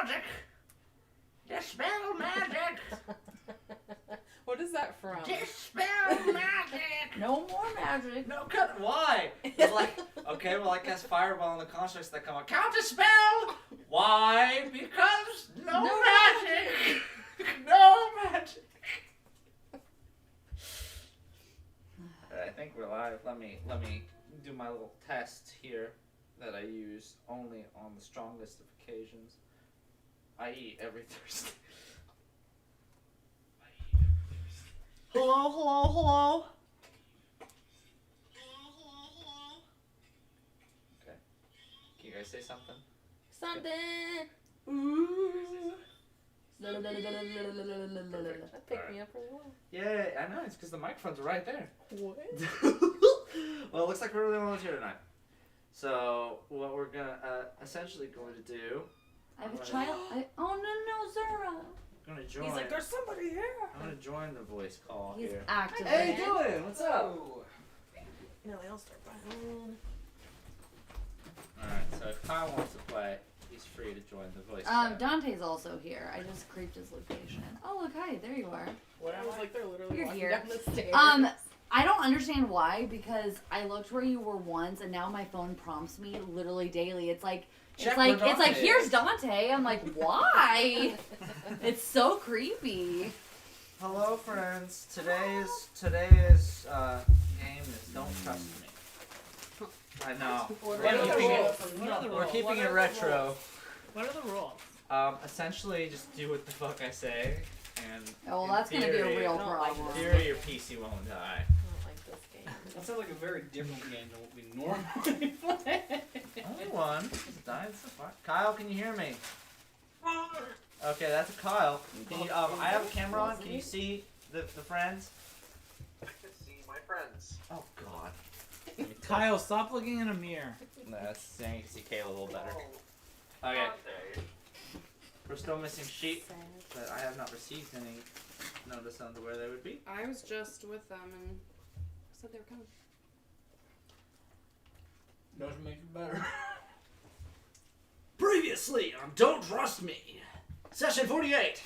magic. Dispel magic. What is that from? Dispel magic. No more magic. No, cut. Why? It's like, okay, well, I cast fireball on the constructs that come out. Counter spell. Why? Because no magic. No magic. I think we're live. Let me do my little test here that I use only on the strongest of occasions. I eat every Thursday. Hello. Okay. Can you guys say something? Something. That picked me up really well. Yeah, I know. It's because the microphones are right there. What? Well, it looks like we're the only ones here tonight. So, what we're essentially going to do... I have a child. Oh, no, Zara. I'm going to join... He's like, there's somebody here. I'm going to join the voice call He's here. activated. Hey, how you doing? What's up? No, they all start buying. Alright, so if Kyle wants to play, he's free to join the voice chat. Dante's also here. I just creeped his location. Oh, look, hi, there you are. What? I was like, they're literally You're walking here. down the stairs. I don't understand why, because I looked where you were once, and now my phone prompts me literally daily. It's like, here's Dante. I'm like, why? It's so creepy. Hello, friends. Today's game is Don't Trust Me. I know. We're keeping it retro. What are the rules? Essentially, just do what the fuck I say, and Oh, well, that's gonna be a real I don't like problem. in theory, your PC won't die. I don't like this game. That sounds like a very different game than what we normally play. Only one. Just died so far. Kyle, can you hear me? Okay, that's a Kyle. Can you, I have a camera on. Can you see the friends? I can see my friends. Oh God. Kyle, stop looking in a mirror. No, that's saying you can see Kayla a little better. Oh, Okay, Dante. we're still missing sheep, but I have not received any notice on where they would be. I was just with them and said they were coming. Doesn't make it better. Previously on Don't Trust Me, Session 48.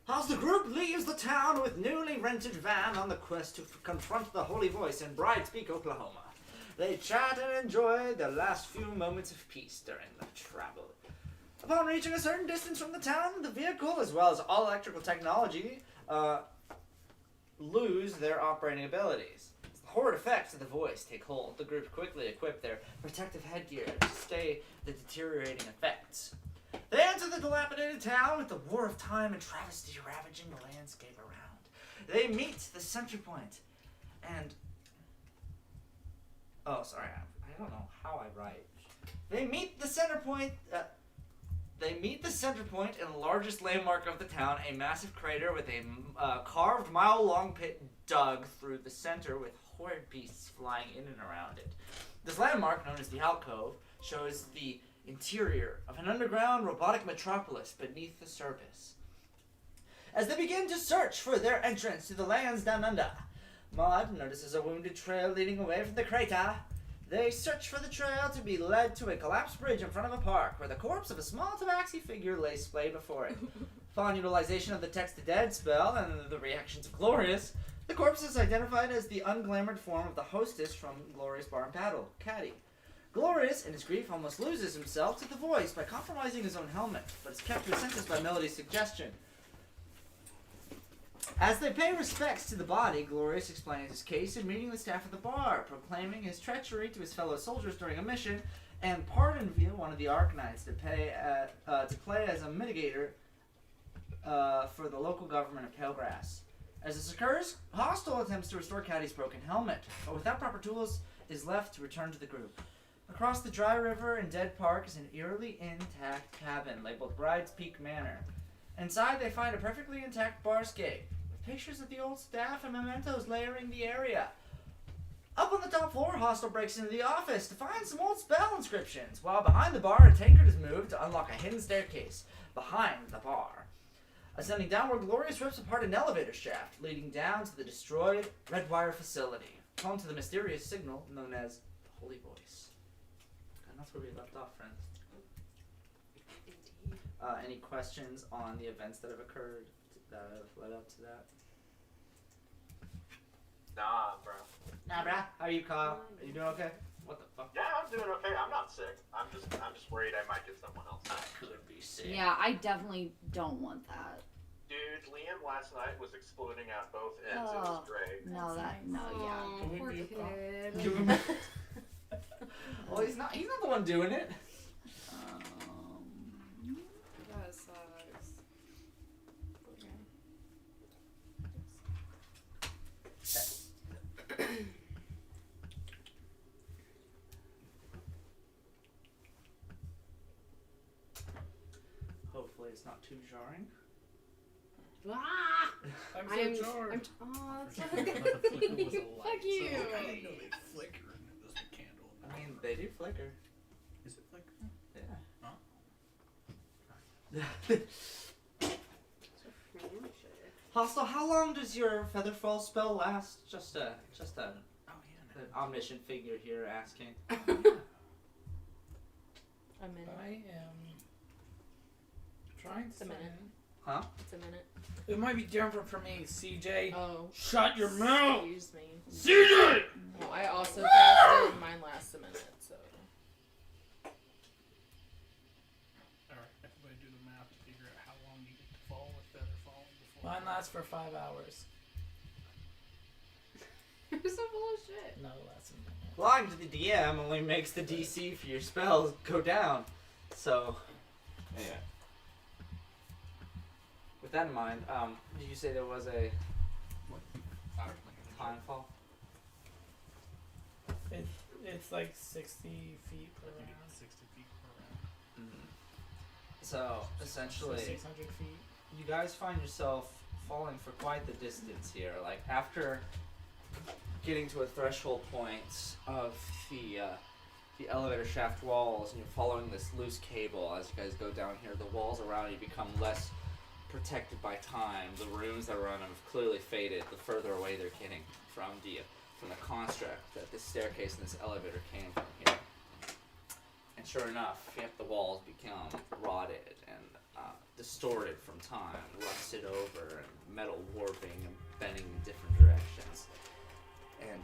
As the group leaves the town with newly rented van on the quest to confront the Holy Voice in Bride Peak, Oklahoma, they chat and enjoy their last few moments of peace during the travel. Upon reaching a certain distance from the town, the vehicle, as well as all electrical technology, lose their operating abilities. As the horrid effects of the voice take hold, the group quickly equip their protective headgear to stay the deteriorating effects. They enter the dilapidated town with the war of time and travesty ravaging the landscape around. They meet the center point, and... Oh, sorry, I don't know how I write. They meet the center point... They meet the center point and the largest landmark of the town, a massive crater with a carved mile-long pit dug through the center with horrid beasts flying in and around it. This landmark, known as the Alcove, shows the interior of an underground robotic metropolis beneath the surface. As they begin to search for their entrance to the lands down under, Maud notices a wounded trail leading away from the crater. They search for the trail to be led to a collapsed bridge in front of a park where the corpse of a small tabaxi figure lay splayed before it. Upon utilization of the text to dead spell and the reactions of Glorious, the corpse is identified as the unglamored form of the hostess from Glorious Bar and Paddle, Caddy. Glorious, in his grief, almost loses himself to the voice by compromising his own helmet, but is kept to his senses by Melody's suggestion. As they pay respects to the body, Glorious explains his case in meeting the staff at the bar, proclaiming his treachery to his fellow soldiers during a mission, and pardon via one of the Arcanines to play as a mitigator for the local government of Palegrass. As this occurs, Hostile attempts to restore Caddy's broken helmet, but without proper tools, is left to return to the group. Across the dry river in Dead Park is an eerily intact cabin labeled Bride's Peak Manor. Inside, they find a perfectly intact barscape, with pictures of the old staff and mementos layering the area. Up on the top floor, Hostel breaks into the office to find some old spell inscriptions, while behind the bar, a tankard is moved to unlock a hidden staircase behind the bar. Ascending downward, Glorious rips apart an elevator shaft, leading down to the destroyed Red Wire facility, home to the mysterious signal known as the Holy Voice. And that's where we left off, friends. Any questions on the events that have occurred that have led up to that? Nah, bro. Nah, brah. How are you, Kyle? Are you doing okay? What the fuck? Yeah, I'm doing okay. I'm not sick. I'm just worried I might get someone else. I could be sick. Yeah, I definitely don't want that. Dude, Liam last night was exploding out both ends. It Oh. was great. No, yeah. Oh, poor kid. Give him- well, he's not the one doing it. That sucks. Hopefully it's not too jarring. Ah! I'm I'm, so jarred. oh, it's so I good. thought the flicker was a light, Fuck you. So I didn't know they flicker and it was a candle. I mean, they do flicker. Is it flicker? Yeah. Hostile, how long does your Featherfall spell last? Just an omniscient figure here asking. A minute. I am trying to It's a minute. Huh? It's a minute. It might be different for me, CJ. Oh. Shut your mouth! Excuse me. CJ! No, I also casted and mine lasts a minute, so. Alright, everybody do the math to figure out how long you get to fall with feather falling before. Mine lasts for 5 hours. You're so full of shit. No, that's a minute. Lying to the DM only makes the DC for your spells go down. So, anyway. With that in mind, did you say there was a time fall? It's like 60 feet per round. 60 feet per round. So, So essentially, 600 feet. you guys find yourself falling for quite the distance here. Like, after getting to a threshold point of the elevator shaft walls, and you're following this loose cable as you guys go down here, the walls around you become less protected by time. The rooms that are on them have clearly faded the further away they're getting from the construct that this staircase and this elevator came from here. And sure enough, the walls become rotted and distorted from time, rusted over, and metal warping and bending in different directions. And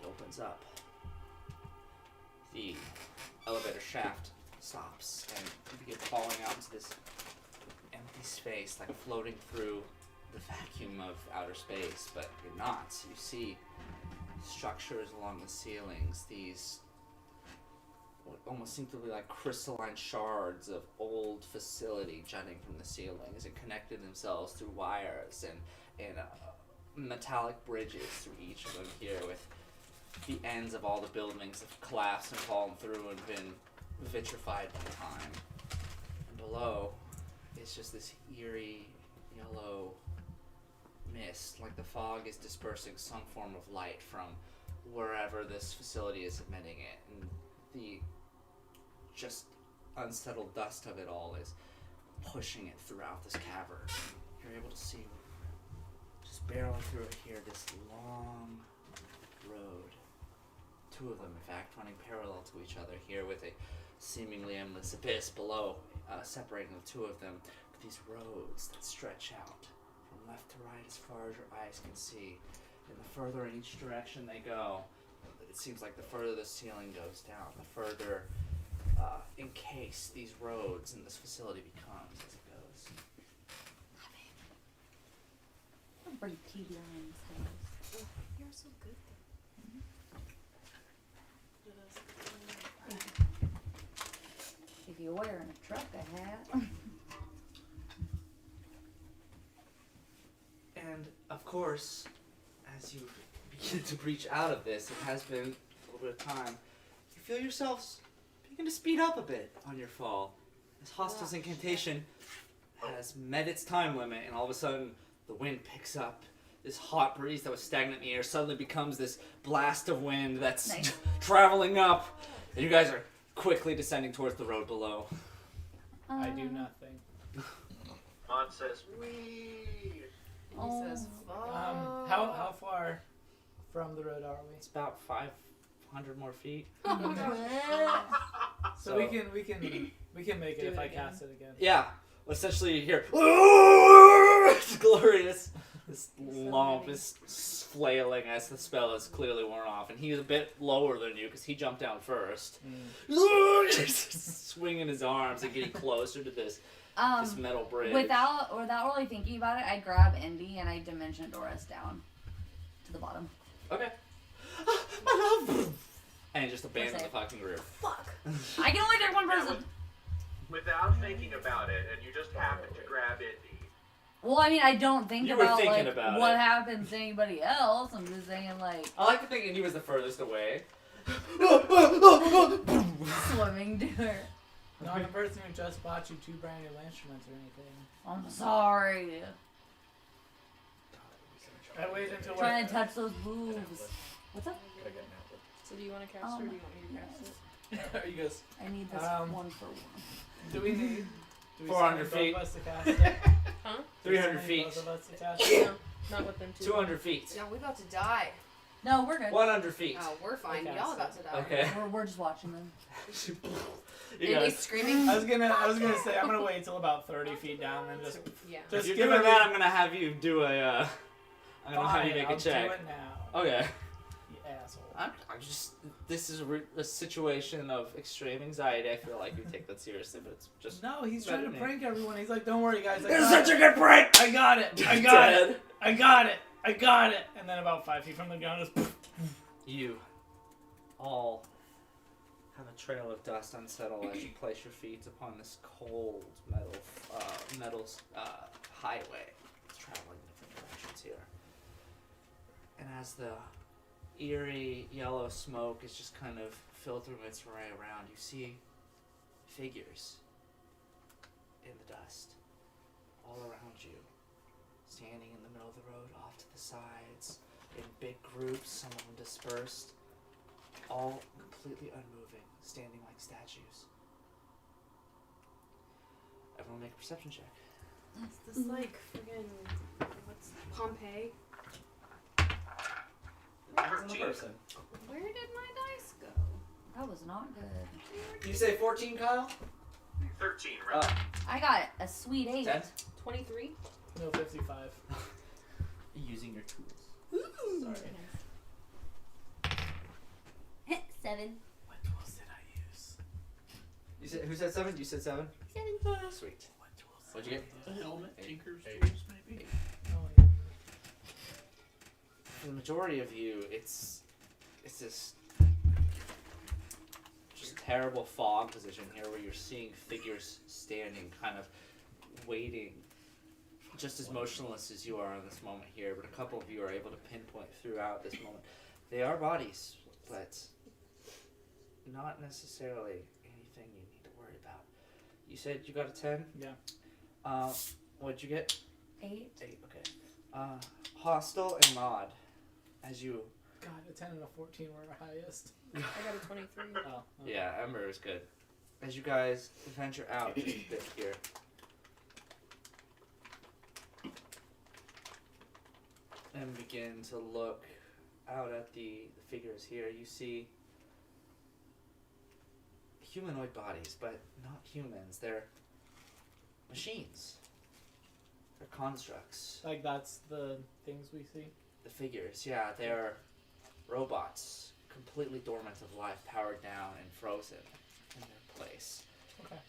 it opens up. The elevator shaft stops, and you begin falling out into this empty space, like floating through the vacuum of outer space, but you're not. You see structures along the ceilings, these what almost seem to be like crystalline shards of old facility jutting from the ceilings and connected themselves through wires and metallic bridges through each of them here, with the ends of all the buildings have collapsed and fallen through and been vitrified by time. And below, it's just this eerie yellow mist, like the fog is dispersing some form of light from wherever this facility is emitting it, and the just unsettled dust of it all is pushing it throughout this cavern. You're able to see, just barreling through it here, this long road. Two of them, in fact, running parallel to each other here, with a seemingly endless abyss below, separating the two of them, with these roads that stretch out from left to right as far as your eyes can see. And the further in each direction they go, it seems like the further the ceiling goes down, the further encased these roads and this facility becomes as it goes. I'll bring tea lines. You're so good. If you're wearing a trucker hat. And of course, as you begin to breach out of this, it has been a little bit of time, you feel yourselves begin to speed up a bit on your fall. This Hostile's incantation has met its time limit, and all of a sudden the wind picks up. This hot breeze that was stagnant in the air suddenly becomes this blast of wind that's Nice. traveling up, and you guys are quickly descending towards the road below. I do nothing. Mon says, weed. And he says, fuck. How far from the road are we? It's about 500 more feet. So we can make it Do if it I again. cast it again. Yeah. essentially you hear, it's glorious. This lump is flailing as the spell is clearly worn off, and he's a bit lower than you because he jumped down first. Swinging his arms and getting closer to this metal bridge. Without really thinking about it, I grab Indy and I dimension door us down to the bottom. Okay. My love! And just abandon the fucking group. Fuck. I can only take one person. Without thinking about it, and you just happen to grab Indy. Well, I mean, I don't think You were about thinking like about what it. happens to anybody else. I'm just saying like I like to think he was the furthest away. swimming to her. Not the person who just bought you 2 brand new instruments or anything. I'm sorry. I wait until Trying to touch those boobs. What's up? So do you want to cast it or do you want me to cast it? Are you guys? I need this 1 for 1. Do we need? Do we 400 summon feet. both of us to cast it? Huh? 300 feet. Both of us to cast it? No, not with them two. 200 feet. No, we're about to die. No, we're good. 100 feet. Oh, we're fine. Okay, Y'all so- about to die. Okay. We're just watching them. You Indy's guys. screaming. I was gonna say I'm gonna wait till about 30 feet down and just Yeah. If just you're give doing it that, I'm gonna have you do a. I'm gonna have you make I'll a check. do it now. Okay. You asshole. I'm just. This is a situation of extreme anxiety. I feel like you take that seriously, but it's just. No, he's better trying to than me. prank everyone. He's like, don't worry, guys. I This is got such it. a good prank. I got it. I got it. Dead. I got it. I got it. And then about 5 feet from the ground, just. You all have a trail of dust unsettle as you place your feet upon this cold metal highway. It's traveling in different directions here. And as the eerie yellow smoke is just kind of filtering its way around, you see figures in the dust all around you, standing in the middle of the road, off to the sides, in big groups, some of them dispersed, all completely unmoving, standing like statues. Everyone make a perception check. Is this like friggin' what's Pompeii? Depends on the person. Where did my dice go? That was not good. Did you say 14, Kyle? 13, right? I got a sweet 8. 10? 23? No, 55. Using your tools. Sorry. 7. What tools did I use? You said, who said 7? You said 7? 7. Sweet. What tools? What'd you get? The helmet, Tinker's Eight. tools, maybe. Oh, yeah. For the majority of you, it's this just terrible fog position here where you're seeing figures standing, kind of waiting, just as motionless as you are in this moment here. But a couple of you are able to pinpoint throughout this moment. They are bodies, but not necessarily anything you need to worry about. You said you got a 10? Yeah. What'd you get? 8. 8, okay. Hostile and Mod, as you... God, a 10 and a 14 were our highest. I got a 23. Oh. Okay. Yeah, Ember is good. As you guys venture out just a bit here. And begin to look out at the figures here, you see humanoid bodies, but not humans. They're machines. They're constructs. Like, that's the things we see? The figures, yeah, they're robots, completely dormant of life, powered down and frozen in their place. Okay.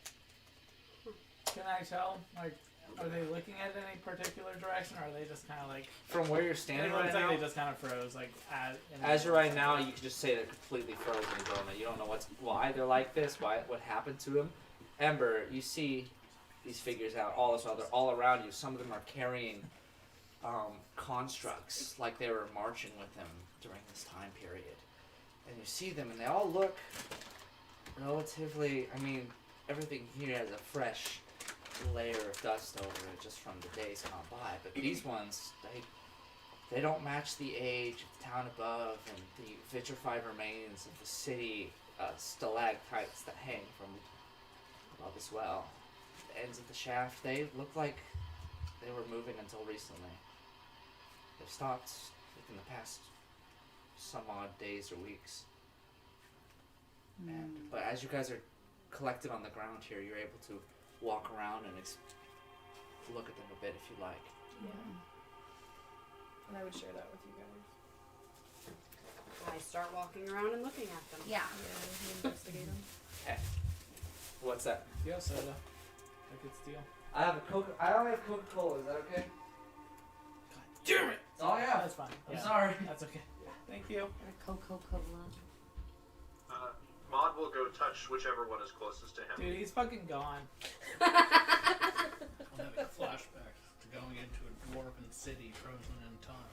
Can I tell? Like, are they looking at any particular direction, or are they just kind of like... From where you're It standing looks right like now, they just kind of froze, like, as you're right now, you can just say they're completely frozen and dormant. You don't know why they're like this, what happened to them. Ember, you see these figures out all this while they're all around you. Some of them are carrying constructs like they were marching with them during this time period. And you see them, and they all look relatively, I mean, everything here has a fresh layer of dust over it just from the days gone by. But these ones, they don't match the age of the town above and the vitrified remains of the city stalactites that hang from above as well. The ends of the shaft, they look like they were moving until recently. They've stopped within the past some odd days or weeks. But as you guys are collected on the ground here, you're able to walk around and to look at them a bit if you like. Yeah. And I would share that with you guys. I start walking around and looking at them. Yeah. Yeah, you investigate them. What's that? You have soda. I could steal. I have a Coca. I only have Coca-Cola. Is that okay? God damn it! That's all I have. That's fine. I'm Yeah, sorry. That's okay. Thank you. Coca-Cola. Maud will go touch whichever one is closest to him. Dude, he's fucking gone. I'm having a flashback to going into a dwarven city frozen in time.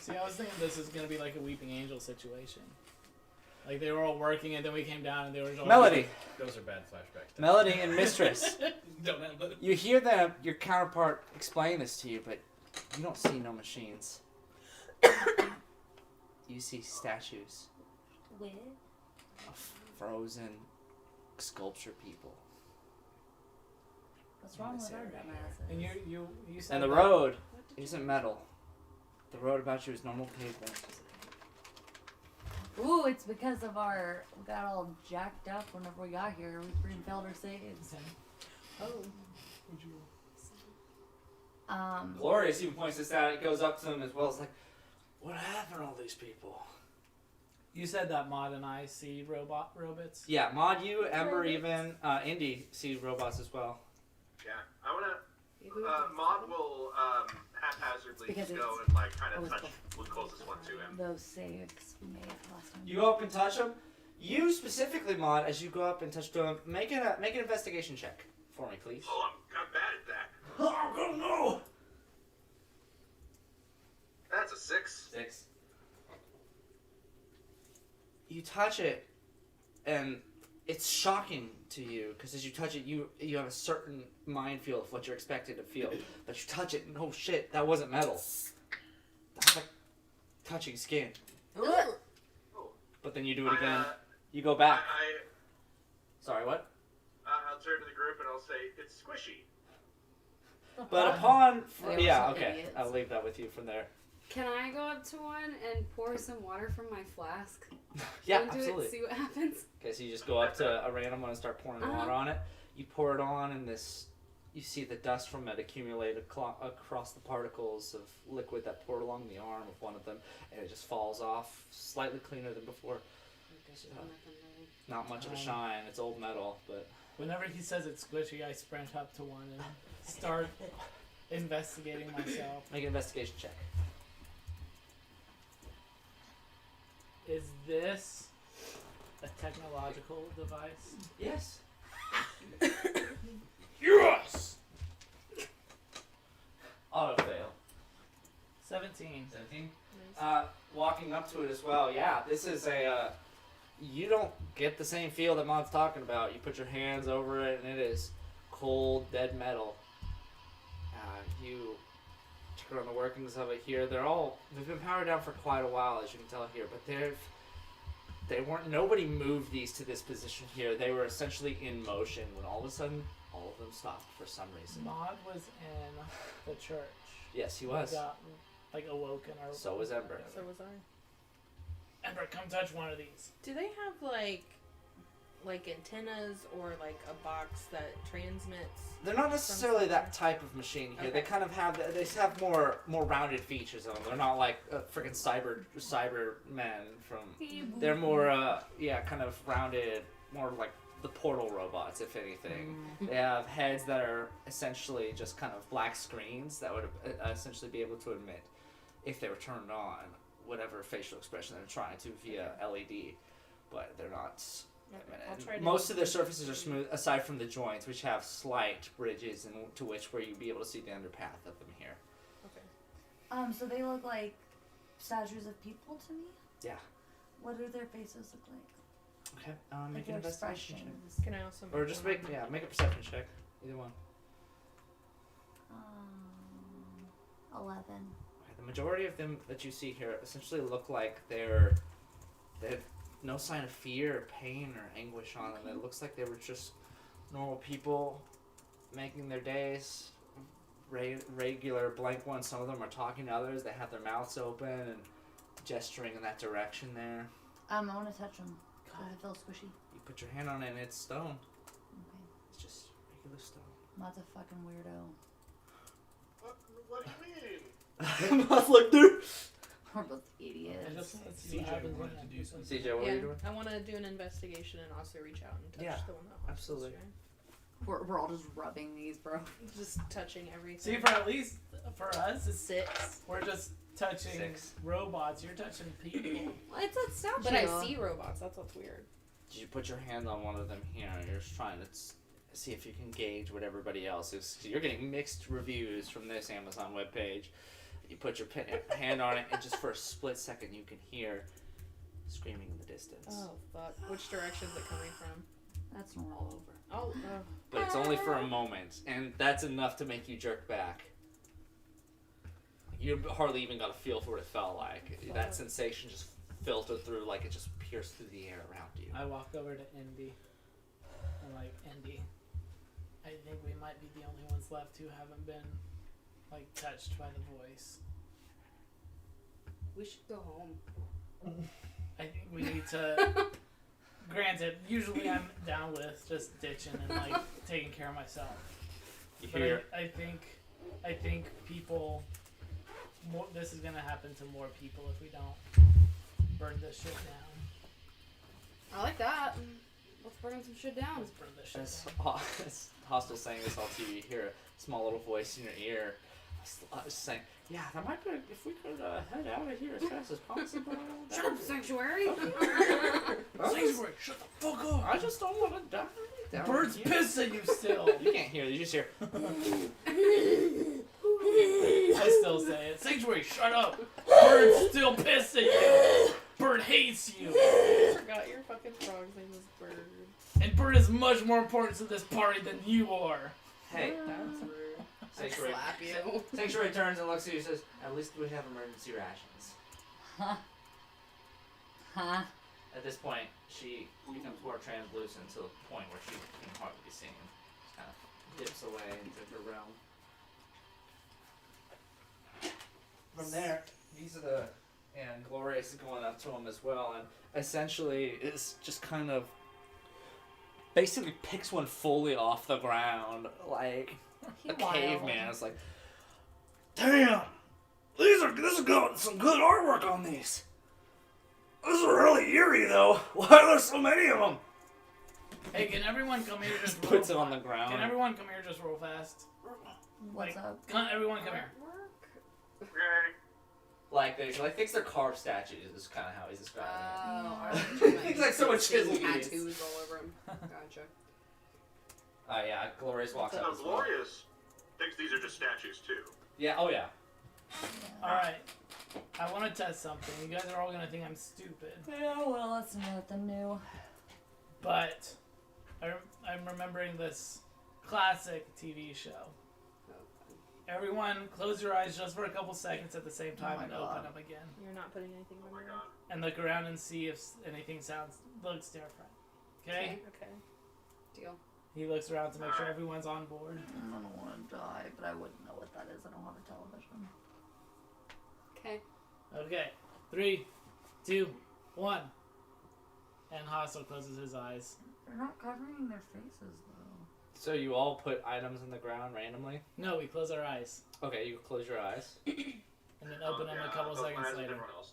See, I was thinking this is gonna be like a Weeping Angel situation. Like they were all working and then we came down and they were all Melody, Those are bad flashbacks. Melody, and Mistress. Don't have those. You hear your counterpart explain this to you, but you don't see no machines. You see statues With? of frozen sculpture people. What's wrong with our dumbasses? And you said And the that- road isn't metal. The road about you is normal pavement. Ooh, it's because of we got all jacked up whenever we got here. We freaking failed our saves. Oh. Would you? Glorious even points this out. It goes up to him as well. It's like, what happened to all these people? You said that Maud and I see robots. Yeah, Maud, you, Ember, even Indy see robots as well. Yeah, I wanna. Who is it? Maud will haphazardly Because go it's and like kind of always touch the closest one to him. Those saves we made last time. You go up and touch him. You specifically, Maud, as you go up and touch to him, make an investigation check for me, please. Oh, I'm bad at that. Oh, God, no! That's a 6. 6. You touch it, and it's shocking to you because as you touch it, you have a certain mind feel of what you're expected to feel. But you touch it, and oh shit, that wasn't metal. That was like touching skin. Oh. But then you do it again. You go back. Sorry, what? I'll turn to the group and I'll say it's squishy. But upon They were yeah, some okay, idiots. I'll leave that with you from there. Can I go up to one and pour some water from my flask? Yeah, and do absolutely. it, see what happens? Okay, so you just go up to a random one and start pouring water on it. You pour it on, and you see the dust from it accumulate across the particles of liquid that poured along the arm of one of them, and it just falls off slightly cleaner than before. Not much of a shine. It's old metal, but Whenever he says it's squishy, I sprint up to one and start investigating myself. make an investigation check. Is this a technological device? Yes. Yes! Auto fail. 17. 17. Walking up to it as well. Yeah, this is a. You don't get the same feel that Mon's talking about. You put your hands over it, and it is cold, dead metal. You check around the workings of it here. They've been powered down for quite a while, as you can tell here, but nobody moved these to this position here. They were essentially in motion when all of a sudden, all of them stopped for some reason. Maud was in the church. Yes, he was. Got, awoken or So was Ember. So was I. Ember, come touch one of these. Do they have like antennas or like a box that transmits? They're not necessarily that type of machine here. Okay. They kind of have more rounded features on them. They're not like freaking cyber men from. They're more kind of rounded, more like the Portal robots, if anything. They have heads that are essentially just kind of black screens that would essentially be able to emit, if they were turned on, whatever facial expression they're trying to via LED, but they're not. I'll try to Most of their surfaces are smooth, aside from the joints, which have slight bridges into which where you'd be able to see the underpath of them here. Okay. So they look like statues of people to me? Yeah. What do their faces look like? Okay. Like Make their an investigation check. expressions. Can I also? Or just make a perception check. Either one. 11. Okay, the majority of them that you see here essentially look like they have no sign of fear or pain or anguish on them. It looks like they were just normal people making their days. Regular blank ones. Some of them are talking to others. They have their mouths open and gesturing in that direction there. I want to touch them. Does it feel squishy? You put your hand on it and it's stone. Okay. It's just regular stone. Matt's a fucking weirdo. What do you mean? Matt's like, dude. We're both idiots. I just want to see what CJ happens wanted when to I do something. CJ, what are you doing? I want to do an investigation and also reach out and touch Yeah, the one that hospital's absolutely. trying. We're all just rubbing these, bro. Just touching everything. See, for at least for us, it's 6. we're just touching 6. robots. You're touching people. It's a statue. But I see robots. That's what's weird. You put your hand on one of them here. You're just trying to see if you can gauge what everybody else is. You're getting mixed reviews from this Amazon webpage. You put your hand on it, and just for a split second, you can hear screaming in the distance. Oh fuck! Which direction is it coming from? That's normal. Oh. But it's only for a moment, and that's enough to make you jerk back. You hardly even got a feel for what it felt like. That sensation just filtered through like it just pierced through the air around you. I walk over to Indy. I'm like, Indy, I think we might be the only ones left who haven't been, like, touched by the voice. We should go home. I think we need to. Granted, usually I'm down with just ditching and like taking care of myself. You But hear I think people. More, this is gonna happen to more people if we don't burn this shit down. I like that. Let's burn some shit down. Let's burn this shit as down. Hostile saying this all to you, you hear a small little voice in your ear. I was saying, yeah, that might be if we could head out of here as fast as possible. Shut up, sanctuary. Sanctuary, shut the fuck up! I just don't want to die. down Bird's here. pissed at you still. You can't hear it. You just hear. I still say it. Sanctuary, shut up. Bird's still pissed at you. Bird hates you. I forgot your fucking frog's name was Bird. And Bird is much more important to this party than you are. Hey, That's rude. Sanctuary. Slap you. Sanctuary turns and looks at you and says, "At least we have emergency rations." Huh? Huh? At this point, she becomes more translucent to the point where she can hardly be seen. Just kind of dips away into her realm. From there, these are the and Glorious is going up to him as well, and essentially is just kind of basically picks one fully off the ground, like a caveman. It's like, damn, this is good. Some good artwork on these. This is really eerie, though. Why are there so many of them? Hey, can everyone come here just roll Puts it on the fast? ground. Can everyone come here just roll fast? What's Like, up? Everyone come here. Okay. Like they thinks they're carved statues. Is kind of how he's describing it. Oh, are He's like so much chiseled beads. tattoos all over him. Gotcha. Yeah, Glorious walks up Now, as well. Glorious thinks these are just statues, too. Yeah, oh yeah. Alright. I want to test something. You guys are all going to think I'm stupid. Yeah, well, that's nothing new. But I'm remembering this classic TV show. Everyone, close your eyes just for a couple seconds at the same time my and God. open them again. You're not putting anything Oh on my your god. And look around and see if anything looks different. Okay? Okay. Deal. He looks around to make sure everyone's on board. I don't want to die, but I wouldn't know what that is. I don't have a television. Okay. Okay. 3, 2, 1. And Hostel closes his eyes. They're not covering their faces, though. So you all put items in the ground randomly? No, we close our eyes. Okay, you close your eyes. And then open them a couple Both seconds mine and later. everyone else.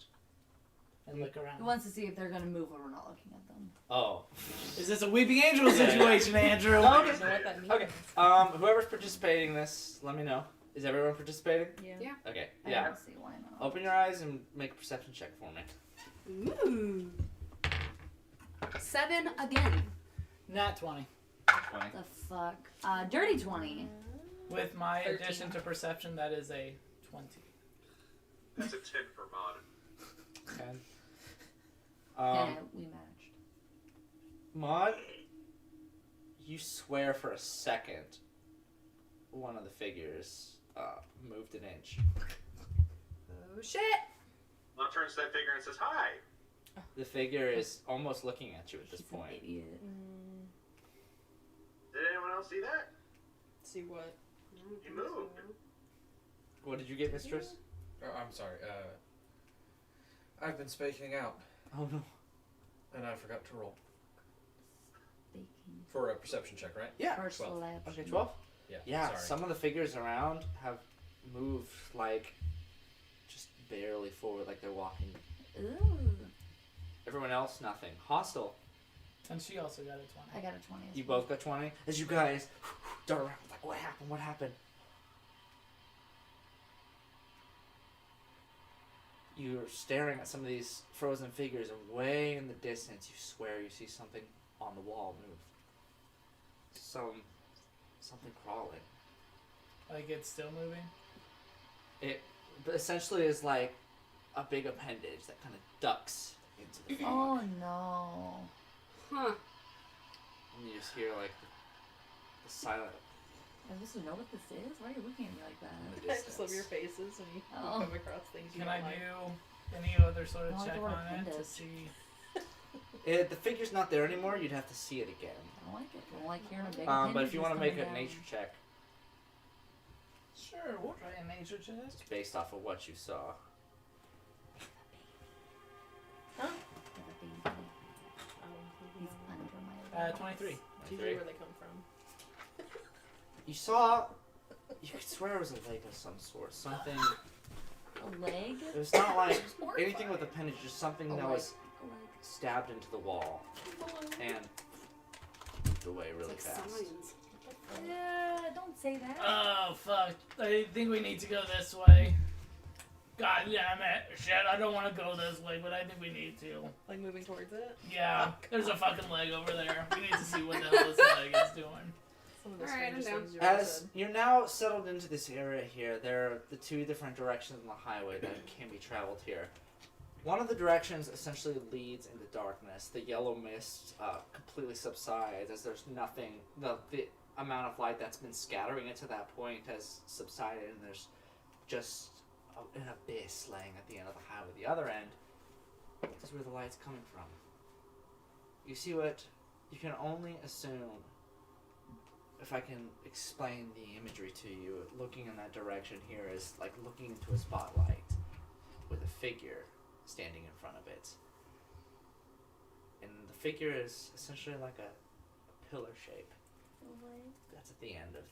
And look He around. wants to see if they're gonna move when we're not looking at them. Oh. Is this a Weeping Angel situation, Andrew? Okay. I don't know what that means. Okay. Whoever's participating in this, let me know. Is everyone participating? Yeah. Yeah. Okay. I Yeah. don't see why not. Open your eyes and make a perception check for me. Ooh. 7 again. Nat 20. 20. The fuck? Dirty 20. With my 13. addition to perception, that is a 20. That's a 10 for Mod. 10. Yeah, we matched. Maud, you swear for a second one of the figures moved an inch. Oh shit. Mod turns to that figure and says, hi. The figure is almost looking at you at this He's an point. idiot. Did anyone else see that? See what? He moved. What did you get, Mistress? Oh, I'm sorry. I've been spaking out, Oh no. and I forgot to roll Baking. for a perception check, right? Yeah. First 12. lab. Okay, 12. Yeah, Sorry. some of the figures around have moved like just barely forward, like they're walking. Ooh. Everyone else, nothing. Hostile. And she also got a 20. I got a 20. You both got 20. As you guys dart around, like, what happened? What happened? You're staring at some of these frozen figures, and way in the distance, you swear you see something on the wall move. Something crawling. Like it's still moving? It essentially is like a big appendage that kind of ducks into the fog. Oh no. Huh. And you just hear like the silent I just don't know what this is. Why are you looking at me like in that? the I just love your distance. faces when you Oh. come across things you Can don't I like. do any other sort of I like check the word on it to appendage. see? The figure's not there anymore. You'd have to see it again. I don't like it. I don't like hearing a big But if you want to make a coming down. nature check, Sure, we'll try a nature check. it's based off of what you saw. Huh? There's a baby. He's under my leg. 23. It's usually where they come from. You saw. You could swear it was a leg of some sort. Something. A leg? It was not like Horrifying. anything with appendage. Just something A that leg. was A leg. stabbed into the wall and moved away really It's like fast. signs. Yeah, don't say that. Oh, fuck. I think we need to go this way. God damn it. Shit, I don't want to go this way, but I think we need to. Like moving towards it. Yeah, there's a fucking leg over there. We need to see what the hell this leg is doing. Some of the Alright, I'm strangest down. things you've ever As said. you're now settled into this area here, there are the two different directions on the highway that can be traveled here. One of the directions essentially leads into darkness. The yellow mist completely subsides as there's nothing. The amount of light that's been scattering it to that point has subsided, and there's just an abyss laying at the end of the highway. The other end is where the light's coming from. You see what you can only assume. If I can explain the imagery to you, looking in that direction here is like looking into a spotlight with a figure standing in front of it. And the figure is essentially like a pillar shape. That's at the end of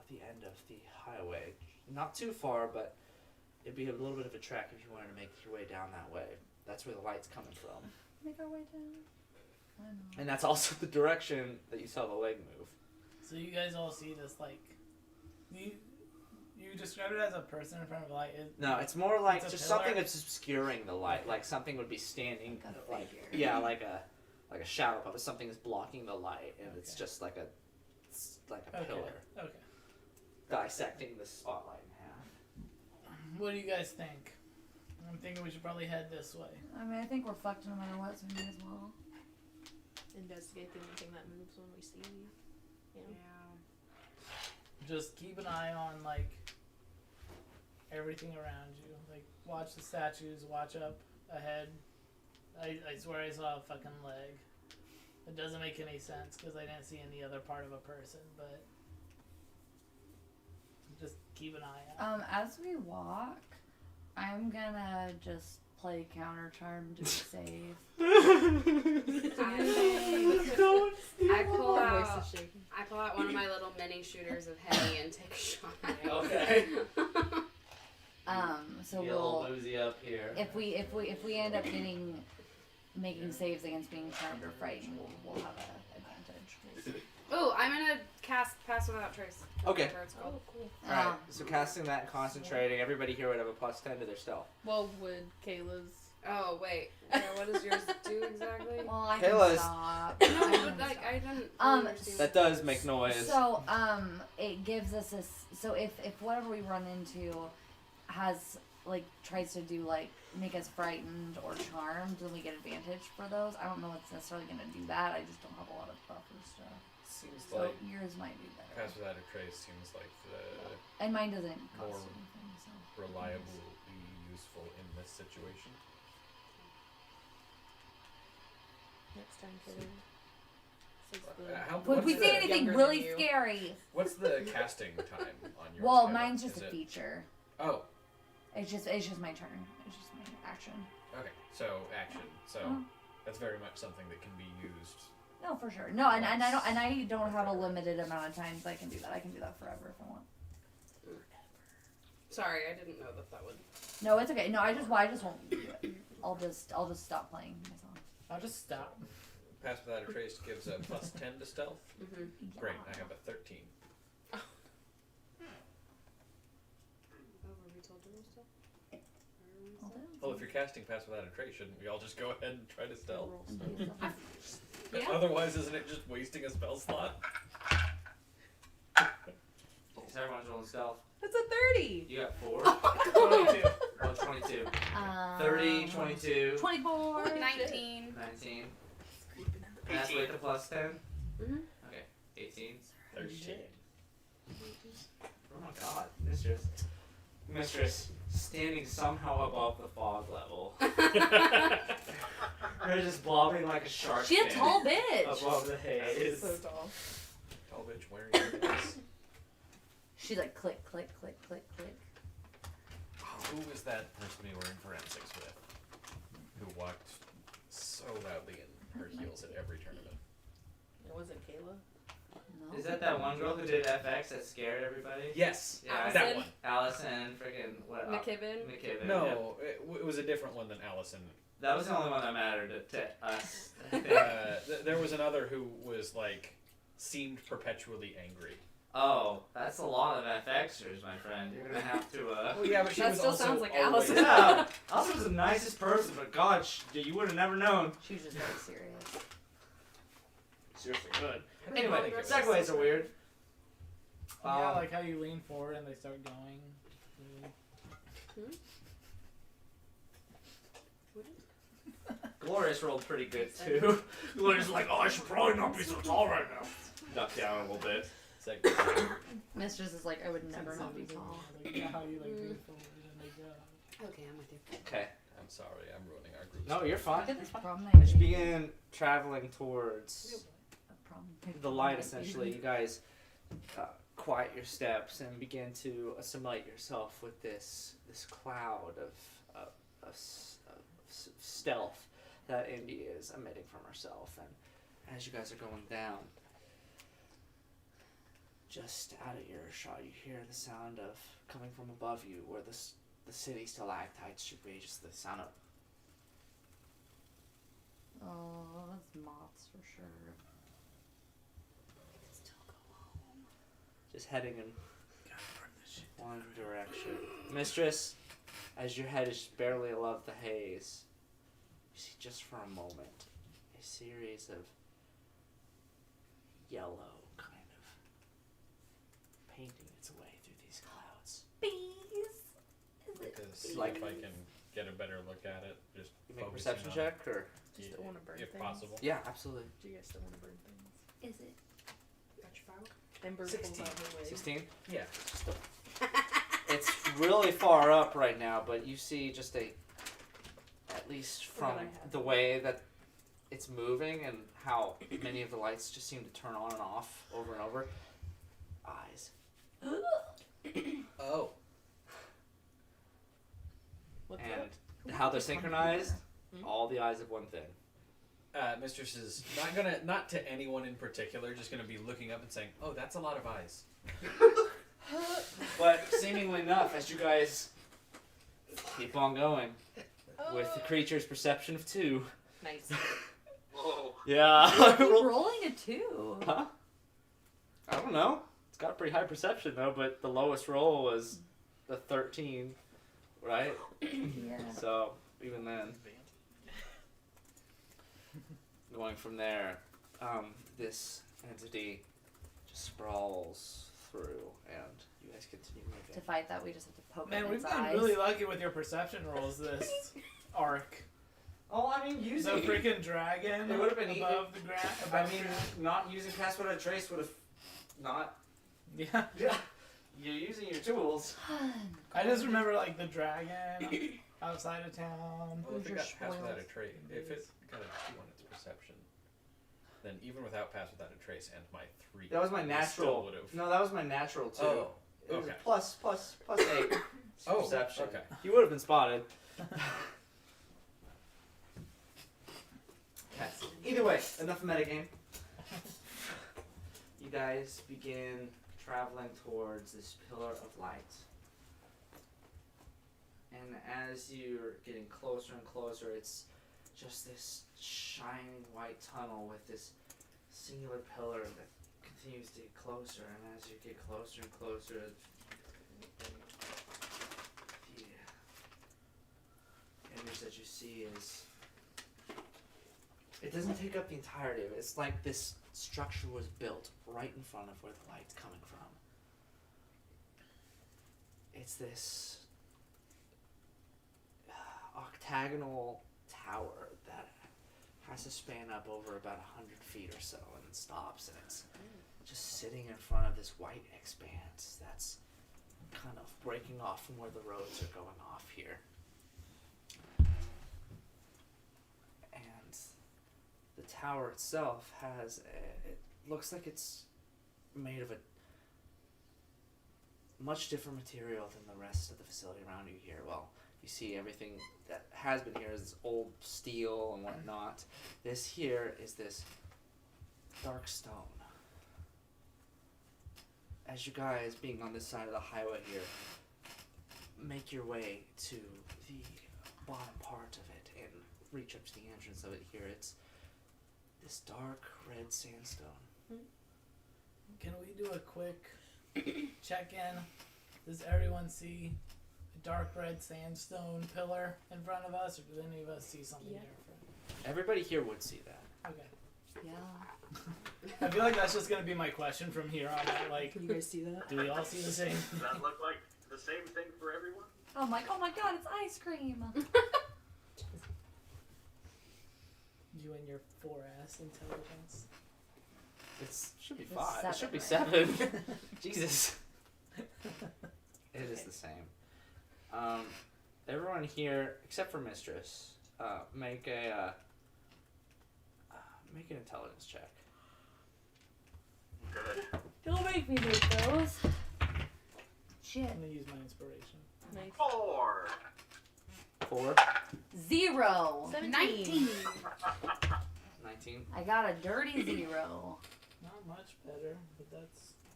the end of the highway. Not too far, but it'd be a little bit of a trek if you wanted to make your way down that way. That's where the light's coming from. Make our way down. I know. And that's also the direction that you saw the leg move. So you guys all see this, like, you describe it as a person in front of a light. No, it's more like It's a just pillar? something that's obscuring the light. Like something would be standing, Like a figure. yeah, like a shadow puppet. Something is blocking the light, and it's Okay. just like a Okay. pillar Okay. dissecting the spotlight in half. What do you guys think? I'm thinking we should probably head this way. I mean, I think we're fucked no matter what, so we may as well. Investigate anything that moves when we see. Yeah. Just keep an eye on, like, everything around you. Like, watch the statues, watch up ahead. I swear I saw a fucking leg. It doesn't make any sense because I didn't see any other part of a person, but just keep an eye out. As we walk, I'm gonna just play counter charm to be safe. I pull out one of my little mini shooters of heavy and take a shot at it. Okay. So Get a little we'll boozy up here. if we end up making saves against being charmed or frightened, we'll have an advantage. Oh, I'm gonna cast Pass Without Trace. Okay. Whatever it's called. cool. Alright, so casting that and concentrating, everybody here would have a plus 10 to their stealth. Well, would Kayla's? Oh wait. What does yours do exactly? Well, I Kayla's- can stop. No, I but can like stop. I didn't. understand. That does make noise. So, it gives us so if whatever we run into has like tries to do like make us frightened or charmed, then we get advantage for those. I don't know what's necessarily gonna do that. I just don't have a lot of buffer stuff. Seems So like yours might be better. Pass Without a Trace seems like the And mine doesn't cost More anything, so reliably useful in this situation. Next time, Kayla. Says But if we what's say the- anything younger than really you. scary, What's the casting time on yours? well, Kayla? mine's just Is a it- feature. Oh, It's just my turn. It's just my action. okay. So action. So Oh. that's very much something that can be used No, for sure. No, and I don't have a limited amount of times I can do that. I can do that forever if I want. Sorry, I didn't know that would. No, it's okay. No, I just won't do it. I'll just stop playing my song. I'll just stop. Pass without a trace gives a plus 10 to stealth. Mm-hmm. Great, I have a 13. Oh, were we told to roll stuff? I'll do it. Well, if you're casting pass without a trace, shouldn't we all just go ahead and try to stealth? And do stuff. Yeah. Otherwise, isn't it just wasting a spell slot? So everyone's rolling stealth. That's a 30. You got 4. 22. Oh, 22. 30, 22, 24. 19. 19. And that's with the plus 10? Mm-hmm. Okay. 18. 13. Oh my god. Mistress. Standing somehow above the fog level. Her just blobbing like a shark. She's a fin tall bitch. above the haze. So tall. Tall bitch wearing this. She's like click, click, click, click, click. Who was that person we were in forensics with? Who walked so loudly in her heels at every tournament? It wasn't Kayla. No. Is that one girl who did FX that scared everybody? Yes, Yeah, that Allison? one. Allison, freaking what? McKibben? McKibben. No, it was a different one than Allison. That was the only one that mattered to us. I think. There was another who was like, seemed perpetually angry. Oh, that's a lot of FXers, my friend. You're gonna have to. Well, yeah, but she That was still also sounds like always- Allison. Yeah, Allison was the nicest person, but God, you would have never known. She was just very serious. Seriously good. I don't Anyway, think it was- segues are weird. Yeah, like how you lean forward and they start going. Glorious rolled pretty good too. Glorious like, oh, I should probably not be so tall right now. Duck down a little bit. Mistress is like, I would never not be tall. Like, yeah, how you like lean forward and they go. Okay, I'm with you. Okay. I'm sorry, I'm ruining our group. No, you're fine. Look at this prom As you night. begin traveling towards A prom night. the light, essentially, you guys quiet your steps and begin to assimilate yourself with this cloud of stealth that Indy is emitting from herself. And as you guys are going down, just out of earshot, you hear the sound of coming from above you, where the city stalactites should be. Just the sound of Oh, that's moths for sure. just heading in one direction. Mistress, as your head is barely above the haze, you see just for a moment a series of yellow kind of painting its way through these clouds. Bees. Is it Because bees? like if I can get a better look at it, just You make a focusing perception on check, or Do you still want to burn if things? possible. yeah, absolutely. Do you guys still want to burn things? Is it? Got your file? Ember 16. pulls out her wig. 16. Yeah. It's really far up right now, but you see just at least What from did I have? the way that it's moving and how many of the lights just seem to turn on and off over and over. Eyes. Oh. What's And up? how they're synchronized, Hmm? all the eyes of one thing. Mistress is not to anyone in particular, just gonna be looking up and saying, "Oh, that's a lot of eyes." But seemingly enough, as you guys keep on going with the creature's perception of 2. Nice. Whoa. Yeah. Keep rolling a 2. Huh? I don't know. It's got a pretty high perception though, but the lowest roll was the 13, right? Yeah. So even then, going from there, this entity just sprawls through, and you guys continue To moving. fight that, we just have to poke Man, at we've its been eyes. really lucky with your perception rolls this arc. Oh, I mean, The using. freaking dragon It would've been easy. above the ground. I mean, not using password at trace would have not. Yeah. Yeah. You're using your tools. I just remember like the dragon outside of town. Well, if it Your got pass without a spoils. trace, if it got a 2 on its perception, then even without pass without a trace and my 3, That was my it natural. still would've. No, that was my natural too. Oh, It was okay. plus 8 Oh, perception. okay. You would have been spotted. Okay. Either way, enough metagame. you guys begin traveling towards this pillar of light. And as you're getting closer and closer, it's just this shining white tunnel with this singular pillar that continues to get closer. And as you get closer and closer, the image that you see is, it doesn't take up the entirety of it. It's like this structure was built right in front of where the light's coming from. It's this octagonal tower that has to span up over about 100 feet or so, and it stops, and it's just sitting in front of this white expanse that's kind of breaking off from where the roads are going off here. And the tower itself has it looks like it's made of a much different material than the rest of the facility around you here. Well, you see everything that has been here is this old steel and whatnot. This here is this dark stone. As you guys, being on this side of the highway here, make your way to the bottom part of it and reach up to the entrance of it here, it's this dark red sandstone. Can we do a quick check-in? Does everyone see a dark red sandstone pillar in front of us, or do any of us see something different? Everybody here would see that. Okay. Yeah. I feel like that's just gonna be my question from here on out. Like, Can you guys see that? do we all see the same? Does that look like the same thing for everyone? I'm like, oh my god, it's ice cream. You and your 4S intelligence. It should be It's 5. It should be seven, 7. Jesus. It is the same. Everyone here, except for Mistress, make an intelligence check. Good. Don't make me make those. Shit. I'm gonna use my inspiration. Nice. 4. 4, 0. 17. 19. 19. I got a dirty 0. Not much better, but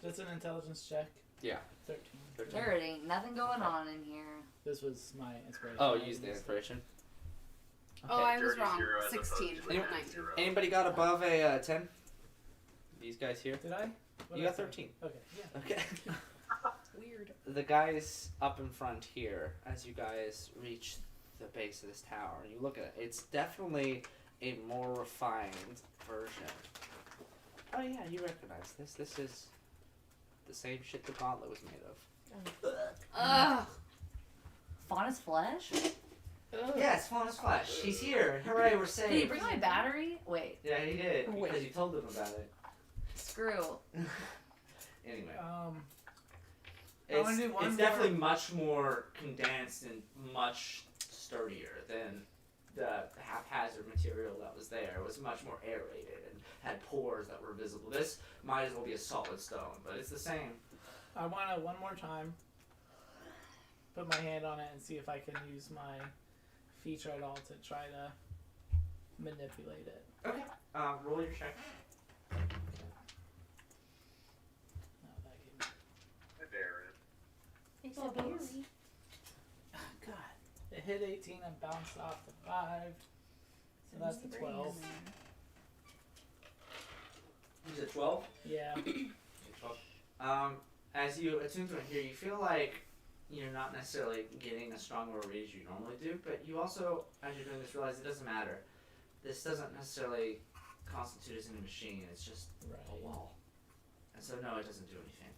that's an intelligence check. Yeah. 13. 13. There it ain't nothing going on in here. This was my inspiration. Oh, use the inspiration. Oh, I was Dirty wrong. 0 as 16, opposed to Anyone- 19. 0. Anybody got above a 10? These guys here? Did I? What You did I got say? 13. Okay, yeah. Okay. Weird. The guys up in front here, as you guys reach the base of this tower, and you look at it, it's definitely a more refined version. Oh yeah, you recognize this. This is the same shit the gauntlet was made of. Ugh. Faunus flesh? Yeah, it's Faunus Flash. He's here. Hooray, we're saved. Did he bring my battery? Wait, Yeah, he did. Wait. Because you told him about it. screw. Anyway. I wanna do one It's more. definitely much more condensed and much sturdier than the haphazard material that was there. It was much more aerated and had pores that were visible. This might as well be a solid stone, but it's the same. I want to one more time put my hand on it and see if I can use my feature at all to try to manipulate it. Okay. Roll your check. No, that gave me... Darren. It's a berry. Oh, God. It hit 18 and bounced off the 5. So that's the 12. You said 12? Yeah. Okay, 12. As you attune to it here, you feel like you're not necessarily getting as strong of a read as you normally do, but you also, as you're doing this, realize it doesn't matter. This doesn't necessarily constitute as any machine, it's just Right. a wall. And so, no, it doesn't do anything.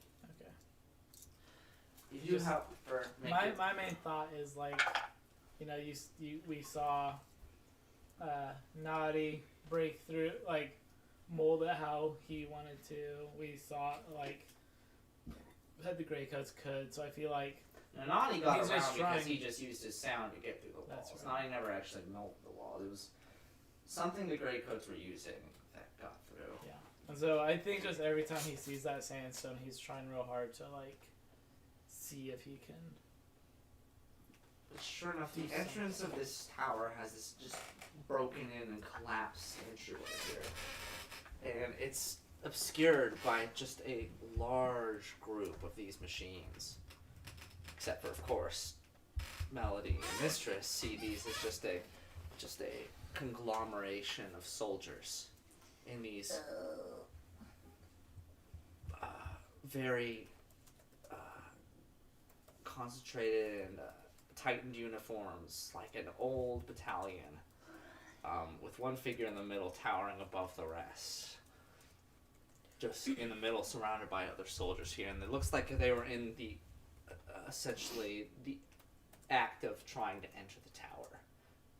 Okay. You do Just- have, or make My it, my main thought is like, you know, we saw Naughty break through, like mold it how he wanted to. We saw like that the Greycoats could. So I feel like now, Nani got He's around just because trying. he just used his sound to get through the That's walls. right. Nani never actually melted the wall. It was something the Greycoats were using that got through. yeah. And so I think just every time he sees that sandstone, he's trying real hard to like see if he can. But sure enough, the entrance of this tower has this just broken in and collapsed entryway here. And it's obscured by just a large group of these machines. Except for, of course, Melody and Mistress see these as just a conglomeration of soldiers in these very concentrated and tightened uniforms, like an old battalion, with one figure in the middle towering above the rest. Just in the middle, surrounded by other soldiers here, and it looks like they were in the essentially the act of trying to enter the tower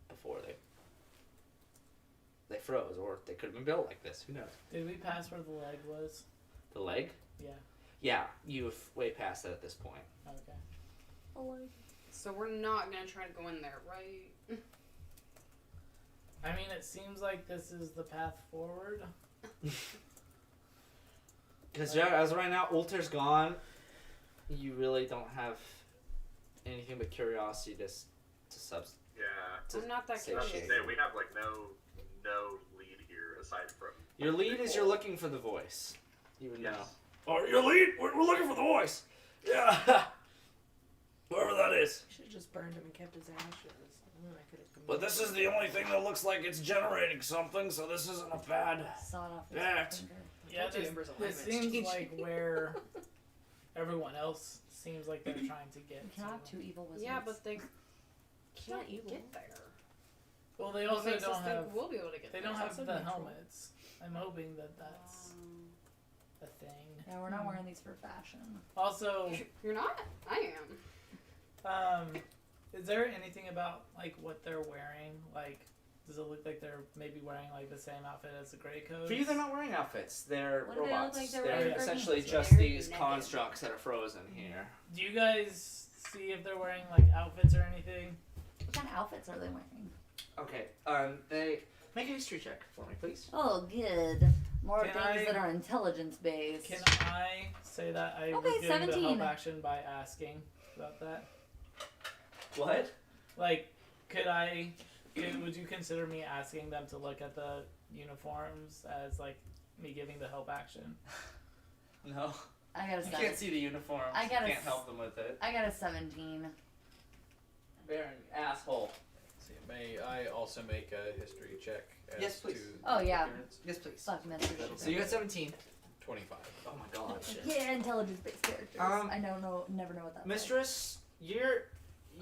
before they froze, or they could have been built like this. Who knows? Did we pass where the leg was? The leg? Yeah. Yeah, you've way past it at this point. Okay. So we're not gonna try to go in there, right? I mean, it seems like this is the path forward. Because as of right now, Ulter's gone. You really don't have anything but curiosity to Yeah. I'm not that say curious. shit. We have like no lead here aside from. Your lead is you're looking for the voice. You would know. Yes. Oh, your lead? We're looking for the voice. Yeah. Whoever that is. Should have just burned him and kept his ashes. Then I could have. But this is the only thing that looks like it's generating something, so this isn't a bad. Sawed off his That. finger. Yeah, Told you Ember's this alignment's seems changing. like where everyone else seems like they're trying to get We cannot have to. two evil wizards. Yeah, but they not can't evil. get there. Well, they What also makes us don't think have. we'll be able to get They there? don't That's have also the neutral. helmets. I'm hoping that that's a thing. Yeah, we're not wearing these for fashion. Also, You're not? I am. is there anything about like what they're wearing? Like, does it look like they're maybe wearing like the same outfit as the Grey Coats? For you, they're not wearing outfits. They're What do they look robots. like they're wearing They're for essentially games? just They're these naked. constructs that are frozen here. Do you guys see if they're wearing like outfits or anything? What kind of outfits are they wearing? Okay. They make a history check for me, please. Oh, good. More Can things I- that are intelligence based. Can I say that I was Okay, giving the 17. help action by asking about that? What? Like, would you consider me asking them to look at the uniforms as like me giving the help action? No. I got a You 7. can't see the uniforms. I got you a can't help them with it. I got a 17. They're an asshole. See, may I also make a history check as Yes, please. to Oh, the yeah. appearance? Yes, please. Fuck, mystery. So you got 17. 25. Oh my god. Shit. Yeah, intelligence based characters. I never know what that Mistress, you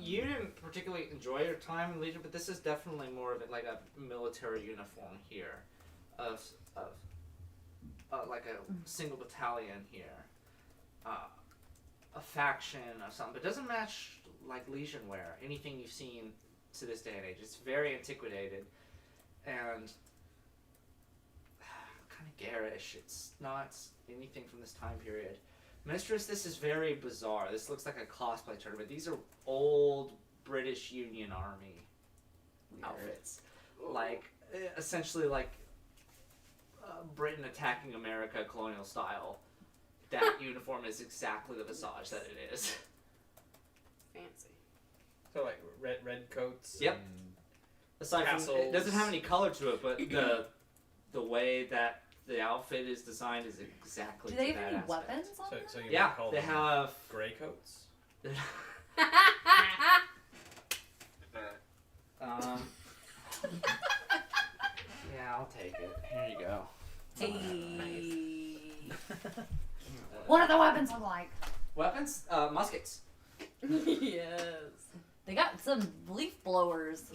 didn't particularly enjoy your time in Legion, but this is definitely more of like a military uniform here, of like a single battalion here, a faction of something, but it doesn't match like Legion wear, anything you've seen to this day and age. It's very antiquated and kind of garish. It's not anything from this time period. Mistress, this is very bizarre. This looks like a cosplay tournament. These are old British Union Army outfits. Like, essentially like Britain attacking America colonial style. That uniform is exactly the visage that it is. Fancy. So like red coats. Yep. And Aside from, it Tassels. doesn't have any color to it, but the way that the outfit is designed is exactly Do they to have that any aspect. weapons on them? so you Yeah, would call they them have. gray coats. Yeah, I'll take it. Here you go. Hey. What do the weapons look like? Weapons? Muskets. Yes. They got some leaf blowers.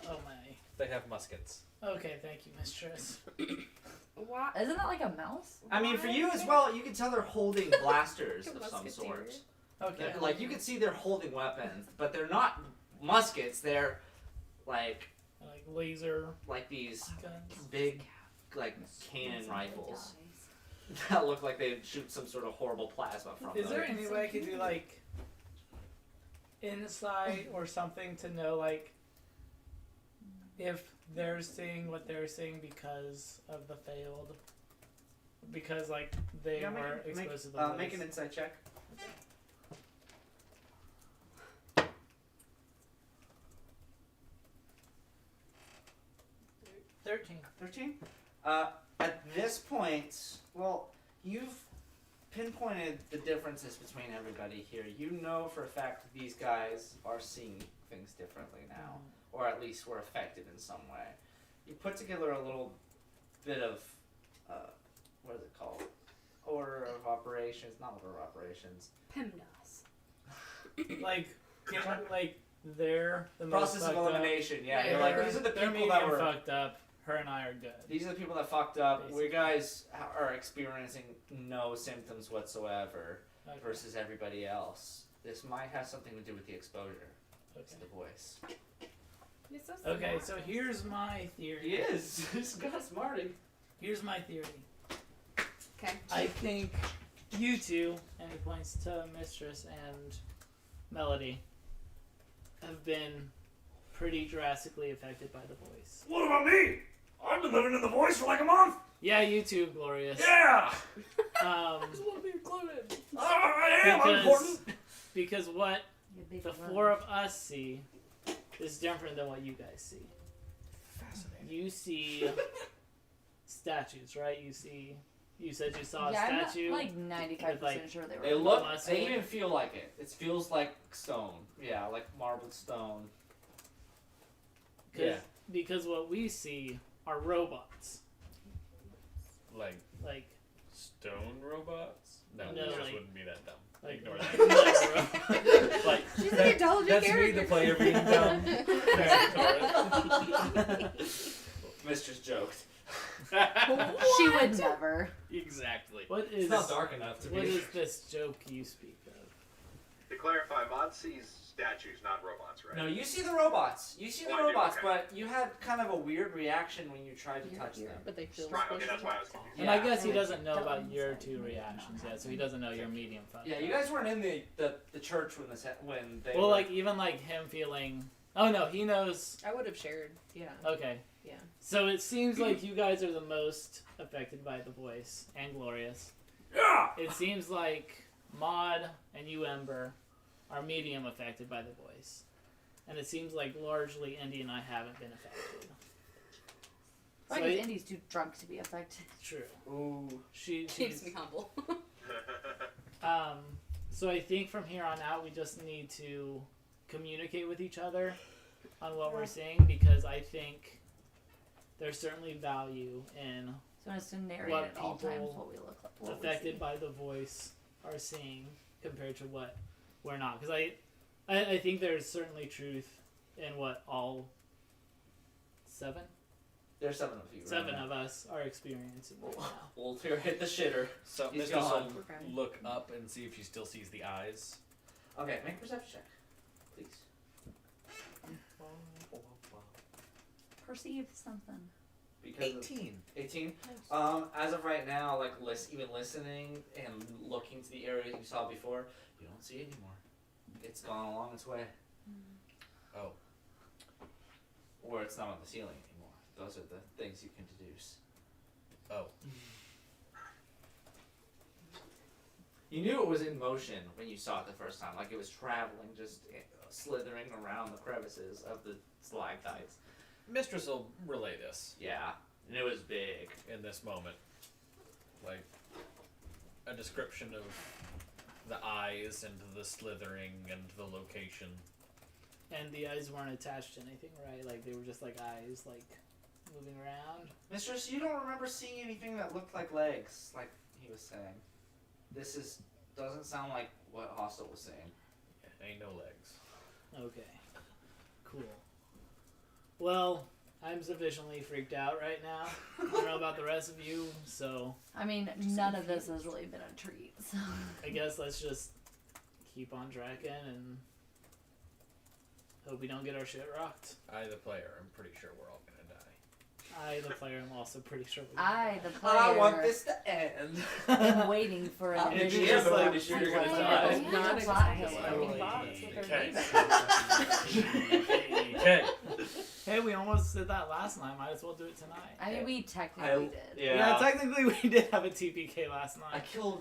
Oh my. They have muskets. Okay, thank you, Mistress. Why? Isn't that like a mouse? I mean, for you as well, you can tell they're holding blasters of some Musketeer. sort. Okay. Like, you can see they're holding weapons, but they're not muskets. They're like Laser these guns. big, like, cannon rifles that look like they'd shoot some sort of horrible plasma from Is them. there any way I could do like insight or something to know like if they're seeing what they're seeing because of the failed? Because like they Yeah, were exposed to the make blaze. an insight check. 13. 13? At this point, well, you've pinpointed the differences between everybody here. You know for a fact these guys are seeing things differently now, or at least were affected in some way. You put together a little bit of, what is it called? Order of operations, not order of operations. PEMDAS. Like they're the Process most of fucked up. elimination, yeah. Yeah, You're like, they're- these are the They're people that medium were. fucked up. Her and I are good. These are the people that fucked up. We Basically. guys are experiencing no symptoms whatsoever Okay. versus everybody else. This might have something to do with the exposure Okay. to the voice. You're so Okay, smart. so here's my theory. He is. He's got smarty. Here's my theory. Okay. I think you two, and he points to Mistress and Melody, have been pretty drastically affected by the voice. What about me? I've been living in the voice for like a month. Yeah, you too, Glorious. Yeah. Um, I am. I'm important. because what You big the brother. four of us see is different than what you guys see. Fascinating. You see statues, right? You said you saw a Yeah, statue. I'm like 95% like- sure they were. They look. Muscle. They even feel like it. It feels like stone. Yeah, like marbled stone. Yeah. Because what we see are robots. Like Like stone robots? No, No, it just like- wouldn't be that dumb. like- Ignore like that. like She's an intelligent That's character. me, the player, being dumb. Mistress joked. She would never. Exactly. what is It's not dark enough to what be. is this joke you speak of? To clarify, Mod sees statues, not robots, right? No, you see the robots. You see the Oh, I do, robots, okay. but you had kind of a weird reaction when you tried to touch them. But they feel Right, okay, squishy. that's why I was confused. And I Yeah. guess he And doesn't know don't about your inside two me. reactions yet, so he doesn't know you're medium fucked. Yeah, you guys weren't in the church when when they. Well, were, like even like him feeling. Oh no, he knows. I would have shared. Yeah. Okay. Yeah. So it seems like you guys are the most affected by the voice, and Glorious. Yeah. It seems like Maud and you, Ember, are medium affected by the voice. And it seems like largely Indy and I haven't been affected. I So guess I- Indy's too drunk to be affected. True. Ooh. Keeps She's me humble. so I think from here on out we just need to communicate with each other on what we're seeing, because I think there's certainly value in So it's to narrate What at all times people what we look like. What affected by the voice are seeing compared to what we're not. Because I think there's certainly truth in what all seven There's 7 of you. right seven now. of us are experiencing right now. We'll hit the shitter. So He's Mistress gone. will Okay. look up and see if she still sees the eyes. Okay, make a perception check, please. Perceive something. Because of- 18. 18. As of right now, like even listening and looking to the area you saw before, you don't see it anymore. It's gone along its way. Oh. Or it's not on the ceiling anymore. Those are the things you can deduce. Oh. You knew it was in motion when you saw it the first time, like it was traveling, just slithering around the crevices of the stalactites. Mistress will relay this Yeah, and it was big. in this moment. Like, a description of the eyes and the slithering and the location. And the eyes weren't attached to anything, right? Like they were just like eyes, like moving around. Mistress, you don't remember seeing anything that looked like legs, like he was saying. This doesn't sound like what Hostel was saying. Ain't no legs. Okay. Cool. Well, I'm sufficiently freaked out right now. I don't know about the rest of you, so I mean, none of this has really been a treat. So. I guess let's just keep on tracking and hope we don't get our shit rocked. I, the player, I'm pretty sure we're all gonna die. I, the player, am also pretty sure we I, the player, I want this to end. am waiting for an Did It's you just ever like- want to shoot? You're gonna I die. know. Not Yeah, plot exactly. hole. Okay. Hey, we almost did that last night. Might as well do it tonight. I mean, we technically did. Yeah, technically we did have a TPK last I night. killed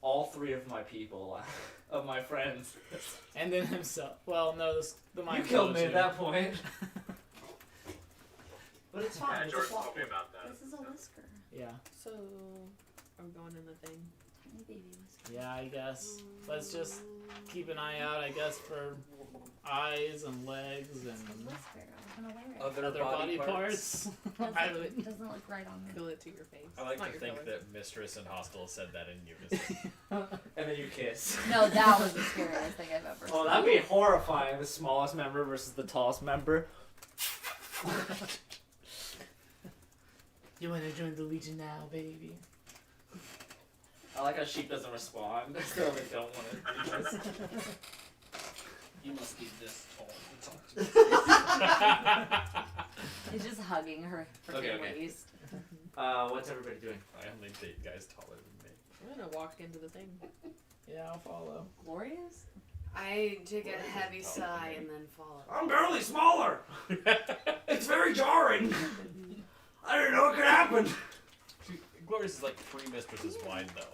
all 3 of my people, of my friends. And then himself. Well, no, the You mind killed me you. at that point. But it's fine. Yeah, It's a George plot told me point. about that. This is a whisker. Yeah. So, are we going in the thing? Tiny baby whiskers. Yeah, I guess. Let's just keep an eye out, I guess, for eyes and legs It's a and whisker. I'm gonna wear it. Other body parts. It doesn't look right on me. Fill it to your face. I like Not to your think color. that Mistress and Hostel said that in unison. And then you kiss. No, that was the scariest thing I've ever Oh, seen. that'd be horrifying. The smallest member versus the tallest member. You want to join the Legion now, baby? I like how sheep doesn't respond. So they don't want to do this. You must be this tall to talk to me. It's just hugging her freaking Okay. waist. What's everybody doing? I only date guys taller than me. I'm gonna walk into the thing. Yeah, I'll follow. Glorious? I take a heavy sigh and then follow. I'm barely smaller. It's very jarring. I didn't know it could happen. Glorious is like 3 mistresses wide though.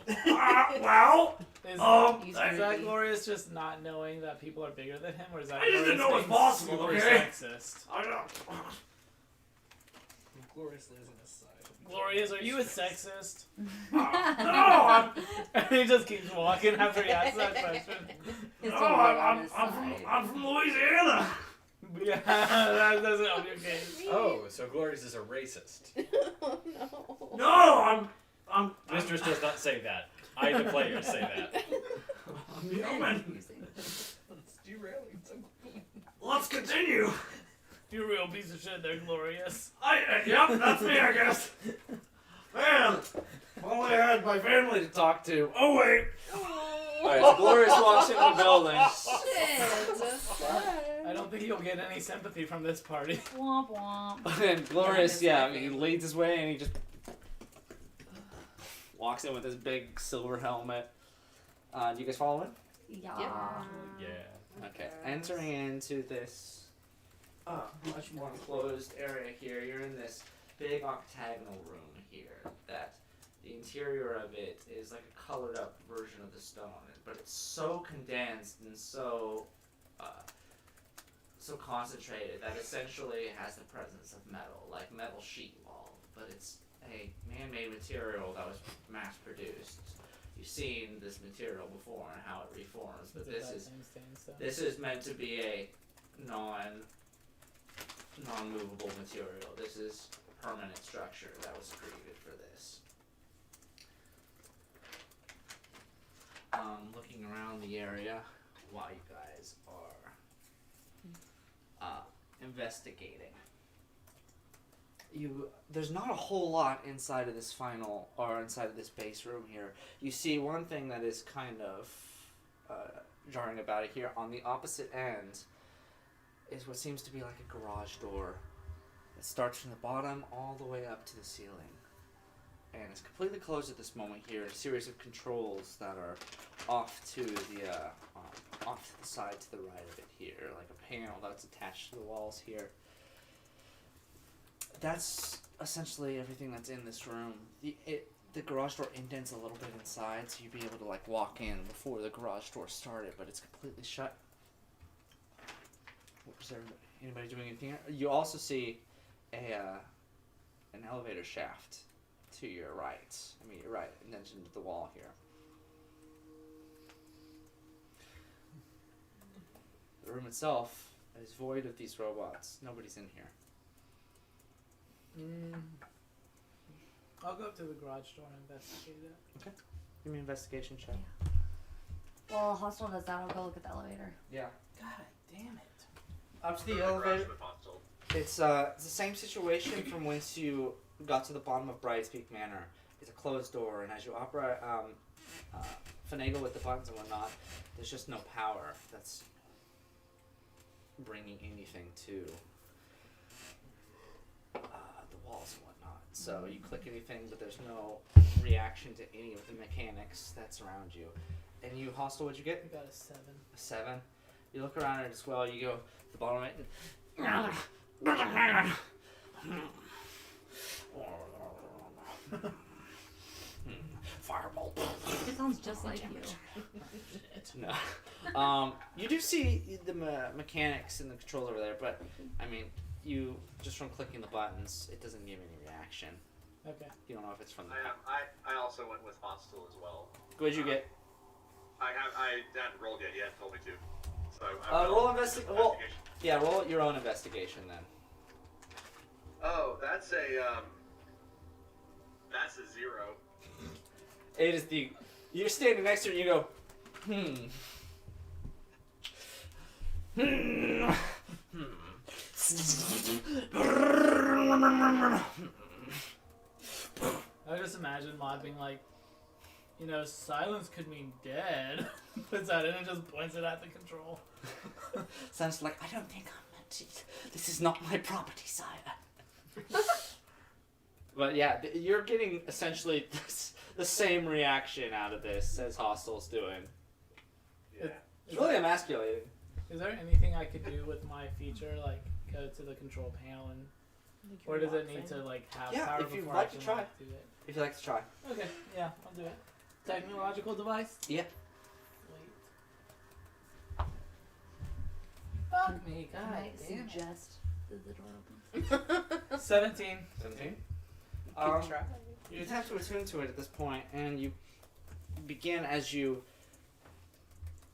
Well, Is, He's is that creepy. Glorious just not knowing that people are bigger than him, or is that I just didn't know it was Glorious being possible, super okay? sexist? I know. Glorious lives in his side. Glorious, are you a sexist? No, I'm, And he just keeps walking after he asks that question. His no, team right on I'm, his I'm, side. from, I'm from Louisiana. Yeah, that doesn't help your case. Oh, so Glorious is a racist. Oh no. No, I'm Mistress does not say that. I, the player, say that. I'm human. Confusing. It's derailing. Let's continue. You're a real piece of shit there, Glorious. Yep, that's me, I guess. Man, if only I had my family to talk to. Oh, wait. Alright, so Glorious walks into the building. I don't think you'll get any sympathy from this party. Womp womp. And Glorious, Yeah, he leads his way and he just walks in with his big silver helmet. Do you guys follow him? Yeah. Yeah. Okay. Entering into this much more enclosed area here, you're in this big octagonal room here that the interior of it is like a colored up version of the stone, but it's so condensed and so so concentrated that essentially it has the presence of metal, like metal sheet wall, but it's a man-made material that was mass-produced. You've seen this material before and how it reforms, but this is meant to be a non-movable material. This is a permanent structure that was created for this. Looking around the area while you guys are investigating. There's not a whole lot inside of this inside of this base room here. You see one thing that is kind of jarring about it here. On the opposite end is what seems to be like a garage door. It starts from the bottom all the way up to the ceiling. And it's completely closed at this moment here. A series of controls that are off to the side to the right of it here, like a panel that's attached to the walls here. That's essentially everything that's in this room. The garage door indents a little bit inside, so you'd be able to like walk in before the garage door started, but it's completely shut. Was there anybody doing anything here? You also see an elevator shaft to your right. I mean, your right, indented into the wall here. The room itself is void of these robots. Nobody's in here. I'll go up to the garage door and investigate it. Give me an investigation check. Well, Hostel does that. I'll go look at the elevator. Yeah. God damn it. Up to the Garage elevator. with Hostel. It's the same situation from whence you got to the bottom of Bride's Peak Manor. It's a closed door, and as you operate, finagle with the buttons and whatnot, there's just no power that's bringing anything to the walls and whatnot. So you click anything, but there's no reaction to any of the mechanics that's around you. And you, Hostel, what'd you get? I got a 7. A 7. You look around it as well. You go to the bottom of it. Fireball. It sounds just like you. No. You do see the mechanics and the controls over there, but I mean, you just from clicking the buttons, it doesn't give any reaction. Okay. You don't know if it's from the. I also went with hostile as well. What'd you get? I hadn't rolled yet. You hadn't told me to. So Roll Well, yeah, roll your own investigation then. Oh, that's a 0. It is the. You're standing next to it and you go, I just imagine Maud being like, silence could mean dead. Puts that in and just points it at the control. Sounds like, I don't think I'm meant to. This is not my property, sire. But yeah, you're getting essentially the same reaction out of this as Hostel's doing. Yeah. It's really emasculating. Is there anything I could do with my feature, like go to the control panel, and or does it need to have Yeah, power if you'd before like I to can try. do it? If you'd like to try. Okay, yeah, I'll do it. Technological device. Yep. Wait. Fuck me, Can god I damn it. suggest that the door opens? 17. 17? Try. You attempt to attune to it at this point, and you begin as you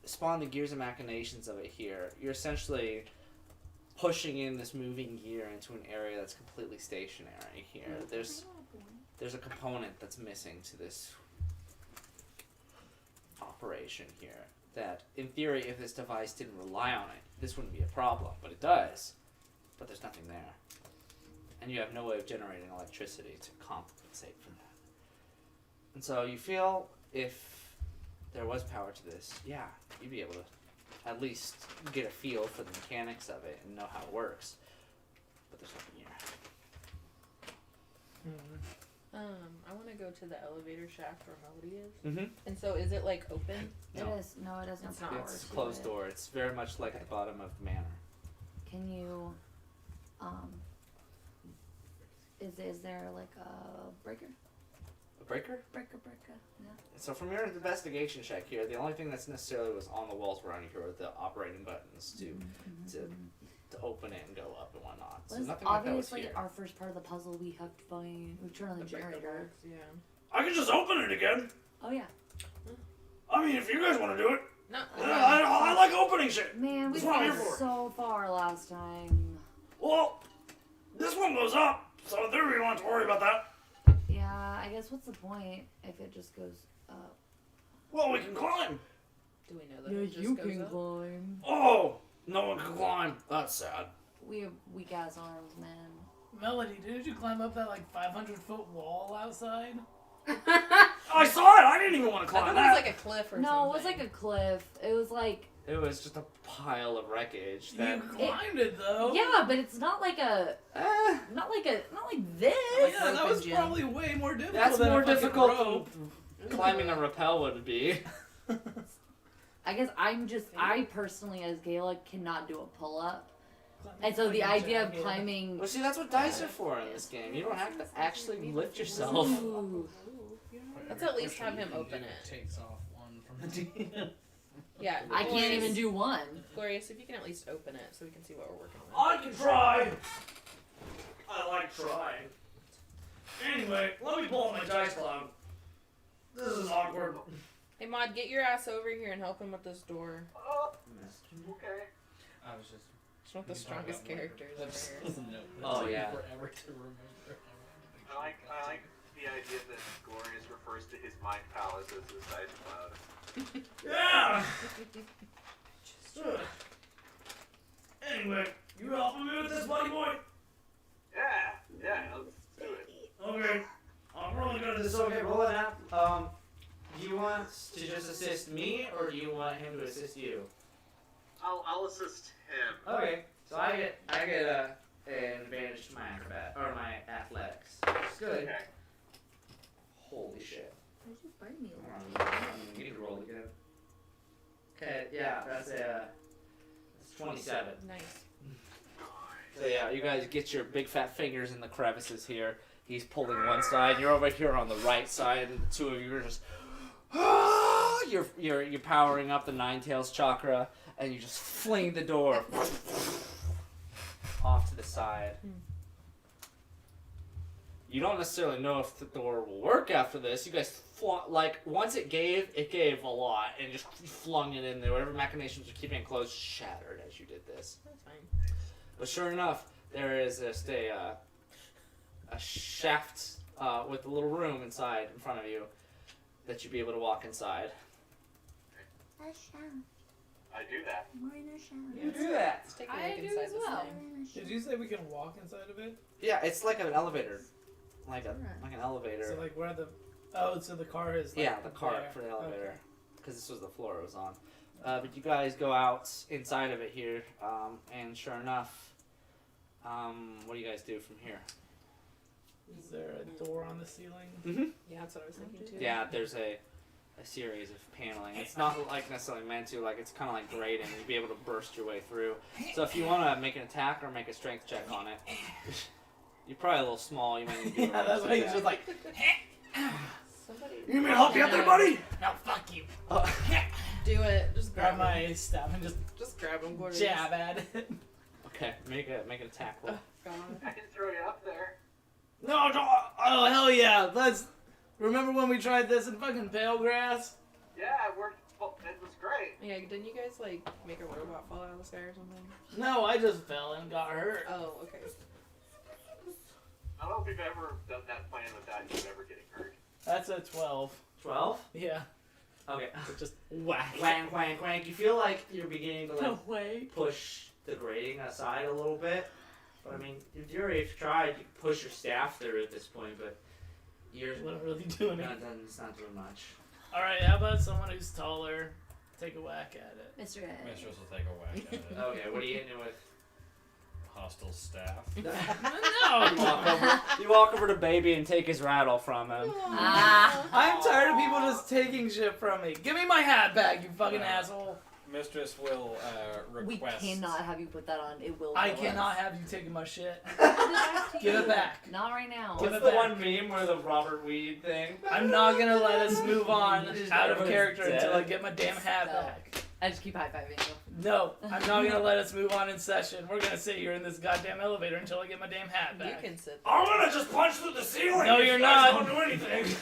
spawn the gears and machinations of it here. You're essentially pushing in this moving gear into an area that's completely stationary here. There's a component that's missing to this operation here that, in theory, if this device didn't rely on it, this wouldn't be a problem, but it does. But there's nothing there. And you have no way of generating electricity to compensate for that. And so you feel if there was power to this, yeah, you'd be able to at least get a feel for the mechanics of it and know how it works. But there's nothing here. I want to go to the elevator shaft where Melody is. Mm-hmm. And so, is it like open? No. It is. No, it has no It's not. power. It's a to closed it. door. It's very much like at the bottom of the manor. Can you, is there like a breaker? A breaker? Breaker. Yeah. So from your investigation check here, the only thing that's necessarily was on the walls around here were the operating buttons to open it and go up and whatnot. So Well, nothing like that was obviously here. our first part of the puzzle. We have to find. We turn on the generator. Yeah. I can just open it again. Oh yeah. I mean, if you guys want to do it. No. I like opening shit. Man, we That's what I'm got here for. so far last time. Well, this one goes up, so in theory you don't have to worry about that. Yeah, I guess what's the point if it just goes up? Well, we can climb. Do we know that it just goes up? climb. Oh, no one can climb. That's sad. We have weak ass arms, man. Melody, didn't you climb up that 500-foot wall outside? I saw it. I didn't even want to I climb thought it was that. like a cliff or No, something. it was like a cliff. It was like It was just a pile of wreckage. That You climbed it though. yeah, but it's not like a not like this. Oh, yeah, that was Gym. probably way more difficult. that's than more a fucking difficult rope. than climbing a rappel would be. I guess I personally as Gayla cannot do a pull up. Climbing And so the like a idea of jacket. climbing Well, see, that's what dice are for in this game. You don't have to actually lift yourself. Ooh. Let's at least have him open it. Takes off one from the DM. Yeah. I can't Glorious- even do one. Glorious, if you can at least open it so we can see what we're working with. I can try. I like trying. Anyway, let me pull up my dice cloud. This is awkward. Hey, Maud, get your ass over here and help him with this door. Okay. I was just. It's not the strongest characters over here. Oh, yeah. Forever to remember. I like the idea that Glorious refers to his mind palace as the dice cloud. Yeah. Anyway, you helping me with this, buddy boy? Yeah, let's do it. Okay. I'm really good at this. So, okay, roll it out. Do you want to just assist me, or do you want him to assist you? I'll assist him. Okay, so I get an advantage to my acrobat or my athletics. It's good. Okay. Holy shit! Why'd you bite me? Hold on, you need to roll again. Okay, yeah, that's 27. Nice. So yeah, you guys get your big fat fingers in the crevices here. He's pulling one side, you're over here on the right side, and the two of you are just you're powering up the Nine Tails chakra, and you just fling the door off to the side. You don't necessarily know if the door will work after this. You guys, once it gave a lot, and just flung it in there. Whatever machinations were keeping it closed shattered as you did this. That's fine. But sure enough, there is just a shaft with a little room inside in front of you that you'd be able to walk inside. I do that. You do that. Let's take a I look do inside as this well. thing. Did you say we can walk inside of it? Yeah, it's like an elevator, like an elevator. So like where the so the car is. Like, Yeah, the cart there. for the elevator. Okay. Because this was the floor it was on. But you guys go out inside of it here, and sure enough, what do you guys do from here? Is there a door on the ceiling? Mm-hmm. Yeah, that's what I was thinking too. Yeah, there's a series of paneling. It's not like necessarily meant to, like it's kind of like grating. You'd be able to burst your way through. So if you want to make an attack or make a strength check on it, you're probably a little small. You might need to do Yeah, that's why he's just like, Somebody You need me to help you out there, buddy? no, fuck you. do it. Just Grab grab my staff and just grab him. Glorious. jab at it. Okay, make an attack roll. God. I can throw you up there. No, don't. Oh, hell yeah. Let's. Remember when we tried this in fucking Palegrass? Yeah, it worked. Well, it was great. Yeah, didn't you guys like make a robot fall out of the sky or something? No, I just fell and got hurt. Oh, okay. I don't know if we've ever done that plan without you ever getting hurt. That's a 12. 12? Yeah. Okay. So just whack. Wank, wank, wank. You feel like you're beginning to like No way. push the grating aside a little bit. But I mean, in theory, if you tried, you could push your staff through at this point, but you're Wasn't really doing it. it's not doing much. Alright, how about someone who's taller take a whack at it? Mr. Ed. Mistress will take a whack at it. Okay, what are you hitting it with? Hostile staff. No! You walk over to Baby and take his rattle from him. Ah. I'm tired of people just taking shit from me. Give me my hat back, you fucking Yeah. asshole. Mistress will We request. cannot have you put that on. It will. I kill cannot us. have you taking my shit. Give Give it back. Not right now. Give What's it the back. one meme where the Robert Weed thing? I'm not gonna let us move on Just out of everyone's character dead. until I get my damn hat No. back. I just keep high fiving you. No, I'm not gonna let us move on in session. We're gonna sit here in this goddamn elevator until I get my damn hat You back. can sit. I'm gonna just punch through the ceiling. No, if you're you guys not. Don't do anything.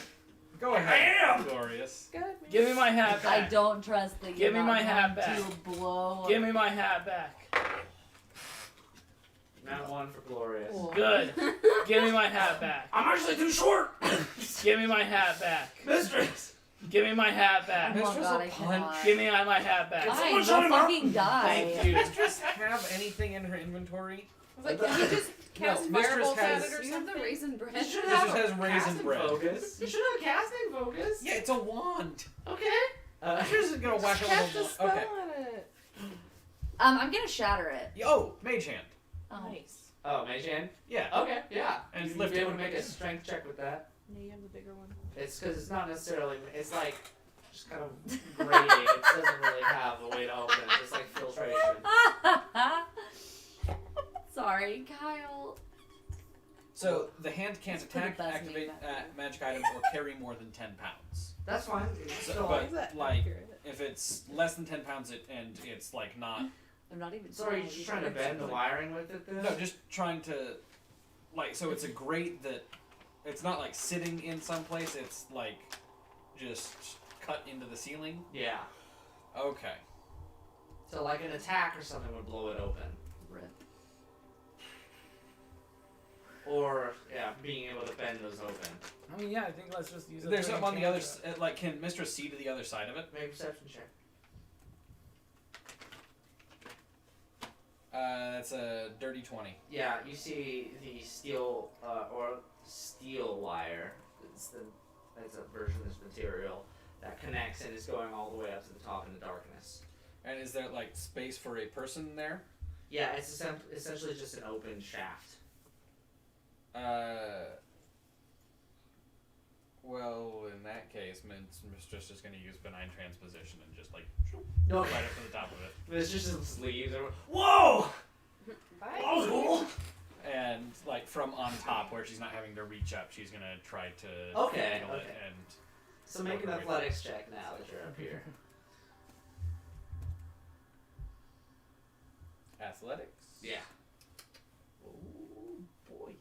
Go I ahead, am. Glorious. Good. Man. Give me my hat I back. don't trust that you're Give me not my going hat back. to blow. Give me my hat back. Not one for Glorious. Cool. Good. Give me my hat back. I'm actually too short. Give me my hat back. Mistress. Give me my hat Oh back. my Mistress god, will I punch. cannot. Give me my hat back. someone Fine, show go him up? fucking die. Thank you. Mistress have anything in her inventory? I was like, can you just cast Mistress firebolts at has- it or You have the something? raisin bread. should Mistress has raisin casting bread. focus. You should have casting focus. Yeah, it's a wand. Okay. Mistress is gonna whack a Cast a little. spell Okay. at it. I'm gonna shatter it. Oh, mage hand. Oh. Nice. Oh, Mage Hand? Yeah. Okay, yeah. And And you'd lift be it. able to make a strength check with that. Yeah, you have the bigger one. It's because it's not necessarily, it's like just kind of grating. It doesn't really have a way to open. It's just like filtration. Sorry, Kyle. So the hand can't It's pretty attack, best activate name ever. magic items, or carry more than 10 pounds. That's fine. It's So, still but- Is that like- accurate? If it's less than 10 pounds, and it's like not. I'm not even. So are you just trying to bend the wiring with it then? No, just trying to, like, so it's a grate that, it's not like sitting in some place. It's like just cut into the ceiling. Yeah. Okay. So like an attack or something would blow it open. Rip. Or, yeah, being able to bend those open. I mean, yeah, I think let's just use it. There's for something on the other. enchantment. Like, can Mistress see to the other side of it? Make a perception check. That's a dirty 20. Yeah, you see the steel or steel wire. It's a version of this material that connects and is going all the way up to the top in the darkness. And is there like space for a person there? Yeah, it's essentially just an open shaft. Well, in that case, Mistress is going to use benign transposition and just like No, right up to the top of it. it's just some sleeves. Whoa. Bye. That was cool. And like from on top, where she's not having to reach up, she's going to try to Okay, handle it okay. and So make an athletics check now that you're up here. athletics. Yeah. Oh boy.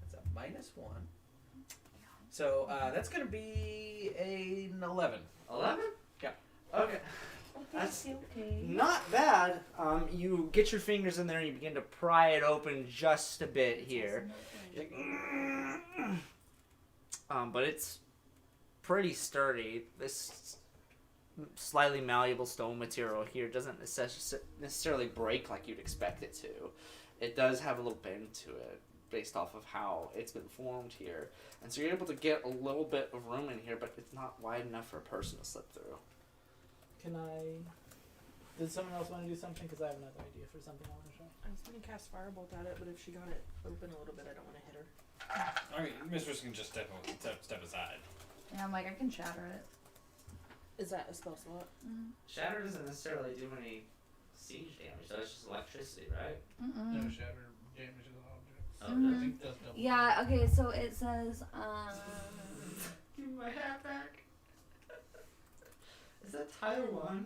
That's a -1. So that's gonna be an 11. 11? Yeah. Okay. That's okay. not bad. You get your fingers in there and you begin to pry it open just a bit here. You're like, but it's pretty sturdy. This slightly malleable stone material here doesn't necessarily break like you'd expect it to. It does have a little bend to it based off of how it's been formed here. And so you're able to get a little bit of room in here, but it's not wide enough for a person to slip through. Can I? Does someone else want to do something? Because I have another idea for something I want to try. I was gonna cast Firebolt at it, but if she got it open a little bit, I don't want to hit her. I mean, Mistress can just step aside. And I'm like, I can shatter it. Is that a spell slot? Shatter doesn't necessarily do any siege damage, though. It's just electricity, right? Mm-mm. No shatter damages objects. Oh, Mhm. I think that's double. Yeah, okay, so it says, Give me my hat back. Is that Title 1?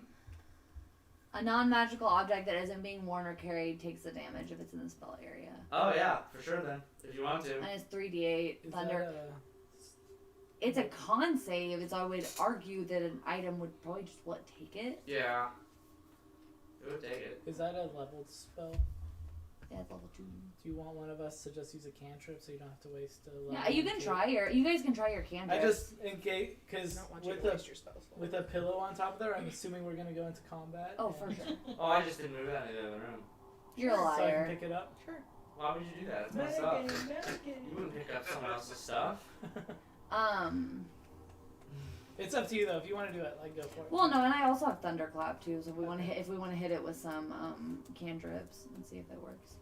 a non-magical object that isn't being worn or carried takes the damage if it's in the spell area. Oh, yeah, for sure then. If you want to. And it's 3d8 Is thunder. that a, It's a con save, so I would argue that an item would probably just take it. Yeah. It would take it. is that a leveled spell? Yeah, it's level 2. Do you want one of us to just use a cantrip so you don't have to waste a level? Yeah, you can try you guys can try your cantrip. I just in case because I don't want you with to a waste your spell slot. with a pillow on top of there, I'm assuming we're gonna go into combat. Oh, for sure. Oh, I just didn't move that into the other room. You're a So I can liar. pick it up. Sure. Why would you do that? It's my stuff. You wouldn't pick up someone else's stuff. It's up to you though. If you want to do it, like go for it. Well, no, and I also have thunderclap too. So if we want to hit it with some cantrips and see if it works.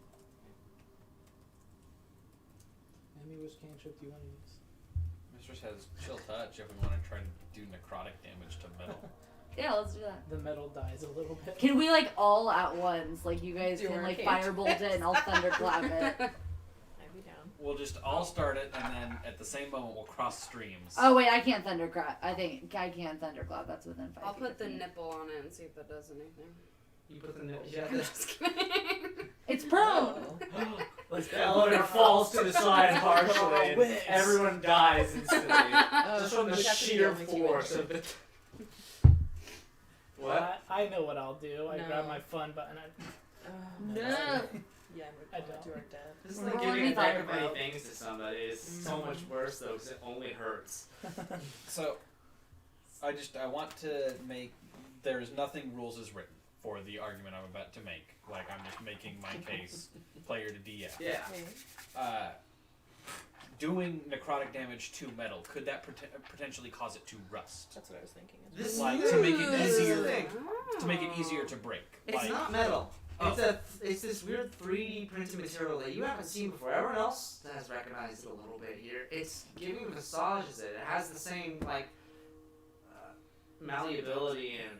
Amy, which cantrip do you want to use? Mistress has chill touch if we want to try to do necrotic damage to metal. Yeah, let's do that. The metal dies a little bit. Can we all at once? Like you guys Do can our firebolt it and I'll thunderclap it. I'd be down. We'll just all start it, and then at the same moment we'll cross streams. Oh wait, I can't thunderclap. I think I can thunderclap. That's within 5 I'll feet put of the me. nipple on it and see if that does anything. You put the nip. Yeah, I'm just kidding. It's prone. Let's The elevator falls to the side partially, and Wins. everyone dies instantly. Just from the we'd have to be sheer only two force in of it. What? I know what I'll do. I No. grab my fun button. No. Yeah, I we're don't. to our death. Just We're like rolling giving a me deck of many fireball. things to somebody is so much worse though, because it only hurts. So, I want to make. There's nothing rules as written for the argument I'm about to make. Like I'm just making my case, player to DM. Yeah. Okay. Doing necrotic damage to metal, could that potentially cause it to rust? That's what I was thinking. This Like, is to make it this is the easier- thing. To make it easier to break. It's like, not metal. Oh. It's this weird 3D printed material that you haven't seen before. Everyone else has recognized it a little bit here. It's giving massages it. It has the same malleability and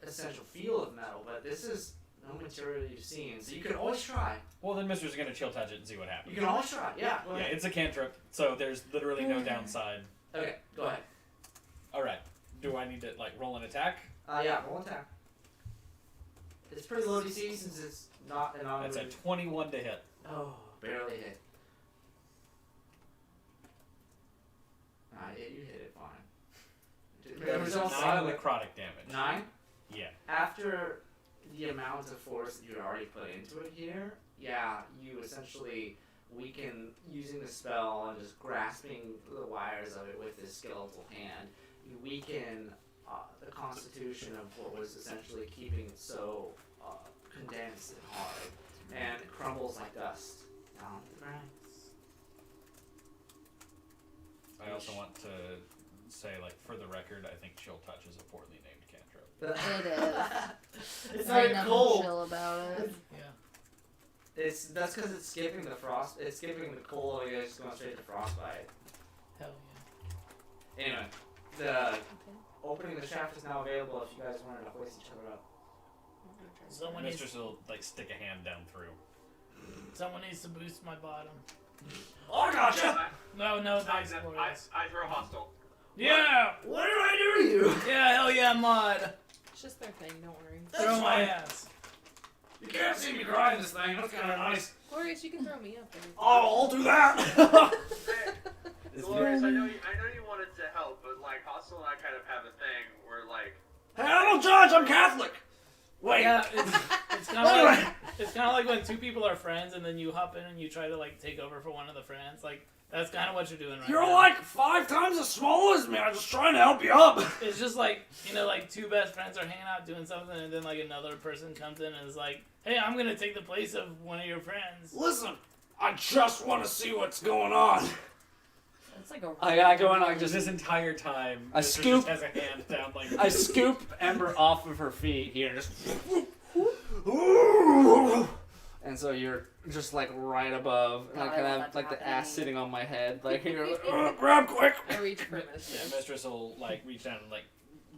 essential feel of metal, but this is no material you've seen. So you can always try. Well, then Mistress is gonna chill touch it and see what happens. You can always try. Yeah. Go Yeah, ahead. it's a cantrip, so there's literally no downside. Okay. Go ahead. All right. Do I need to roll an attack? Yeah. Roll attack. It's pretty low DC since it's not an auto. That's a 21 to hit. Oh, barely hit. You hit it fine. There was 9 necrotic damage. 9? Yeah. After the amount of force that you had already put into it here, yeah, you essentially weaken using the spell and just grasping the wires of it with this skeletal hand. You weaken the constitution of what was essentially keeping it so condensed and hard, and it crumbles like dust down to the ground. I also want to say, for the record, I think chill touch is a poorly named cantrip. It is. It's Ain't very nothing cold. chill about it. Yeah. That's because it's skipping the frost. It's skipping the cold. And it's going straight to frostbite. Hell yeah. Anyway, the opening of the shaft is now available if you guys wanted to hoist each other up. Someone needs, Mistress will stick a hand down through. someone needs to boost my bottom. Oh, I gotcha! No, thanks, I Glorious. throw hostile. Yeah! What did I do to you? Yeah, hell yeah, mod! It's just their thing. Don't worry. Throw my ass. You can't see me cry in this thing. That's kind of nice. Glorious, you can throw me up. Oh, I'll do that. It's Glorious, I know you wanted to help, but like Hostel and I kind of have a thing where like Hey, I don't judge. I'm Catholic. Wait. Yeah, it's kind of like when two people are friends and then you hop in and you try to like take over for one of the friends. Like that's kind of what you're doing right You're now. like 5 times as small as me. I'm just trying to help you up. It's just like, you know, like two best friends are hanging out doing something and then like another person comes in and is like, hey, I'm gonna take the place of one of your friends. Listen, I just want to see what's going on. It's like a. I go in. I just just this entire time. I Mr. scoop- just has a hand down like. I scoop Ember off of her feet here, and just. And so you're just like right above, and I God, kind I of love have like that the ass happening. sitting on my head, like here. Grab quick. I reach for Yeah, Mistress. Mistress will like reach down and like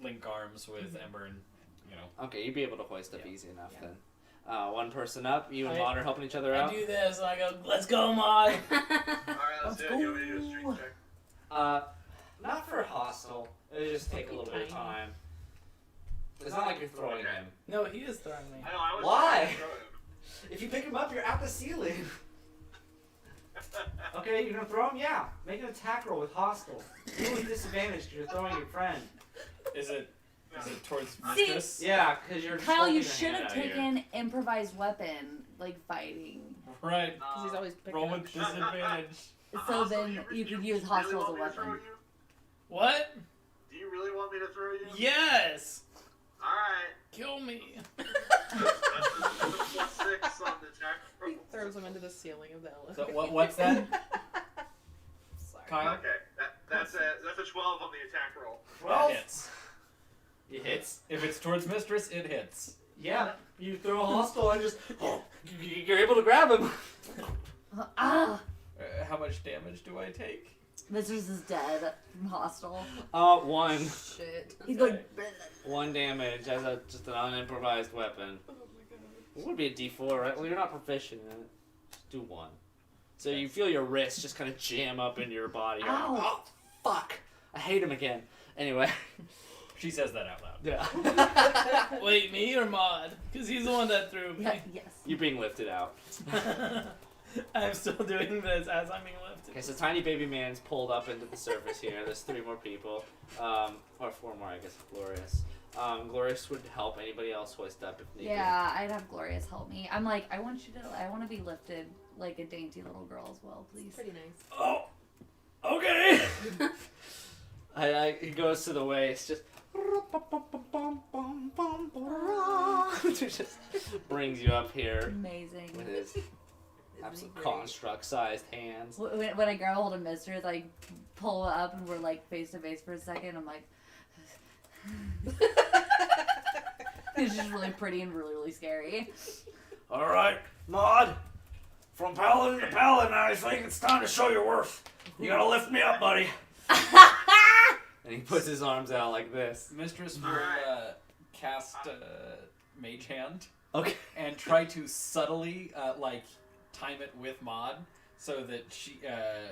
link arms with Ember and you know. Okay, you'd be able to hoist up Yeah. easy enough Yeah. then. One person up. You and I- Maud are helping each other I out. do this and I go, let's go, Maud. alright, let's do it. You want me to do a strength check? Not for hostile. It'll just take a little bit of time. It's not like you're throwing him. No, he is throwing me. I know, I was Why? trying to throw him. If you pick him up, you're at the ceiling. Okay, you're gonna throw him? Yeah. Make an attack roll with hostile. Do with disadvantage because you're throwing your friend. Is it towards Mistress? Yeah, because you're. Kyle, you just holding should a have hand out here. taken improvised weapon, like fighting. Right. Because he's always picking Roll up with shit. disadvantage. So Hostile, then you could use hostile as a really want me to throw weapon. you? What? Do you really want me to throw you? Yes! Alright. Kill me. That's a +6 on the attack roll. He throws him into the ceiling of the elevator. So what's that, Sorry. Kyle? Okay, that's a 12 on the attack roll. That hits. It hits. If it's towards Mistress, it hits. Yeah. You throw a hostile and just. You're able to grab him. Ah, How much damage do I take? Mistress is dead from hostile. 1. Shit. He's going. Okay. 1 damage as just an unimprovised weapon. It would be a D4, right? Well, you're not proficient in it. Just do 1. So you feel your wrist just kind of jam up into your body. You're like, Ow. oh, fuck. I hate him again. Anyway. She says that out loud. Yeah. Wait, me or Maud? Because he's the one that threw me. Yes. You're being lifted out. I'm still doing this as I'm being lifted. Okay, so Tiny Baby Man's pulled up into the surface here. There's 3 more people. Or 4 more, I guess, Glorious. Glorious would help anybody else hoist up if needed. Yeah, I'd have Glorious help me. I'm like, I want to be lifted like a dainty little girl as well, please. Pretty nice. Oh. Okay. He goes to the waist, just just brings you up here Amazing. with his Isn't absolute he great? construct-sized hands. When I grab a hold of Mistress, I pull up and we're like face to face for a second. I'm like, it's just really pretty and really, really scary. All right, Maud. From paladin to paladin, I think it's time to show your worth. You gotta lift me up, buddy. And he puts his arms out like this. Mistress will Alright. cast Mage Hand Okay. and try to subtly time it with Maud so that she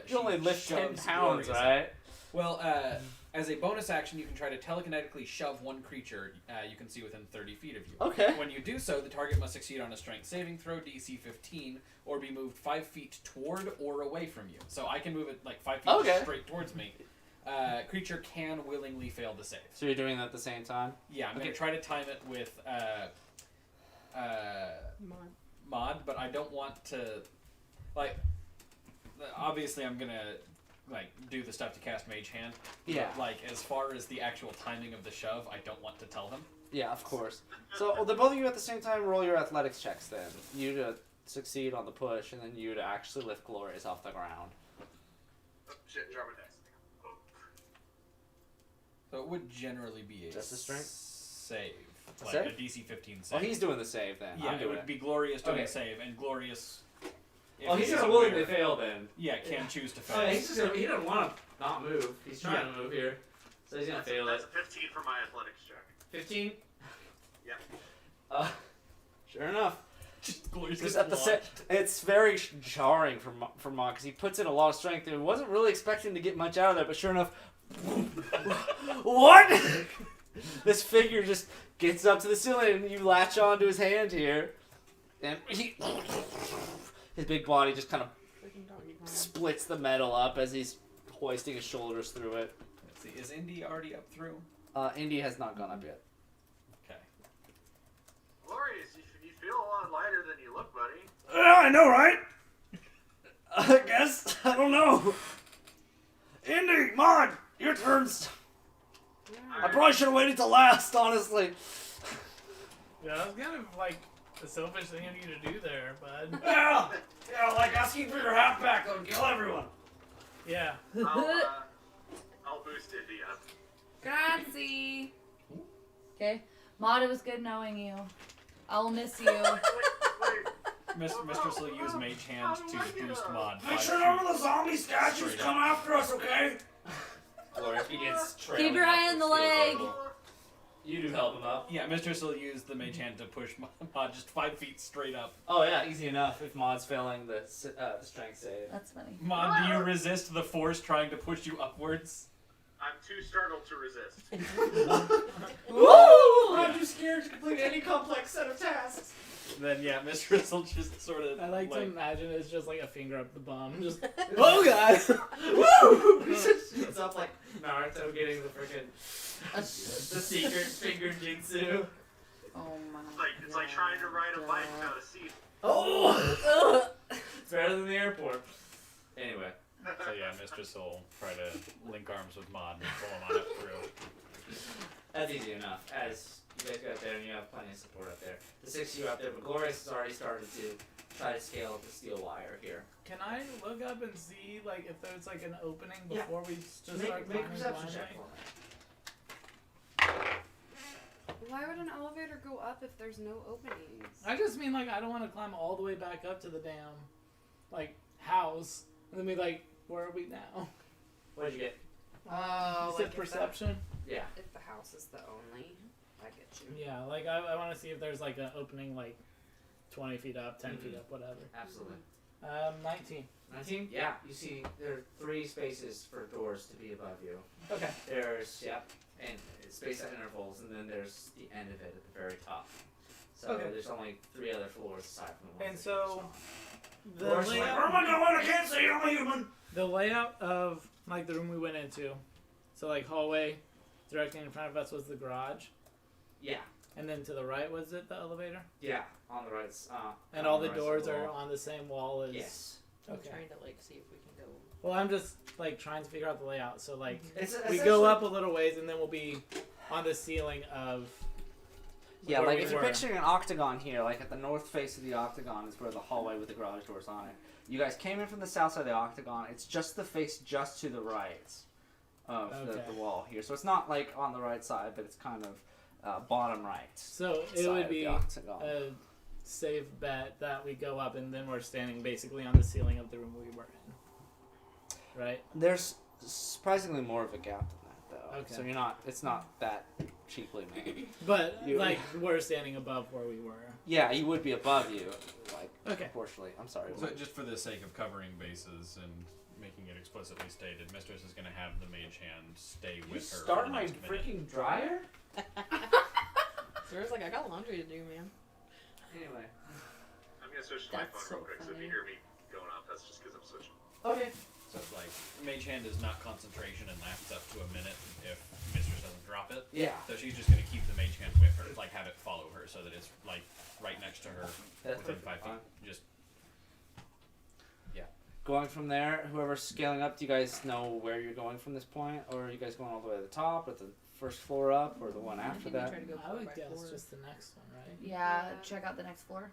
You only lift 10 shoves pounds, Glorious up. right? Well, as a bonus action, you can try to telekinetically shove one creature you can see within 30 feet of you. Okay. When you do so, the target must succeed on a strength saving throw, DC 15, or be moved 5 feet toward or away from you. So I can move it like 5 feet Okay. straight towards me. Creature can willingly fail to save. So you're doing that at the same time? Yeah, I'm Okay. gonna try to time it with Mod, but I don't want to obviously I'm gonna do the stuff to cast Mage Hand. Yeah. But, as far as the actual timing of the shove, I don't want to tell them. Yeah, of course. So the both of you at the same time roll your athletics checks then. You to succeed on the push, and then you to actually lift Glorious off the ground. Oh, shit, drop my dice. So it would generally be a Just a strength? save, A like save? a DC 15 save. Well, he's doing the save then. yeah, I'm it doing would be Glorious doing Okay. a save, and Glorious. if Oh, he's he's gonna aware- willingly fail then. Yeah, can choose to fail. Oh, he's just gonna, he doesn't want to not move. He's trying to move here. So he's gonna fail That's it. a 15 for my athletics check. 15? Yeah. Sure enough. Glorious Just gets at the launched. it's very jarring for Maud because he puts in a lot of strength and wasn't really expecting to get much out of there, but sure enough, what? This figure just gets up to the ceiling and you latch onto his hand here. and his big body just kind of Freaking doggy Kong. splits the metal up as he's hoisting his shoulders through it. Let's see, is Indy already up through? Indy has not gone up yet. Okay. Glorious, you feel a lot lighter than you look, buddy. Yeah, I know, right? I guess. I don't know. Indy, Maud, your turns. I probably should have waited till last, honestly. Yeah, that's kind of like the selfish thing of you to do there, bud. Yeah, like asking for your hat back that would kill everyone. Yeah. I'll boost Indy up. Grazie. Okay. Maud, it was good knowing you. I'll miss you. Mistress will use Mage Hand to boost Mod. Make sure none of the zombie statues come after us, okay? Gloria begins trailing Keep your eye on the up steel leg. table. You do help him up. Yeah, Mistress will use the Mage Hand to push Mod just 5 feet straight up. Oh yeah, easy enough if Mod's failing the strength save. That's funny. Mod, do you resist the force trying to push you upwards? I'm too startled to resist. Woo! I'm too scared to complete any complex set of tasks. Then yeah, Mistress will just sort of I like to imagine it's just like a finger up the bum. Just Oh god! Woo! It's up like Naruto getting the freaking the secret finger jutsu. Oh my It's like trying to ride a bike without a seat. Oh! It's better than the airport. Anyway. So yeah, Mistress will try to link arms with Mod and pull him on up through. That's easy enough. As you guys go up there and you have plenty of support up there. The 6 of you up there, but Glorious has already started to try to scale up the steel wire here. Can I look up and see like if there's like an opening Yeah. before we just start Make a climbing perception blindly? check for me. Why would an elevator go up if there's no openings? I just mean like I don't want to climb all the way back up to the damn like house and then be like, where are we now? What did you get? Oh, You like said if perception? Yeah. If the house is the only, I get you. Yeah, like I want to see if there's like an opening like 20 feet up, 10 feet up, whatever. Absolutely. 19. 19? Yeah. You see there are 3 spaces for doors to be above you. Okay. There's, and it's spaced at intervals, and then there's the end of it at the very top. So Okay. there's only 3 other floors aside from the one. And so the Doors like, layout, Where am I going? I can't see. I'm a human. the layout of like the room we went into, so like hallway, directly in front of us was the garage, Yeah. and then to the right was it the elevator, Yeah. On the right. and on all the the right side doors of the are wall. on the same wall as. Yes. I'm Okay. trying to like see if we can go. Well, I'm just like trying to figure out the layout. So like It's we go up a little ways, and then we'll be on the ceiling of. Yeah, where like we if you're were. picturing an octagon here, like at the north face of the octagon is where the hallway with the garage doors on it. You guys came in from the south side of the octagon. It's just the face just to the right of Okay. the wall here. So it's not like on the right side, but it's kind of bottom right. So it side would of be the octagon. a safe bet that we go up, and then we're standing basically on the ceiling of the room we were in. Right. There's surprisingly more of a gap than that, though. Okay. So you're not. It's not that cheaply made. But You- like we're standing above where we were. Yeah, he would be above you, like Okay. proportionally. I'm sorry. So just for the sake of covering bases and making it explicitly stated, Mistress is going to have the Mage Hand stay with her. for the next minute. dryer. Sarah's like, I got laundry to do, man. Anyway. I'm gonna switch to my That's phone so real quick, so if funny. you hear me going off, that's just because I'm switching. Okay. So it's like Mage Hand is not concentration and lasts up to a minute if Mistress doesn't drop it. Yeah. So she's just going to keep the Mage Hand with her, like have it follow her, so that it's like right next to her That's within perfectly 5 feet. fine. Just Going from there, whoever's scaling up, do you guys know where you're going from this point? Or are you guys going all the way to the top, or the first floor up, or the one after Maybe that? try to go I floor would by guess floor. just the next one, right? Yeah, check out the next floor.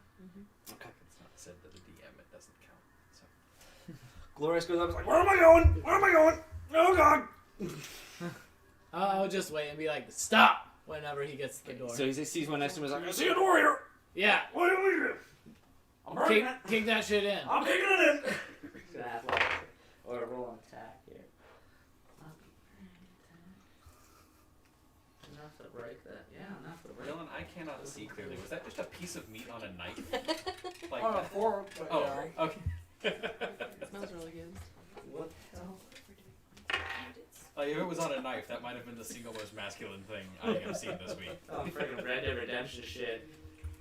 Okay. it's not said that the DM it doesn't count. So Glorious goes up and is like, Where am I going? Where am I going? Oh God! I'll just wait and be like, stop! Whenever he gets to the door. so he sees one next to him and is I like, see a door here. Yeah, What do we do? I'm breaking it. kick that shit in. I'm kicking it in. he's gonna have like, or roll an attack here. Enough to break that. Yeah, enough to break Dylan, I cannot see clearly. Was that just a piece of meat on a knife? Like On a fork. but Oh, yeah. okay. It smells really good. What? Like if it was on a knife, that might have been the single most masculine thing I have seen this week. Oh, freaking Red Dead Redemption shit.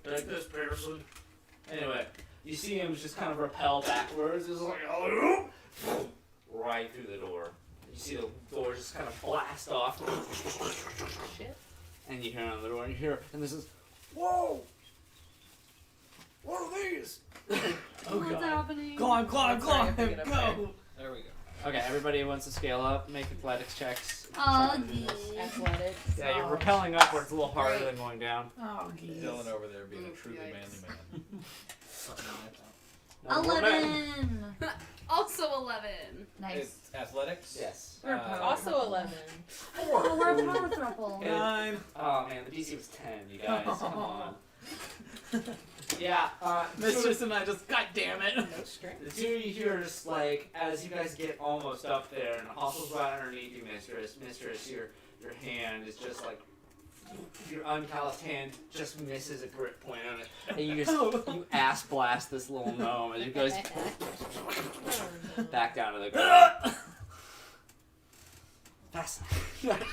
Take this, Peterson. Anyway, you see him just kind of repel backwards, just like right through the door. You see the door just kind of blast off. Shit. And you hear on the door, and you hear, and this is, whoa! What are these? Oh What's god. happening? Climb, That's right, I have to get up go! There we go. Okay, everybody wants to scale up, make athletics checks. Oh, Try to do this. Athletics. Yeah, you're Oh, repelling upwards a little harder Great. than going down. Oh, geez. Dylan over there being a Oof, truly yikes. manly man. No more men. 11. Also 11. Nice. It's athletics. Yes. We're a power Also couple. 11. Oh, we're a power throuple. Yeah. 9. Oh man, the DC was 10, you guys. Come on. Yeah, Mistress and I just, god damn it. No strength. the two of you here are just like, as you guys get almost up there, and Hostle's right underneath you, Mistress, your hand is just like, your uncalloused hand just misses a grip point on it, and you just, you ass blast this little gnome as it goes back down to the ground. Fascinating.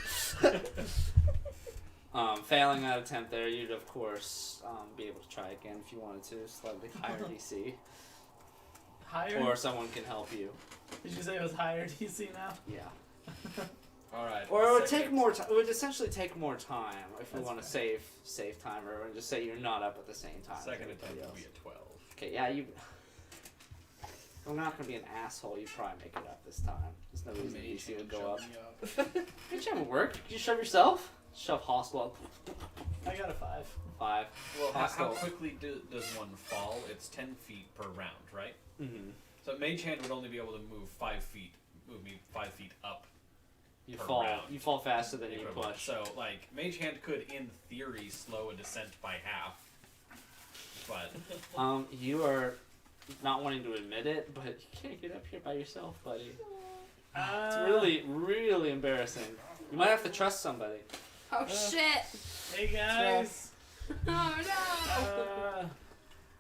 Failing that attempt there, you'd of course be able to try again if you wanted to, slightly higher DC, Higher? or someone can help you. Did you say it was higher DC now? Yeah. All right. Or it would second- take more time. It would essentially take more time if we That's want to fair. save time, or just say you're not up at the same time. as Second everybody attempt else. will be a 12. Okay, yeah, you. I'm not gonna be an asshole. You probably make it up this time. There's no reason Mage DC would hand go up. shove me up. Good job at work. Did you shove yourself? Shove Hostel up. I got a 5. 5. Well, how Hostile. quickly does one fall? It's 10 feet per round, right? Mm-hmm. So Mage Hand would only be able to move 5 feet. Move me 5 feet up. You Per fall. round. You fall faster than you equivalent. push. So, like, Mage Hand could, in theory, slow a descent by half. But You are not wanting to admit it, but you can't get up here by yourself, buddy. It's really, really embarrassing. You might have to trust somebody. Oh shit! Hey guys! Oh no!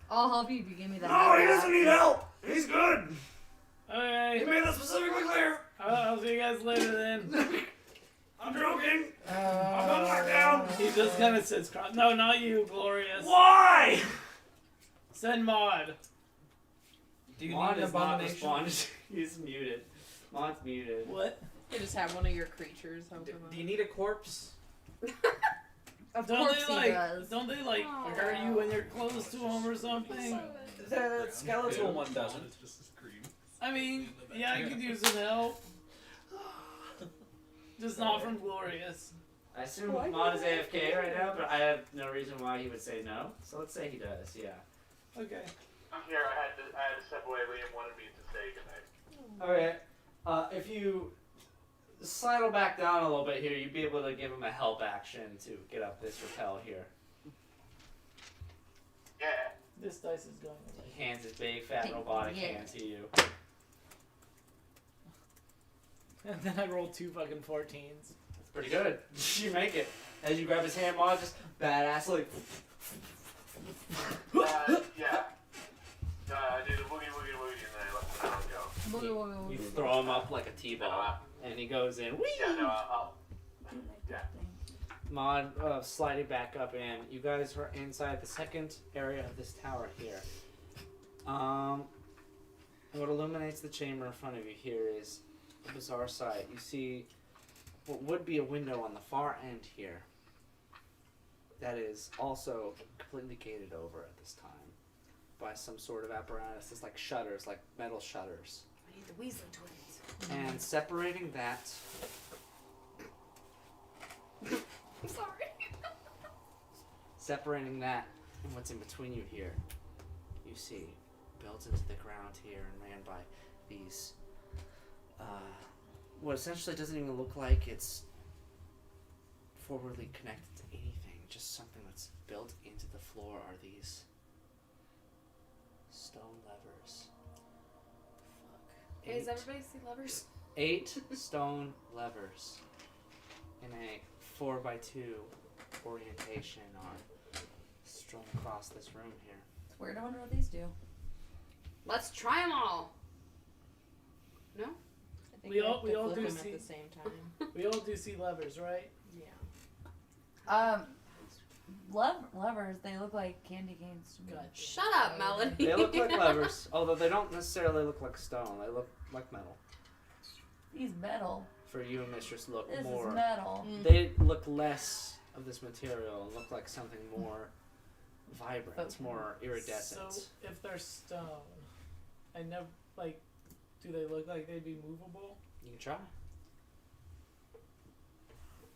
I'll help you if you give me that. No, he doesn't need help. He's good. He Okay. made that specifically clear. I'll see you guys later then. I'm joking. I'm going back down. He just kind of sits cross. No, not you, Glorious. Why? Send Maud. do you Mon need an is not abomination? responding. He's muted. Mon's muted. What? You just have one of your creatures help him Do you need a corpse? Of Don't course they he like? does. Don't they like hurt you when you're close to them or something? The skeletal one doesn't. It's just a scream. I mean, yeah, I could use some help. Just not from Glorious. I assume Mon is AFK right now, but I have no reason why he would say no. So let's say he does. Yeah. Okay. I'm here. I had to step away. Liam wanted me to say goodnight. Okay. If you sidle back down a little bit here, you'd be able to give him a help action to get up this rappel here. Yeah. This dice is going away. He hands his big fat robotic Yeah. hand to you. And then I rolled 2 fucking 14s. That's pretty good. You make it. As you grab his hand, Mon just badass like. Yeah. I did a boogie, and then I let him go. Boogie, woogie, You woogie. throw him up like a T-ball, and he goes in. Whee! Yeah, no, I'll yeah. Mon, sliding back up in. You guys are inside the second area of this tower here. What illuminates the chamber in front of you here is a bizarre sight. You see what would be a window on the far end here that is also completely gated over at this time by some sort of apparatus. It's like shutters, like metal shutters. I need the Weasley twins. And separating that I'm sorry. Separating that and what's in between you here, you see, built into the ground here and ran by these, what essentially doesn't even look like it's forwardly connected to anything, just something that's built into the floor are these stone levers. Fuck. Hey, does everybody see levers? 8 stone levers in a 4x2 orientation are strewn across this room here. It's weird. I wonder what these do. Let's try them all. No? I think We I all- have we to all flip do them see- at the same time. We all do see levers, right? Yeah. levers. They look like candy canes to me. God. Shut up, Melody. They look like levers, although they don't necessarily look like stone. They look like metal. These metal. For you and Mistress look This more. is metal. They look less of this material and look like something more vibrant, Okay. more iridescent. So if they're stone, I never like. Do they look like they'd be movable? You can try.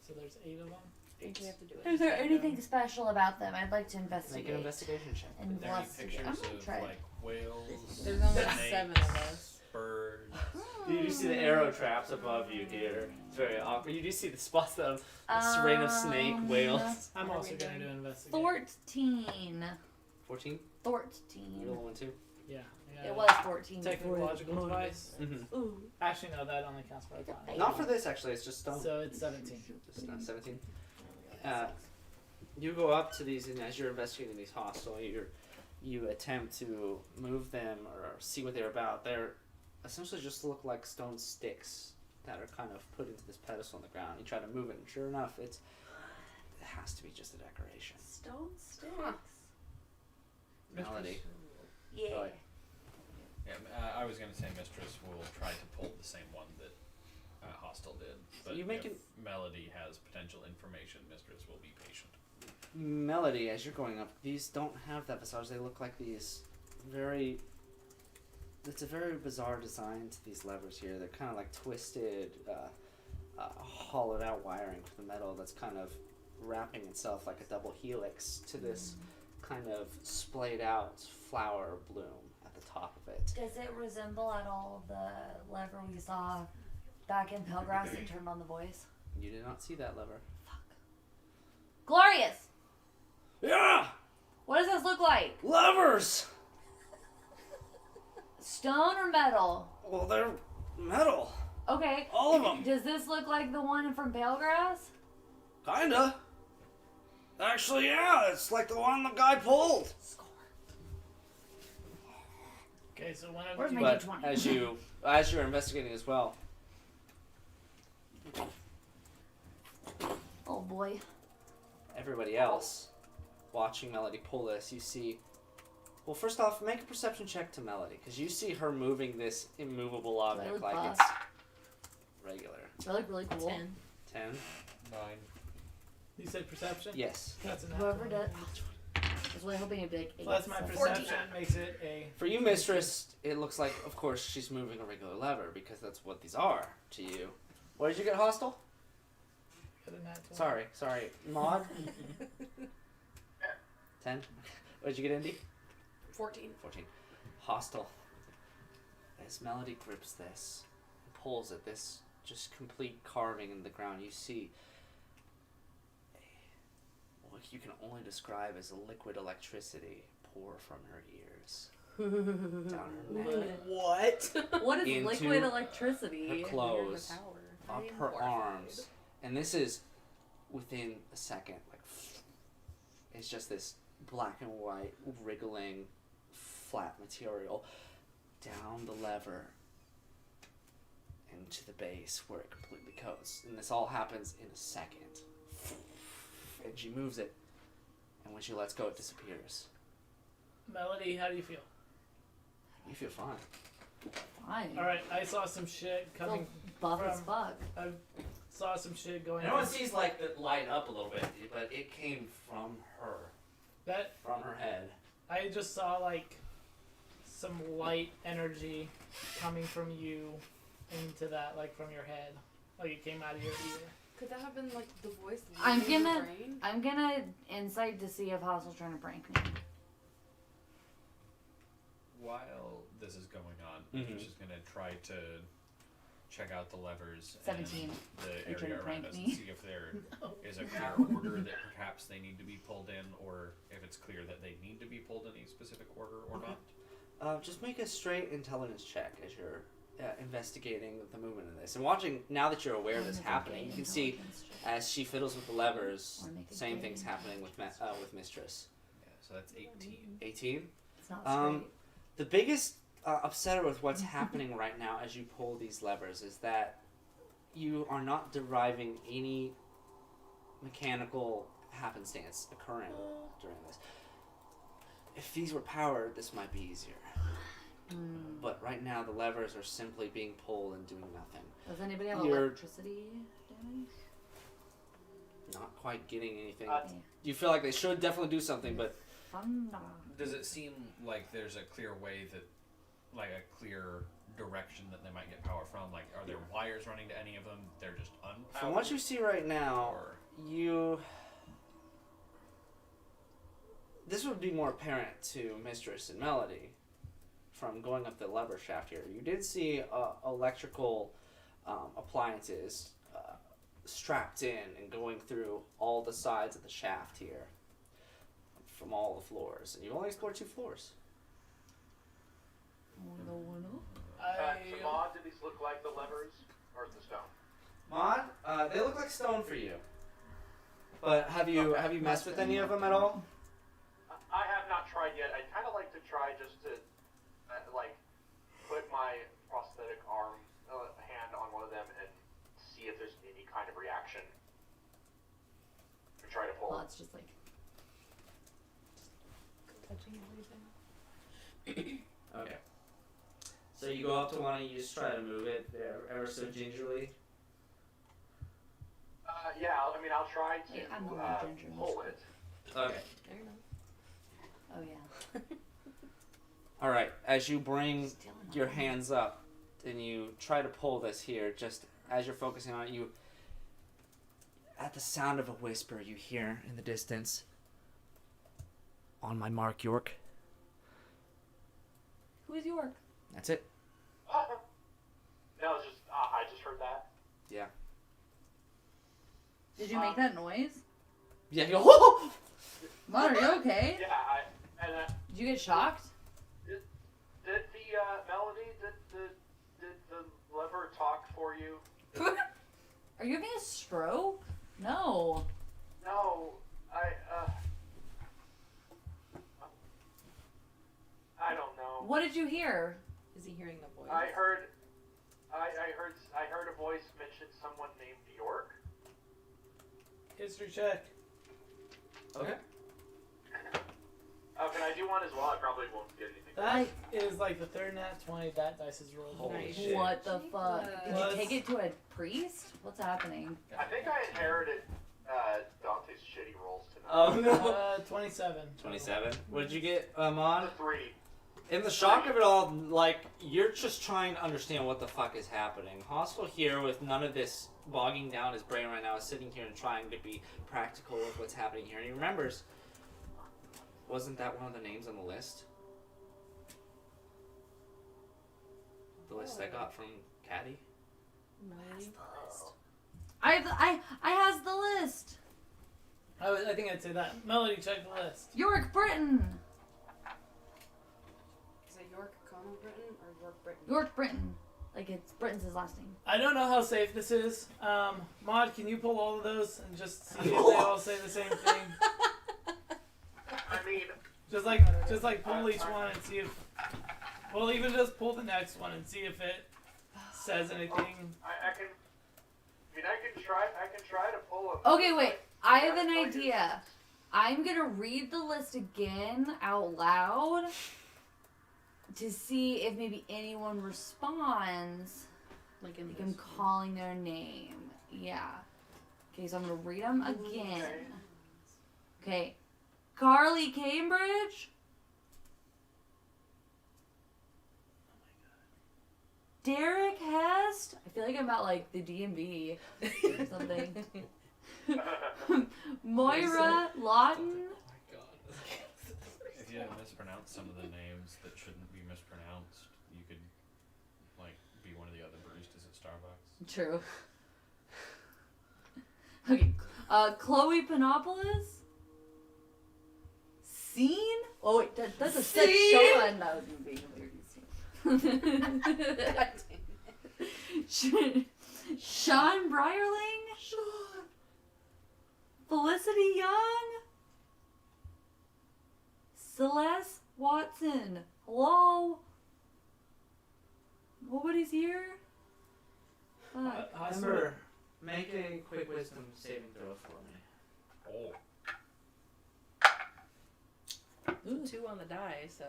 So there's 8 of them. I think we have to do it. Is there anything special about them? I'd like to investigate. Make an investigation check. And Are there any investigate. pictures I'm gonna of try it. like whales, There's only snakes, 7 of us. birds? You do see the arrow traps above you here. It's very awkward. You do see the spots of this rain of snake, whales. I'm What are also we gonna doing? do investigate. 14. 14? 14. You're the one too? Yeah. It was 14. Technological before device. Mm-hmm. Ooh. Actually, no, that only counts for autonomy. Not for this, actually. It's just stone. So it's 17. Just 17. You go up to these, and as you're investigating these hostile, you attempt to move them or see what they're about. They're essentially just look like stone sticks that are kind of put into this pedestal on the ground. You try to move it, and sure enough, it has to be just a decoration. Stone sticks. Melody. Yeah. Go ahead. Yeah, I was gonna say Mistress will try to pull the same one that Hostile did, but you make if it- Melody has potential information, Mistress will be patient. Melody, as you're going up, these don't have that visage. They look like these very. It's a very bizarre design to these levers here. They're kind of like twisted, hollowed out wiring for the metal that's kind of wrapping itself like a double helix to this kind of splayed out flower bloom at the top of it. Does it resemble at all the lever we saw back in Pelgrass that turned on the voice? You did not see that lever. Glorious! Yeah! What does this look like? Levers! Stone or metal? Well, they're metal. Okay. All of them. Does this look like the one from Palegrass? Kinda. Actually, yeah, it's like the one the guy pulled. Okay, so one of Where's you. my But D20? as you're investigating as well, Oh boy. everybody else watching Melody pull this, you see. Well, first off, make a perception check to Melody, because you see her moving this immovable object look like fast? it's regular. They look really cool. 10. 10? 9. You said perception? Yes. That's an Whoever natural. does. I was really hoping it'd be like 8. Plus my 7. perception makes it a. For you, Mistress, it looks like, of course, she's moving a regular lever, because that's what these are to you. What did you get, Hostile? Got a nat 20. Sorry. Maud? 10? What did you get, Indy? 14. 14. Hostile. As Melody grips this and pulls at this just complete carving in the ground, you see what you can only describe as a liquid electricity pour from her ears down her neck, What? What is Into liquid electricity? her clothes, Power. up I'm her horrified. arms, and this is within a second. Like it's just this black and white wriggling flat material down the lever and to the base where it completely coats. And this all happens in a second. And she moves it, and when she lets go, it disappears. Melody, how do you feel? You feel fine. Fine. Alright, I saw some shit coming. Buff as from- fuck. I saw some shit going Everyone on. sees like the light up a little bit, but it came from her, That from her head. I just saw like some light energy coming from you into that, like from your head, like it came out of your ear. Could that have been like the voice I'm leaving your gonna- brain? I'm gonna insight to see if Hostle's trying to prank me. While this is going on, Mhm. she's going to try to check out the levers 17. and the Are you trying area to around prank us me? and see if there is a clear order that perhaps they need to be pulled in, or if it's clear that they need to be pulled in a specific order or Okay. not. Just make a straight intelligence check as you're investigating the movement of this. And watching, now that you're aware of this happening, you can see as she fiddles with the levers, Or make a same gay things happening with with Mistress. Yeah, so that's 18. 18? It's not Um, straight. The biggest upsetter with what's happening right now as you pull these levers is that you are not deriving any mechanical happenstance occurring during this. If these were powered, this might be easier. But right now, the levers are simply being pulled and doing nothing. Does anybody have You're- electricity damage? Not quite getting anything. Uh, You feel like they should definitely do something, but Thunder. Does it seem like there's a clear way that, like a clear direction that they might get power from? Like, are there wires running to any of them? They're just unpowered? from what you see right now, Or... This would be more apparent to Mistress and Melody from going up the lever shaft here. You did see electrical appliances strapped in and going through all the sides of the shaft here from all the floors. And you only explored 2 floors. To Maud, do these look like the levers, or is the stone? Maud, they look like stone for you. But have you messed with any of them at all? I have not tried yet. I'd kind of like to try just to, put my prosthetic arm, hand on one of them and see if there's any kind of reaction. And try to pull. Well, it's just like Touching everything. Okay. So you go up to one and you just try to move it ever so gingerly. Yeah, I'll try to Hey, I'm a little ginger. pull it. Okay. There you go. oh yeah. All right. As you bring Still not your hands up and you try to pull this here, just as you're focusing on it, you, at the sound of a whisper, you hear in the distance, "On my mark, York." Who is York? That's it. No, it's just I just heard that. Yeah. Did you make that noise? Yeah. You go. Mom, are you okay? Yeah, Did you get shocked? did the melody did the lever talk for you? Are you having a stroke? No. No, I don't know. What did you hear? Is he hearing the voice? I heard a voice mention someone named York. History check. Okay. Can I do one as well? I probably won't get anything. That is like the third nat 20 that dice is rolled. Holy Nice. shit. What the fuck? Did Plus- you take it to a priest? What's happening? I think I inherited Dante's shitty rolls tonight. Oh no. 27. 27. What did you get, Mon? The 3. In the shock of it all, like, you're just trying to understand what the fuck is happening. Hostel here, with none of this bogging down his brain right now, is sitting here and trying to be practical with what's happening here. And he remembers, wasn't that one of the names on the list? The list I got from Caddy? Melody? I has the list. I think I'd say that. Melody, check the list. York Britain. Is it York, comma, Britain, or York, Britain? York Britain. Like it's Britain's his last name. I don't know how safe this is. Maud, can you pull all of those and just see if they all say the same thing? I mean, Just like pull each one and see if. Well, even just pull the next one and see if it says anything. I can try to pull a. Okay, wait. I have an idea. I'm gonna read the list again out loud to see if maybe anyone responds. Like in Like I'm this. calling their name. Yeah. Okay, so I'm gonna read them again. Okay. Carly Cambridge. Derek Hest. I feel like I'm at like the DMV or something. Moira Lawton. Oh my god. If you mispronounce some of the names that shouldn't be mispronounced, you could, like, be one of the other baristas at Starbucks. True. Okay. Chloe Panopoulos. Scene? Oh wait, that's a set Sean. That was being hilarious. Sean Brierling. Felicity Young. Celeste Watson. Hello. Nobody's here. Fuck. Hosmer. Make a quick wisdom saving throw for me. Oh. Ooh. 2 on the die, so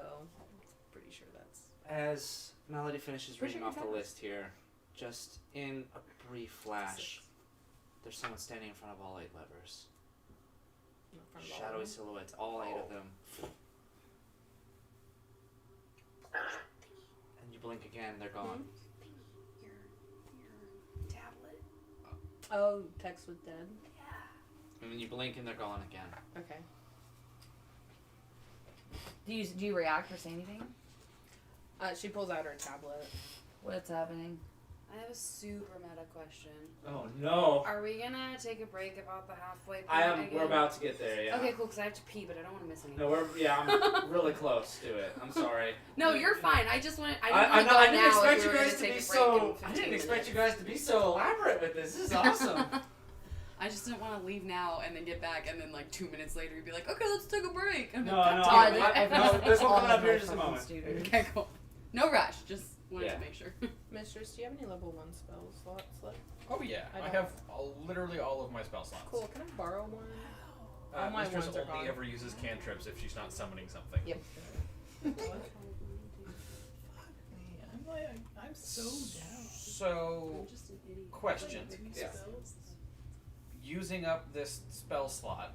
pretty sure that's. As Melody finishes Pretty reading sure off the you got list here, just in a brief flash, there's someone standing in front of all 8 levers. In front of all of Shadowy them. silhouettes, all 8 of them. And you blink again, they're gone. Your tablet. Oh, text with dead. And then you blink and they're gone again. Okay. Do you react or say anything? She pulls out her tablet. What's happening? I have a super meta question. Oh no. Are we gonna take a break about the halfway point again? We're about to get there, yeah. Okay, cool, because I have to pee, but I don't want to miss anything. No, I'm really close to it. I'm sorry. No, you're fine. I just want. I didn't expect you guys to be take so. I didn't expect you guys to be so elaborate with this. This is awesome. I just didn't want to leave now and then get back and then like 2 minutes later you'd be like, okay, let's take a break. And No, then no, back to I- it. no, there's one All coming up of here my in just a fucking moment. students. Okay, cool. No rush. Just wanted Yeah. to make sure. Mistress, do you have any level 1 spell slots left? Oh yeah, I I don't. have literally all of my spell slots. Cool. Can I borrow one? All my Mistress ones are only gone. ever uses cantrips if she's not summoning something. Yep. I'm so down. So, I'm just an idiot. question. Yeah. Using up this spell slot,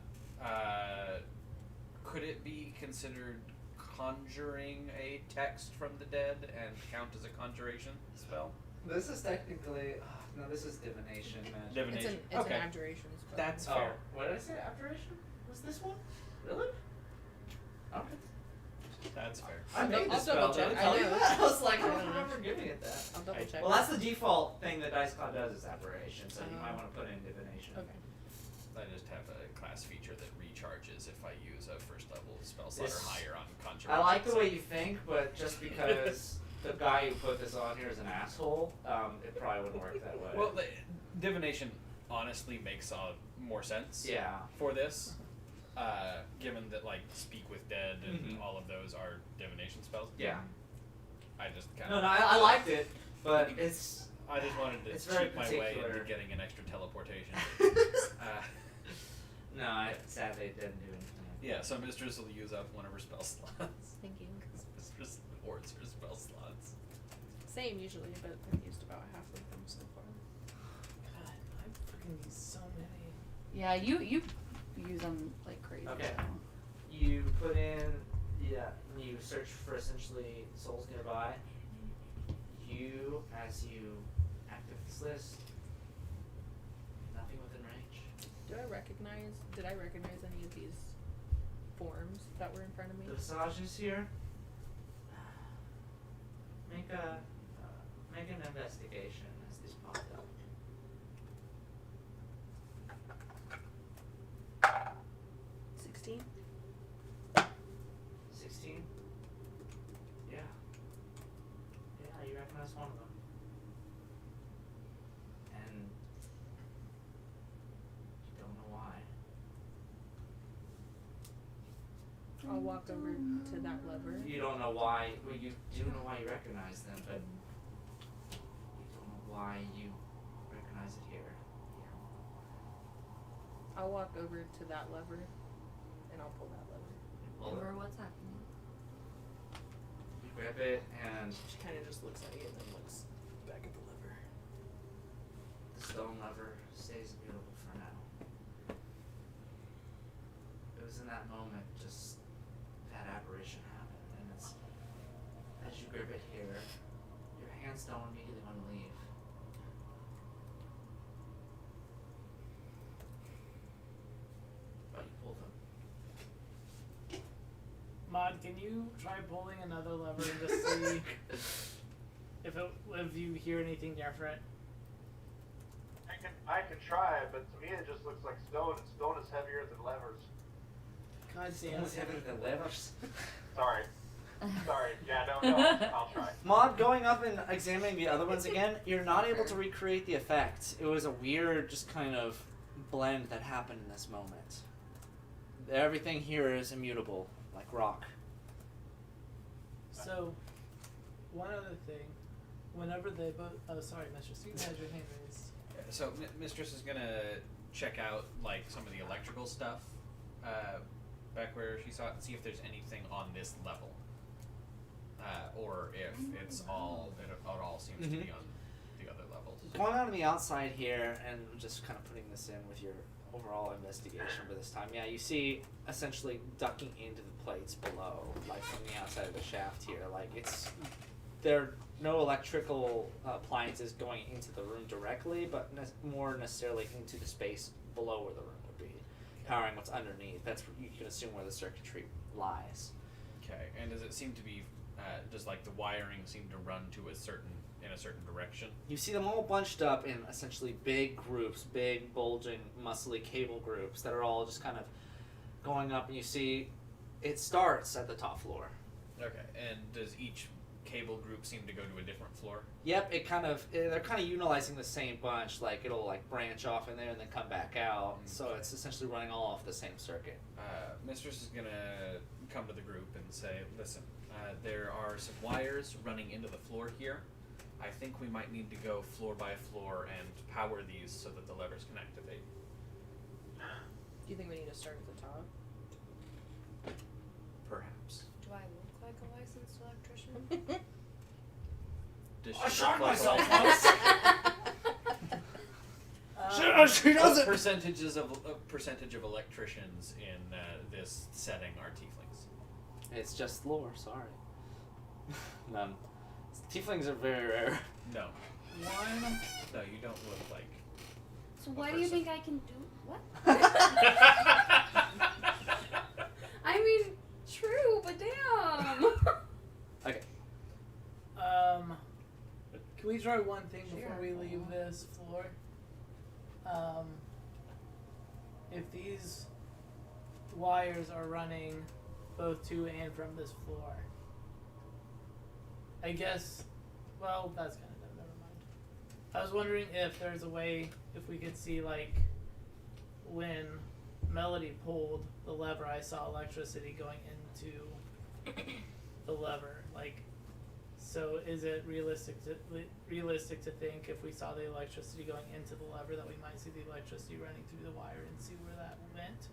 could it be considered conjuring a text from the dead and count as a conjuration spell? This is technically. No, this is divination magic. Divination. It's okay. an abjuration spell. That's Oh, fair. what did I say? Abjuration? Was this one? Really? Okay. That's fair. I made I'll this spell. double check. Did I tell you I know. that? I was like, I I don't know. remember giving it that. I'll double check. Well, that's the default thing that Dice Cloud does is aberration, so you Oh. might want to put in divination. Okay. I just have a class feature that recharges if I use a first level spell slot This- or higher on conjuration. I like the way you think, but just because the guy who put this on here is an asshole, it probably wouldn't work that way. Well, divination honestly makes more sense yeah. for this, given that like speak with dead and Mhm. all of those are divination spells. Yeah. I just kind No, of. no, I liked it, but it's. I just wanted to It's very cheat my way particular. into getting an extra teleportation. No, I sadly it didn't do anything. Yeah, so Mistress will use up one of her spell slots. Thank you. Because Mistress hoards her spell slots. Same usually, but I've used about half of them so far. God, I fucking use so many. Yeah, you use them like crazy. Okay. so. You put in, you search for essentially souls nearby. You, as you activate this list, nothing within range. Did I recognize any of these forms that were in front of me? The visages here. Make an investigation as these pop up. 16? 16? Yeah. Yeah, you recognize one of them. And you don't know why. I'll walk over to that lever. You don't know why, well, you do know why you recognize them, but you don't know why you recognize it here. I'll walk over to that lever and I'll pull that lever. You pull it, Over what's happening. you grab it, and She kind of just looks at it and then looks back at the lever. the stone lever stays immutable for now. It was in that moment, just that aberration happened, and it's as you grip it here, your hands don't immediately want to leave. But you pull them. Mod, can you try pulling another lever and just see if you hear anything different? I can try, but to me it just looks like stone, and stone is heavier than levers. God damn Almost having the levers. Sorry. Yeah, no, I'll try. Mod, going up and examining the other ones again, you're not able to recreate the effect. It was a weird, just kind of blend that happened in this moment. Everything here is immutable, like rock. So, one other thing. Whenever they both... Oh, sorry, Mistress. You had your hand raised. So Mistress is gonna check out like some of the electrical stuff back where she saw it, and see if there's anything on this level, or if it all seems to be on the other levels. Going on the outside here and just kind of putting this in with your overall investigation for this time. Yeah, you see essentially ducking into the plates below, like from the outside of the shaft here. Like there are no electrical appliances going into the room directly, but more necessarily into the space below where the room would be, powering what's underneath. That's you can assume where the circuitry lies. Okay, and does it seem to be? Does like the wiring seem to run to in a certain direction? You see them all bunched up in essentially big groups, big bulging, muscly cable groups that are all just kind of going up, and you see it starts at the top floor. Okay, and does each cable group seem to go to a different floor? Yep, they're kind of utilizing the same bunch. Like it'll like branch off in there and then come back out. So it's essentially running all off the same circuit. Mistress is gonna come to the group and say, "Listen, there are some wires running into the floor here. I think we might need to go floor by floor and power these so that the levers can activate." Do you think we need to start at the top? Perhaps. Do I look like a licensed electrician? Does I she shot look like myself a- She What doesn't. percentage of electricians in this setting are tieflings? It's just lore. Sorry. None. Tieflings are very rare. No. One. No, you don't look like. So A why do you person. think I can do what? I mean, true, but damn. Okay. Can we try one thing before Sure. we leave this floor? If these wires are running both to and from this floor, I guess, well, that's kind of dumb, never mind. I was wondering if there's a way, if we could see, like, when Melody pulled the lever, I saw electricity going into the lever. Like, so is it realistic to think if we saw the electricity going into the lever that we might see the electricity running through the wire and see where that went?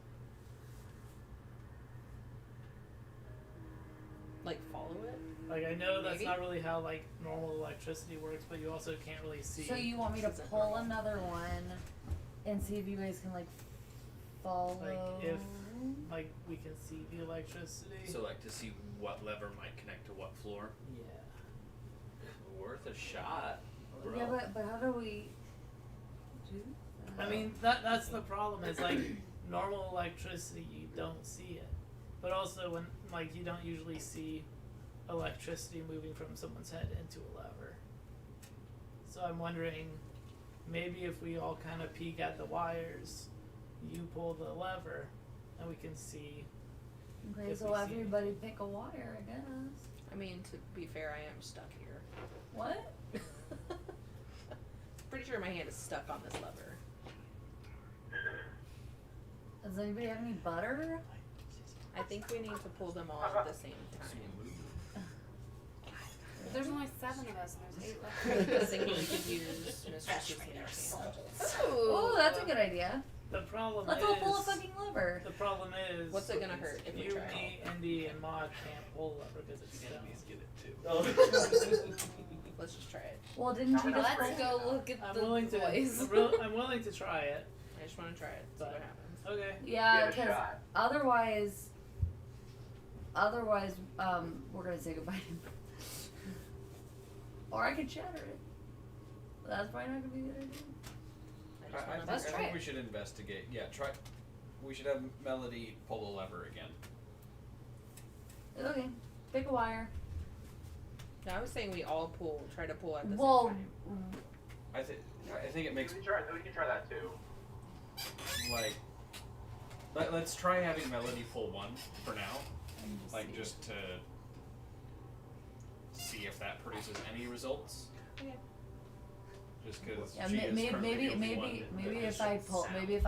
Like follow it? Like, I know that's Maybe. not really how, like, normal electricity works, but you also can't really see. So you want me to Isn't pull normal. another one and see if you guys can like follow? Like, if, like, we can see the electricity. So, like, to see what lever might connect to what floor? Yeah. Worth a shot, bro. Yeah, but how do we do that? I mean, that's the problem. Is like normal electricity, you don't see it, but also when like you don't usually see electricity moving from someone's head into a lever. So I'm wondering, maybe if we all kind of peek at the wires, you pull the lever, and we can see. Okay, if so we see everybody pick a wire, I guess. I mean, to be fair, I am stuck here. What? Pretty sure my hand is stuck on this lever. Does anybody have any butter? I think we need to pull them all at the same time. There's only 7 of us and there's 8 I left. think we could use Mistress's hand. Oh, that's a good idea. The problem Let's is. all pull a fucking lever. The problem is. What's it gonna hurt if we you, try? me, Indy, and Maud can't pull the lever because it's stone. Let's just try it. Well, didn't you just Let's go look at I'm the willing to. boys. I'm willing to try it. I just want to try it. See what happens. Okay. Yeah, Give it a because shot. otherwise, we're gonna say goodbye. Or I could shatter it. That's probably not gonna be a good idea. I just wanna Let's I try think it. we should investigate. Yeah, try. We should have Melody pull the lever again. Okay, pick a wire. No, I was saying we all try to pull at the Well, same time. I think it makes We can try that too. like. Let's try having Melody pull one for now, like just to see if that produces any results. Okay. Just because yeah, she is maybe currently the only one maybe that if I is pull sound. it, it'll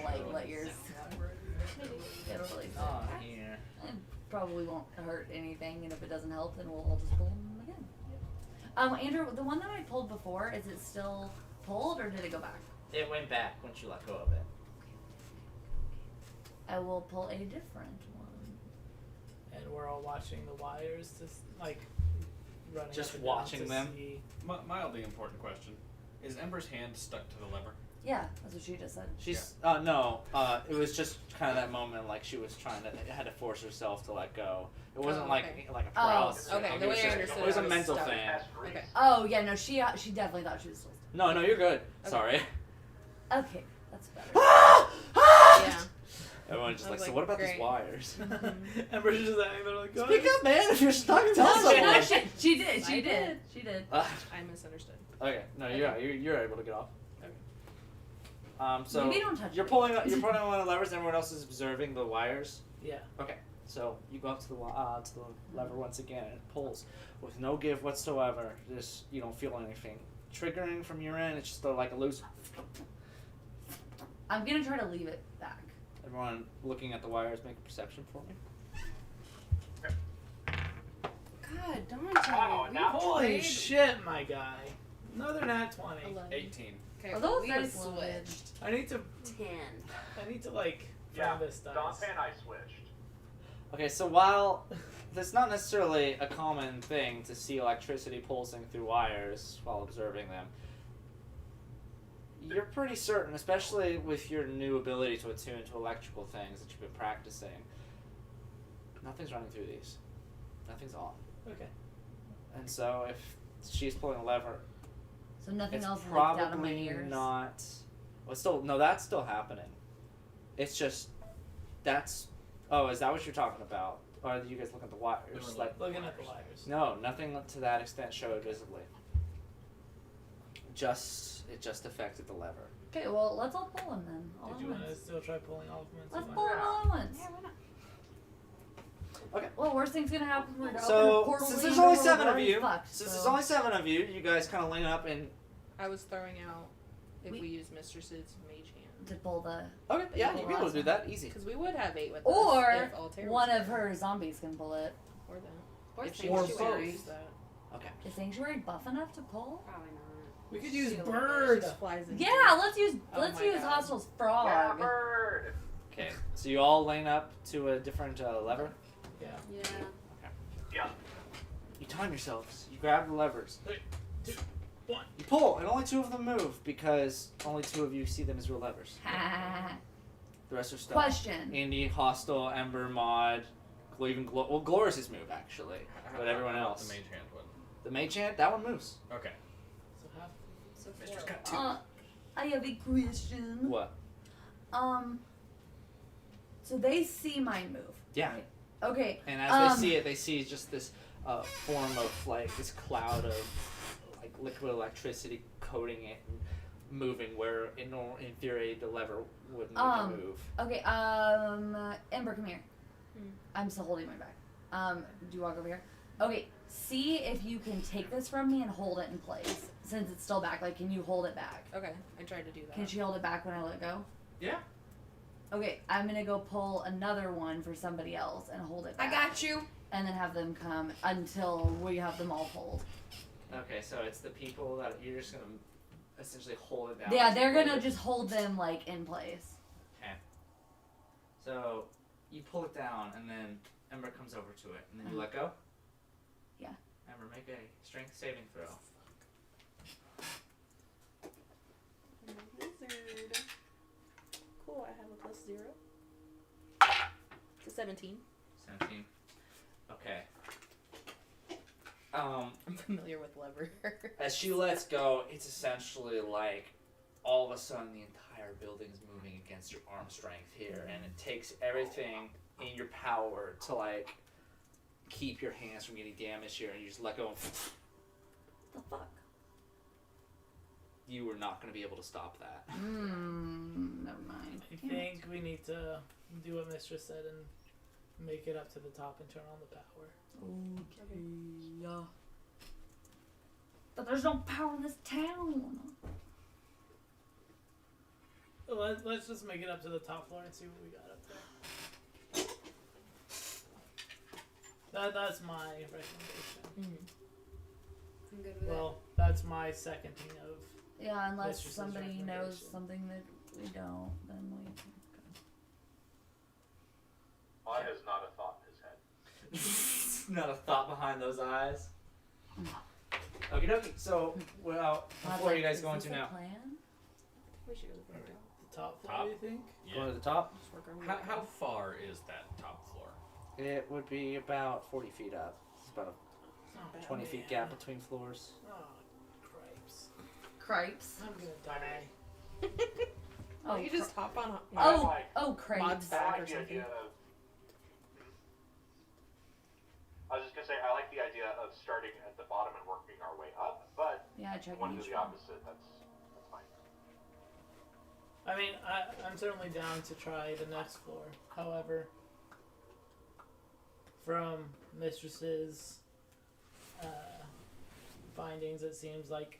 like let yours. It'll really. Oh, here. It probably won't hurt anything, and if it doesn't help, then we'll all just pull them again. Andrew, the one that I pulled before, is it still pulled or did it go back? It went back once you let go of it. I will pull a different one. And we're all watching the wires, like running. Just up and watching down to them? see- Mildly important question. Is Ember's hand stuck to the lever? Yeah, that's what she just said. She's no. It was just kind of that moment, like she was had to force herself to let go. It wasn't Oh, like okay. like a paralysis. or okay, anything. the It way was I just- understood it was it, a I was mental stuck. thing. Okay. Oh yeah, no, she definitely thought she was still. No, you're good. Okay. Sorry. Okay, that's better. Yeah. Everyone's just I was like, so like, what about these great. wires? Ember's just standing there like, Speak up, man. If you're stuck, tell No, someone. she did. I She did. did. She did. I misunderstood. Okay, no, you're able to get off. Okay. So Maybe don't touch you're me. pulling one of the levers. Everyone else is observing the wires. Yeah. Okay, so you go up to the lever once again, and it pulls with no give whatsoever. Just you don't feel anything triggering from your end. It's just like a loose. I'm gonna try to leave it back. Everyone looking at the wires, make a perception for me. God, Dante. Wow, now Holy played- shit, my guy. Another nat 20. 11. 18. Okay, Are those we dice switched. I need to 10. like Yeah, find this dice. Dante and I switched. Okay, so while it's not necessarily a common thing to see electricity pulsing through wires while observing them, you're pretty certain, especially with your new ability to attune to electrical things that you've been practicing, nothing's running through these. Nothing's on. Okay. And so if she's pulling a lever, So nothing it's else leaked out of my probably ears. not. Well, still, no, that's still happening. It's just that's. Oh, is that what you're talking about? Or are you guys looking at the wires? We were Like, Looking at the wires. no, nothing to that extent showed visibly. It just affected the lever. Okay, well let's all pull them then. All Did at you want to once. still try pulling all of them? Let's into pull one? them all at once. Yeah, why not? Okay. Well, worst thing's gonna happen. We're gonna open a So portal since to there's the only world, 7 we're of already you, fucked, since so- there's only 7 of you, you guys kind of line up and. I was throwing out if We- we use Mistress's mage hand. to pull the. Okay, yeah, Pull you'd be able to do last that easy. Because we would have 8 with Or us if Altair one was of her zombies can pull it. Or that. Or If she Or was to both. use that. Okay. Is Sanctuary buff enough to pull? Probably not. We could use She bird. just flies into Yeah, let's use Oh let's my use God. Hostel's Yeah, frog. bird. Okay. So you all line up to a different lever. Yeah. Yeah. Yeah. You time yourselves. You grab the levers. 3, 2, 1. You pull, and only 2 of them move because only 2 of you see them as real levers. The rest are stuck. Question. Indy, Hostile, Ember, Mod, even Glorious' move actually, but everyone How about else. The mage hand one. The mage hand, that one moves. Okay. So half. So Mistress 4. got 2. I have a question. What? So they see my move. Yeah. Okay. And as they see it, they see just this form of like this cloud of like liquid electricity coating it and moving where in theory the lever wouldn't need to move. Okay. Ember, come here. Hmm. I'm still holding my back. Do you walk over here? Okay. See if you can take this from me and hold it in place. Since it's still back, like, can you hold it back? Okay, I tried to do that. Can she hold it back when I let go? Yeah. Okay, I'm gonna go pull another one for somebody else and hold it I back. got you. And then have them come until we have them all pulled. Okay, so it's the people that you're just gonna essentially hold it down. Yeah, as you they're pull gonna it. just hold them, like, in place. So you pull it down, and then Ember comes over to it, and then you Uh-huh. let go. Yeah. Ember, make a strength saving throw. Wizard. Cool, I have a +0. To 17. 17. Okay. I'm familiar with lever. As she lets go, it's essentially like all of a sudden the entire building is moving against your arm strength here, and it takes everything in your power to like keep your hands from getting damaged here, and you just let go. And The fuck? you were not going to be able to stop that. Never mind. I think we need to do what Mistress said and make it up to the top and turn on the power. Okay. Yeah. But there's no power in this town. Let's just make it up to the top floor and see what we got up there. That's my recommendation. I'm good with Well, that's my seconding of. Yeah, unless Mistress's somebody knows recommendation. something that we don't, then we. Not a thought behind those eyes. Okie dokie. So, well, before you guys go into now. We should go to the The top floor, Top? you think? Going to the top? Just work our way How down. far is that top floor? It would be about 40 feet up. It's about a 20 feet gap between floors. Oh, cripes. Cripes. I'm gonna die. Oh, You just hop on. Oh, Like, oh, cripes. Mod's I back like or the something. idea of. I was just gonna say I like the idea of starting at the bottom and working our way up, but Yeah, I if you tried want to each do the one. opposite. That's fine. I mean, I'm certainly down to try the next floor. However, from Mistress's findings, it seems like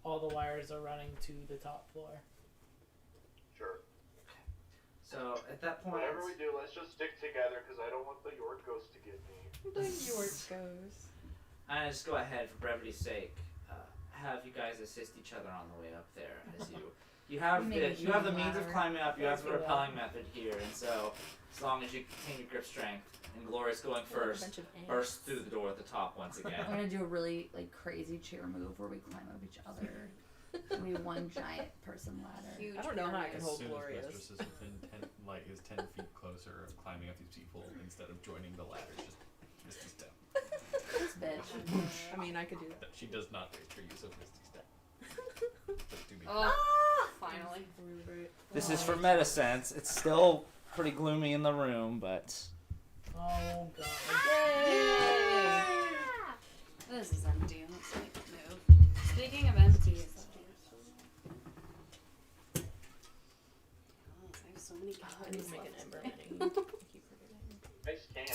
all the wires are running to the top floor. Sure. So at that point, Whatever we do, let's just stick together because I don't want the York ghost to get me. The York goes. I just go ahead for brevity's sake. Have you guys assist each other on the way up there as you have Maybe you have the human means of ladder. climbing up. You have the Let's do that. repelling method here, and so as long as you contain your grip strength, and Gloria's going We're a first, bunch of ants. burst through the door at the top once I'm again. gonna do a really like crazy chair move where we climb up each other. We one giant person ladder. I don't know how I can As hold soon Gloria's. as Mistress is within 10, is 10 feet closer of climbing up these people instead of joining the ladder, just Misty Step. This bitch. I mean, I could do that. She does not rate her use of Misty Step. Just to be Oh, finally. This is for meta sense. It's still pretty gloomy in the room, but Oh god. Yay! This is empty. Let's make a move. Speaking of empty, it's oh, I have so many I need calories to make an left ember today. mini. I keep forgetting. Nice can.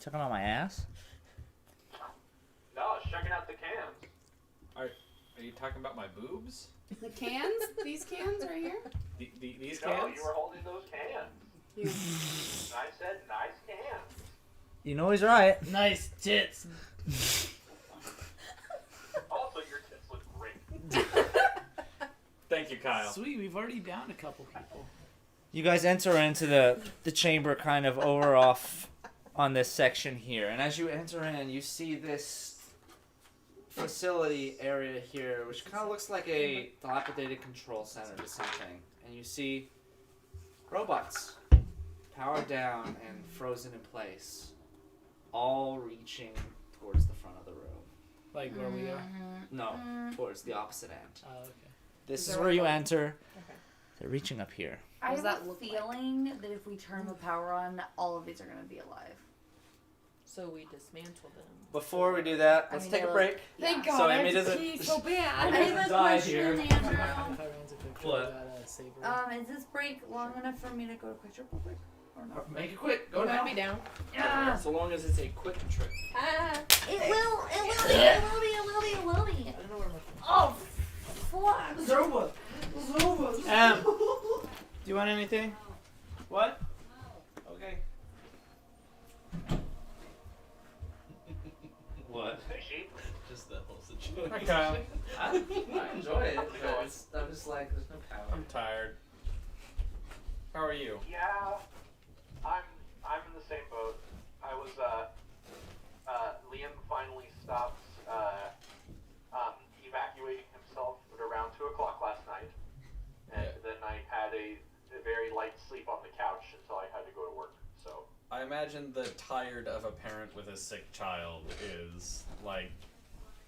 checking on my ass. No, I was checking out the cans. Are you talking about my boobs? The cans? These cans right here? These No, cans? you were holding those cans. You. I said nice cans. You know he's right. Nice tits. Also, your tits look great. Thank you, Kyle. Sweet, we've already downed a couple people. You guys enter into the chamber kind of over off on this section here. And as you enter in, you see this facility area here, which kind of looks like a dilapidated control center to something. And you see robots powered down and frozen in place, all reaching towards the front of the room. Like where we are. No, towards the opposite end. Oh, okay. This Is is there where a- you enter. Okay. They're reaching up here. I What does have that a look like? feeling that if we turn the power on, all of these are gonna be alive. So we dismantle them. Before we do that, I let's mean, take they a look- break. Thank Yeah. God. So I Amy have to doesn't- pee so I bad. have a die question, here. If Andrew. Tyrone's a picture What? of that saber. Is this break long enough for me to go to quick trip real quick? Or not? Make it quick. Go I'll now. be down. Yeah. So long as it's a quick trip. Ah. It will be, it will be, it will be, it will be. I don't know where my Oh, fuck. Zerba. Do you want anything? What? Okay. What? Hey, sheep. Just the whole situation. Hi, Kyle. I enjoy it. But I'm just like, there's no power. I'm tired. How are you? Yeah, I'm in the same boat. I was Liam finally stopped evacuating himself at around 2 o'clock last night, and then I had a very light sleep on the couch until I had to go to work. So I imagine the tired of a parent with a sick child is like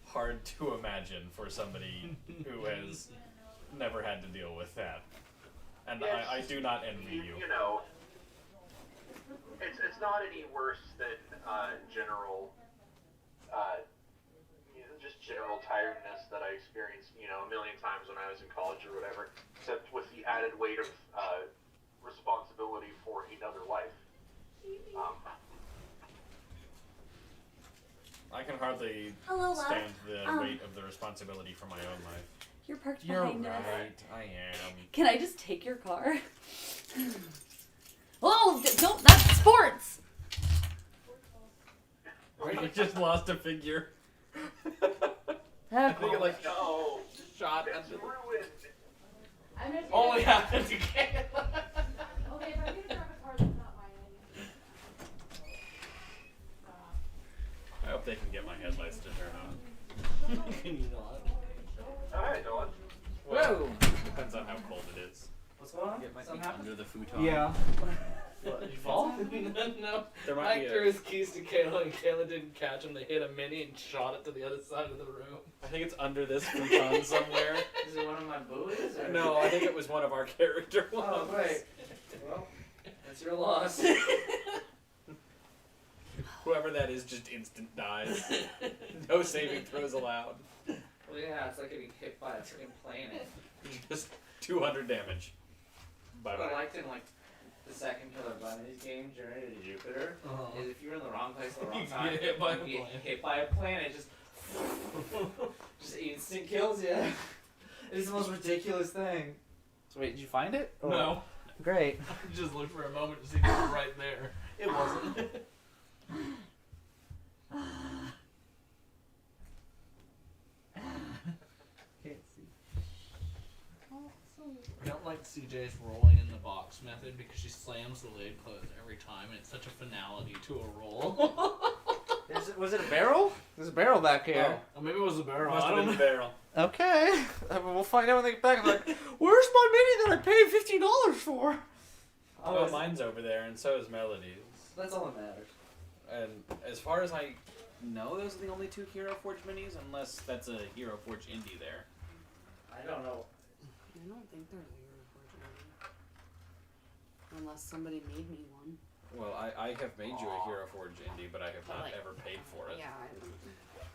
hard to imagine for somebody who has never had to deal with that. And Yes. I do not envy you. you know, it's not any worse than general just general tiredness that I experienced, a million times when I was in college or whatever, except with the added weight of responsibility for another life. I can hardly Hello, love. stand the Um, weight of the responsibility for my own life. You're parked You're behind us. right, I am. Can I just take your car? Oh, don't. That's sports. You just lost a figure. I think it like No, shot it's under the ruined. I'm gonna Only happens again. Okay, if I'm gonna drive a car that's not mine, I need to. they can get my headlights to turn on. Can you not? Oh, hey, Dylan. Well, depends on how cold it is. What's going on? Get my feet Something happened? under the futon. Yeah. What, did you fall? no. There might Mike be threw his keys to Kayla and Kayla didn't catch him. They hit a mini and shot it to the other side of the room. I think it's under this futon somewhere. Is it one of my buoys? Or? No, I think it was one of our character ones. Oh, great. Well, that's your loss. Whoever that is just instant dies. No saving throws allowed. Well, yeah, it's like getting hit by a freaking planet. Just 200 damage. Bye What I bye. liked in like the second Killer Bunnies game, Journey to Jupiter, is if you were in the wrong place at the wrong You time, get hit by a you get planet. hit by a planet, just instant kills you. It's the most ridiculous thing. So wait, did you find it? Or- No. Great. I just looked for a moment to see if it was right there. It wasn't. Can't see. I don't like CJ's rolling in the box method because she slams the lid closed every time, and it's such a finality to a roll. Was it a barrel? There's a barrel back here. Oh, maybe it was a barrel. Must I have don't been know. the barrel. Okay. We'll find out when they get back. I'm like, where's my mini that I paid $50 for? Oh, mine's over there, and so is Melody's. That's all that matters. And as far as I know, those are the only 2 Hero Forge minis, unless that's a Hero Forge indie there. I don't know. I don't think there's a Hero Forge movie. Unless somebody made me one. Well, I have made you a Hero Forge indie, but I have not Like- ever paid for it. Yeah, I don't.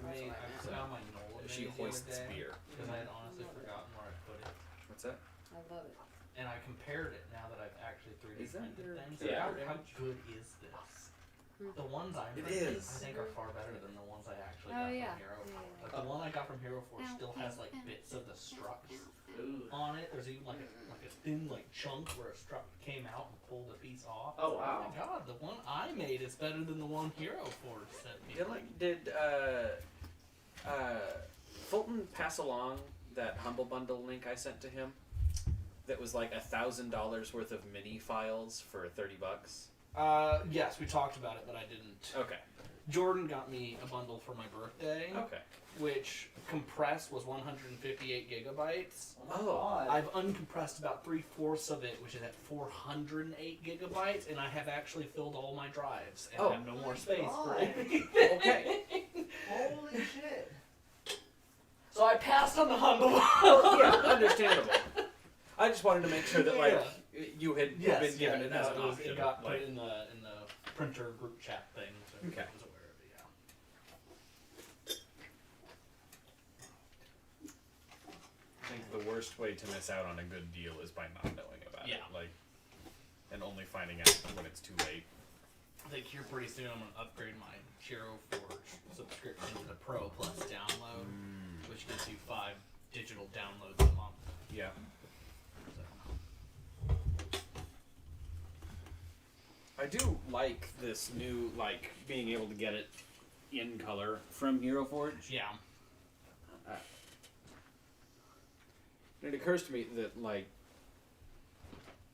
I mean, I found my Nolan She mini the other hoists day, beer. because I had honestly forgotten where I put it. What's that? I love it. And I compared it now that I've actually 3D Is that printed your- things. yeah. How good is this? Hmm. The ones I It printed, is. I think, are far better than the ones I actually Oh, got yeah. from Hero Yeah, Forge. yeah, Like the one I got from Hero Forge still has like bits of the struts Ooh. on it. There's even like a thin like chunk where a strut came out and pulled a piece off. Oh, Oh wow. my god, the one I made is better than the one Hero Forge sent me. Did Fulton pass along that Humble Bundle link I sent to him? That was like $1,000 worth of mini files for $30. Yes, we talked about it, but I didn't. Okay. Jordan got me a bundle for my birthday, Okay. which compressed was 158 gigabytes. Oh. I've uncompressed about 3/4 of it, which is at 408 gigabytes, and I have actually filled all my drives and Oh. have no more space for God. anything. Okay. Holy shit. So I passed on the Humble. Yeah, understandable. I just wanted to make sure that like you had been given it as an option. It got like, put in the printer group chat thing, so Okay. I was aware of it. Yeah. I think the worst way to miss out on a good deal is by not knowing about Yeah. it. Like, and only finding out when it's too late. I think here pretty soon I'm gonna upgrade my Hero Forge subscription to the Pro Plus download, which gives you 5 digital downloads a month. Yeah. So. I do like this new, like, being able to get it in color from Hero Forge. Yeah. And it occurs to me that, like,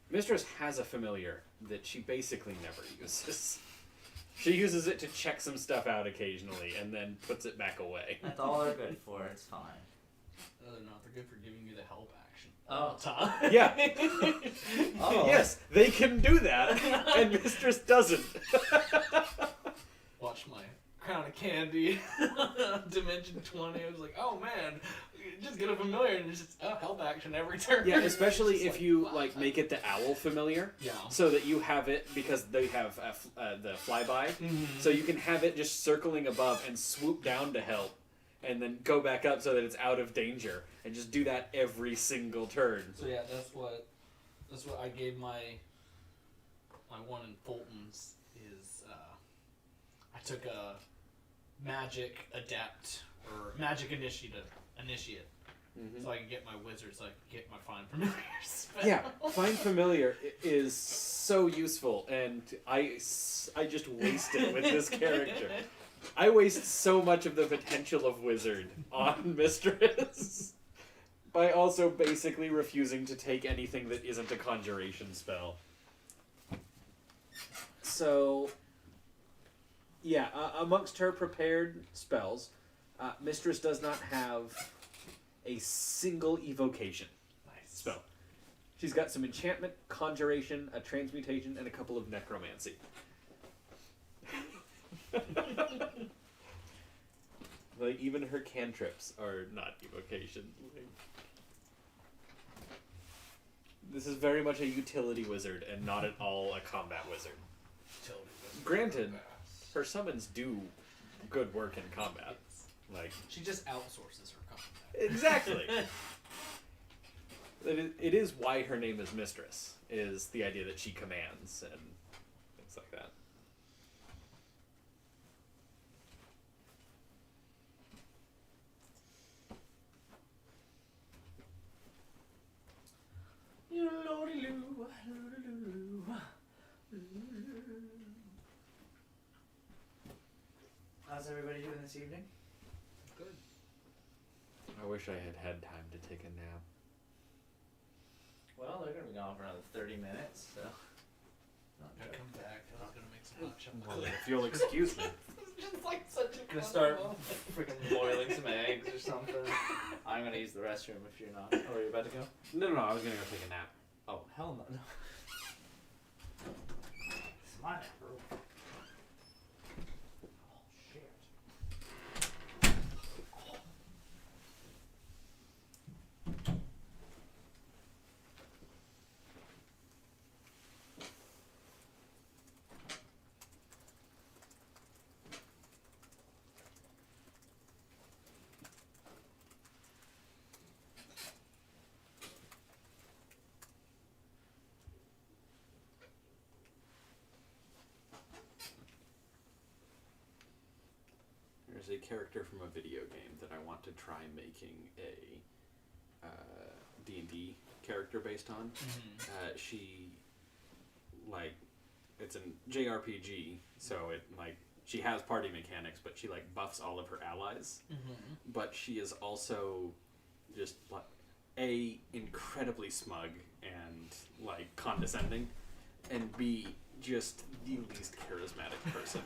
Mistress has a familiar that she basically never uses. She uses it to check some stuff out occasionally and then puts it back away. That's all they're good for. It's fine. No, they're not. They're good for giving you the help action. Oh. Time. Yeah. Oh. Yes, they can do that, and Mistress doesn't. Watch my Crown of Candy Dimension 20. I was like, oh man, just get a familiar and it's just help action every turn. Yeah, especially It's if like, you wow. like make it the owl familiar, Yeah. so that you have it because they have the flyby, so you can have it just circling above and swoop down to help, and then go back up so that it's out of danger, and just do that every single turn. So yeah, that's what I gave my one in Fulton's is I took a magic adept or magic initiate, so I can get my wizard, so I can get my find familiar spell. Yeah, Find Familiar is so useful, and I just waste it with this character. I waste so much of the potential of Wizard on Mistress by also basically refusing to take anything that isn't a conjuration spell. So, Yeah, amongst her prepared spells, Mistress does not have a single evocation spell. She's got some enchantment, conjuration, a transmutation, and a couple of necromancy. Like, even her cantrips are not evocation. This is very much a utility wizard and not at all a combat wizard. Granted, her summons do good work in combat. Like, She just outsources her combat. exactly. It is why her name is Mistress, is the idea that she commands and things like that. How's everybody doing this evening? Good. I wish I had had time to take a nap. Well, they're gonna be gone for another 30 minutes, so. I come back. I was gonna make some hot chocolate. Well, if you'll excuse me. Just like such a Gonna start freaking boiling some eggs or something. I'm gonna use the restroom if you're not. Oh, are you about to go? No, I was gonna go take a nap. Oh, hell no. It's my nap, bro. Oh, shit. There's a character from a video game that I want to try making a D&D character based on. She, like, it's a JRPG, so it, like, she has party mechanics, but she, like, buffs all of her allies. But she is also just, like, A, incredibly smug and, like, condescending, and B, just the least charismatic person.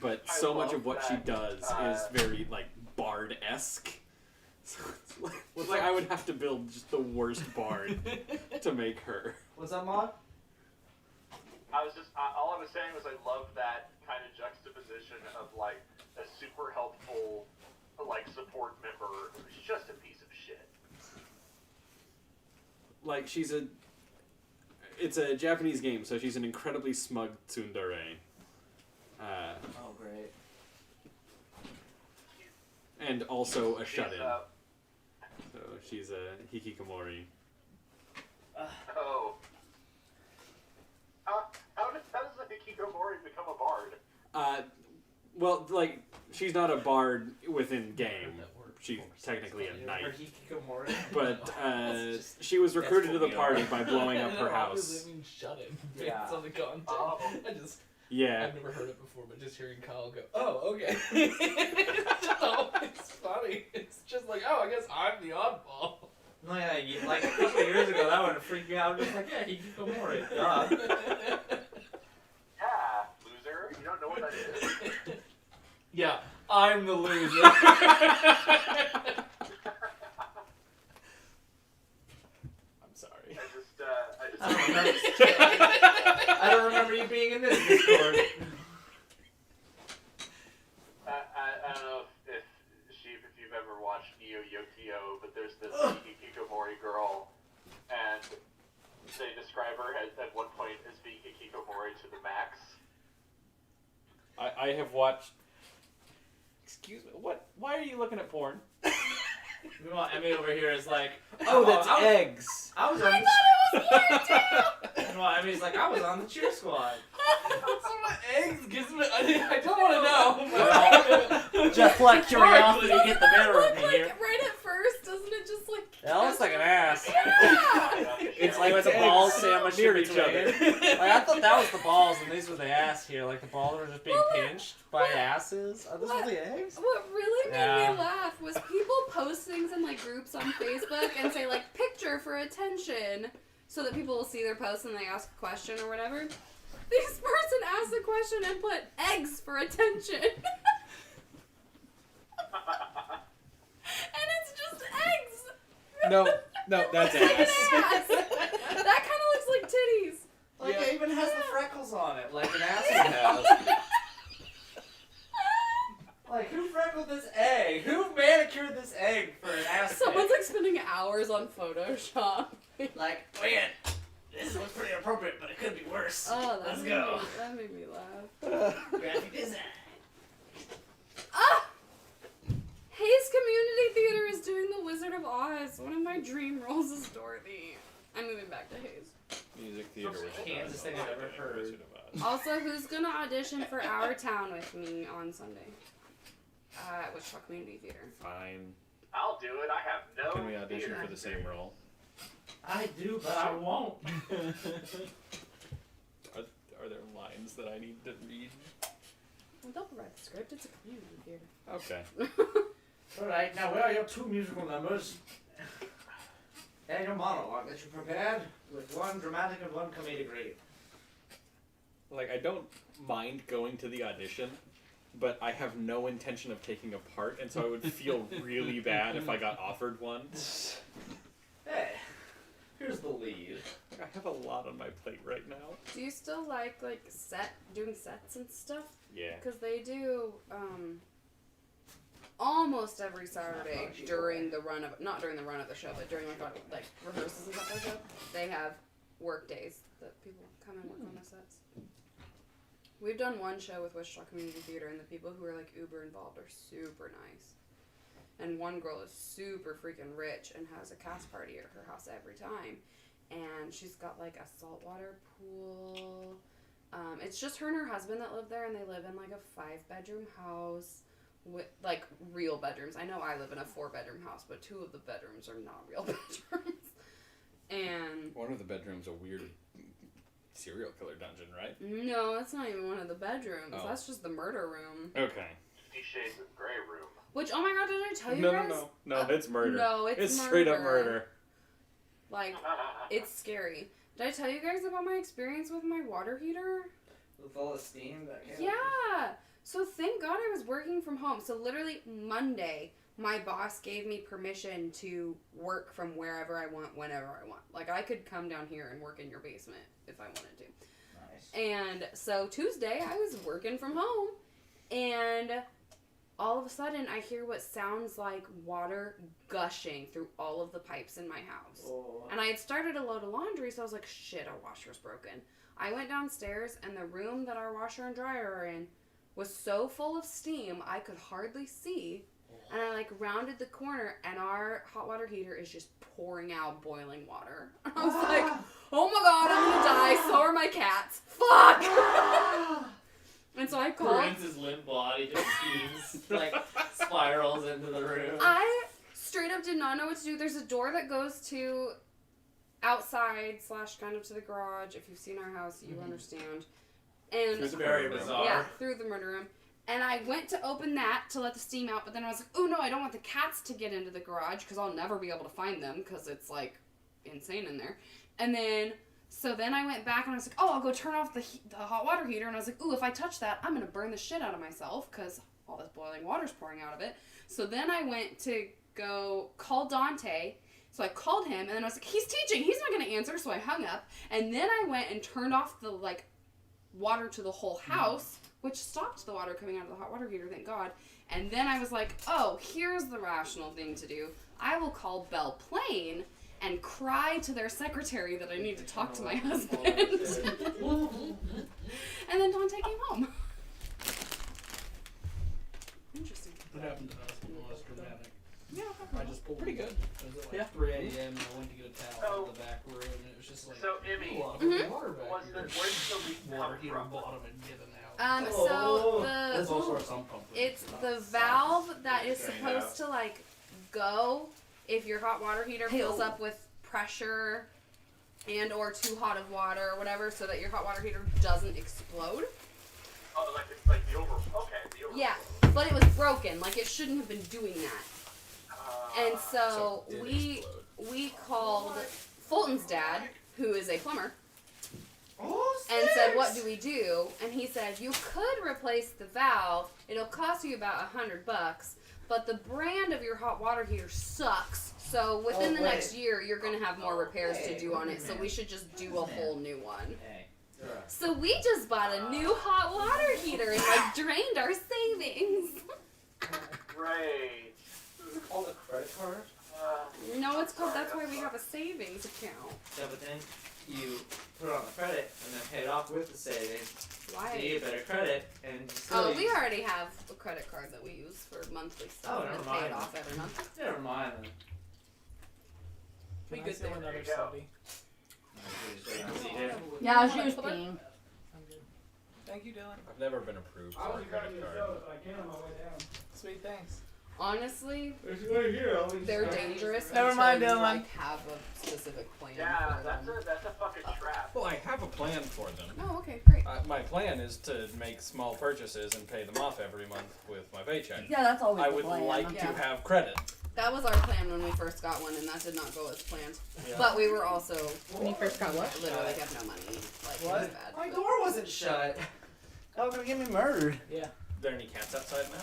But so much of what she does is very, like, Bard-esque. So it's like I would have to build just the worst Bard to make her. What's up, Maud? I was just, all I was saying was I love that kind of juxtaposition of, like, a super helpful, like, support member who's just a piece of shit. Like, it's a Japanese game, so she's an incredibly smug tsundere. Oh, great. And also a shut-in. She's, So she's a hikikomori. Oh. How does a hikikomori become a bard? Well, like, she's not a bard within game. She's technically a knight. Or hikikomori. But she was recruited to the party by blowing up her house. I mean, shut it. Yeah. Based on the content. Oh. Yeah. I've never heard it before, but just hearing Kyle go, oh, okay. It's funny. It's just like, oh, I guess I'm the oddball. No, yeah, like a couple of years ago, that would have freaked me out. I'm just like, yeah, hikikomori. Duh. Yeah, loser. You don't know what that is. Yeah, I'm the loser. I'm sorry. I just I don't remember you being in this Discord. I don't know if you've ever watched Neo Yokio, but there's this hikikomori girl, and they describe her at one point as being hikikomori to the max. I have watched... Excuse me, what? Why are you looking at porn? Meanwhile, Emmy over here is like, Oh, that's eggs. I was on Meanwhile, Emmy's like, I was on the cheer squad. Eggs gives me. I don't want to know. Just like curiosity get the better of me Like, here. right at first, doesn't it just like... That looks like an ass. Yeah! It's like With it's a ball eggs sandwich near in each between. Like, I thought that was the balls and these were the ass here. Like the balls were just being pinched by asses. Are those really eggs? What really made Yeah. me laugh was people post things in like groups on Facebook and say like picture for attention so that people will see their post and they ask a question or whatever. This person asked a question question and put eggs for attention. And it's just eggs. No, that's It's like an ass. ass. That kind of looks like titties. Like Yeah. it even has the freckles on it, like an ass has. Like who freckled this egg? Who manicured this egg for an ass? Someone's pic? like spending hours on Photoshop. Like, man, this looks pretty appropriate, but it could be worse. Oh, Let's go. That made me laugh. Graphic design. Ah! Hayes Community Theater is doing The Wizard of Oz. One of my dream roles is Dorothy. I'm moving back to Hayes. Music theater, Most which Kansas thing I've ever heard. Wizard of Oz. Also, who's gonna audition for Our Town with me on Sunday? At Wichita Community Theater. Fine. I'll do it. I have no. Can we audition theater for the same role? I do, but I won't. Are there lines that I need to read? Well, they'll provide the script. It's a community theater. Okay. Alright, now where are your 2 musical numbers? And your monologue that you prepared with 1 dramatic and 1 comedic read. Like, I don't mind going to the audition, but I have no intention of taking a part, and so I would feel really bad if I got offered one. Hey, here's the lead. I have a lot on my plate right now. Do you still like doing sets and stuff? Yeah. Because they do almost every Saturday during the run of, not during the run of the show, but during like rehearsals and stuff like that, they have work days that people come and work on the sets. We've done one show with Wichita Community Theater, and the people who are like uber involved are super nice. And one girl is super freaking rich and has a cast party at her house every time. And she's got like a saltwater pool. It's just her and her husband that live there, and they live in like a 5-bedroom house with like real bedrooms. I know I live in a 4-bedroom house, but 2 of the bedrooms are not real bedrooms. And One of the bedrooms a weird serial killer dungeon, right? no, that's not even one of the bedrooms. Oh. That's just the murder room. Okay. 50 Shades of Grey room. Which, oh my god, did I tell you No, guys? no, it's murder. No, it's murder. straight up murder. Like, it's scary. Did I tell you guys about my experience with my water heater? With all the steam that came. Yeah. So thank God I was working from home. So literally Monday, my boss gave me permission to work from wherever I want, whenever I want. Like, I could come down here and work in your basement if I wanted to. Nice. And so Tuesday, I was working from home, and all of a sudden, I hear what sounds like water gushing through all of the pipes in my house. Oh. And I had started a load of laundry, so I was like, shit, our washer's broken. I went downstairs, and the room that our washer and dryer are in was so full of steam, I could hardly see. And I, like, rounded the corner, and our hot water heater is just pouring out boiling water. And I was like, oh my god, I'm gonna die, so are my cats. Fuck! And so I called. Corinne's limp body just steams, like, spirals into the room. I straight up did not know what to do. There's a door that goes to outside / kind of to the garage. If you've seen our house, you understand. And It's very bizarre. yeah, through the murder room. And I went to open that to let the steam out, but then I was like, oh no, I don't want the cats to get into the garage because I'll never be able to find them because it's like insane in there. And then, so then I went back and I was like, oh, I'll go turn off the hot water heater. And I was like, ooh, if I touch that, I'm going to burn the shit out of myself because all this boiling water's pouring out of it. So then I went to go call Dante. So I called him and then I was like, he's teaching. He's not going to answer. So I hung up. And then I went and turned off the like water to the whole house, which stopped the water coming out of the hot water heater, thank God. And then I was like, oh, here's the rational thing to do. I will call Belle Plaine and cry to their secretary that I need to talk to my husband. And then Dante came home. Interesting. What happened to us when it was dramatic? Yeah, I just pulled Pretty good. It was at like 3 a.m. and I went to get a towel out of the back room and it was just like, So, Emmy, ooh, a lot of Mhm. water back where here. did the leak Water come heater from? bottom had given out. So There's also a sump pump. it's the valve that is supposed to like go if your hot water heater fills up with pressure and or too hot of water or whatever, so that your hot water heater doesn't explode. Oh, like the over. Okay, the over. Yeah, but it was broken. Like, it shouldn't have been doing that. And so it did we explode. called Fulton's dad, who is a plumber, and said, "What do we do?" And he said, "You could replace the valve. It'll cost you about $100, but the brand of your hot water heater sucks. So within the next year, you're gonna have more repairs to do on it. So we should just do a whole new one." Hey. So we just bought a new hot water heater and like drained our savings. Great. Is it called a credit card? No, it's called. That's why we have a savings account. Yeah, but then you put it on the credit and then pay it off with the savings. Why? To get better credit and Oh, we already have a credit card that we use for monthly stuff Oh, and never pay it mind. off every month. Never mind then. Can We I good say there. another There you go. study? Yeah, she was peeing. I'm good. Thank you, Dylan. I've never been approved for a credit card. Sweet, thanks. Honestly, It's right here. they're dangerous Never until mind, you Dylan. like have a specific plan Yeah, for that's them. a fucking trap. Well, I have a plan for them. Oh, okay, great. My plan is to make small purchases and pay them off every month with my paycheck. Yeah, that's always I the would plan. like Yeah. to have credit. That was our plan when we first got one, and that did not go as planned. Yeah. But we were also When you first got what? literally have no money. Like, it What? was bad. My but- door wasn't shut. Y'all gonna get me murdered. Yeah. Are there any cats outside now?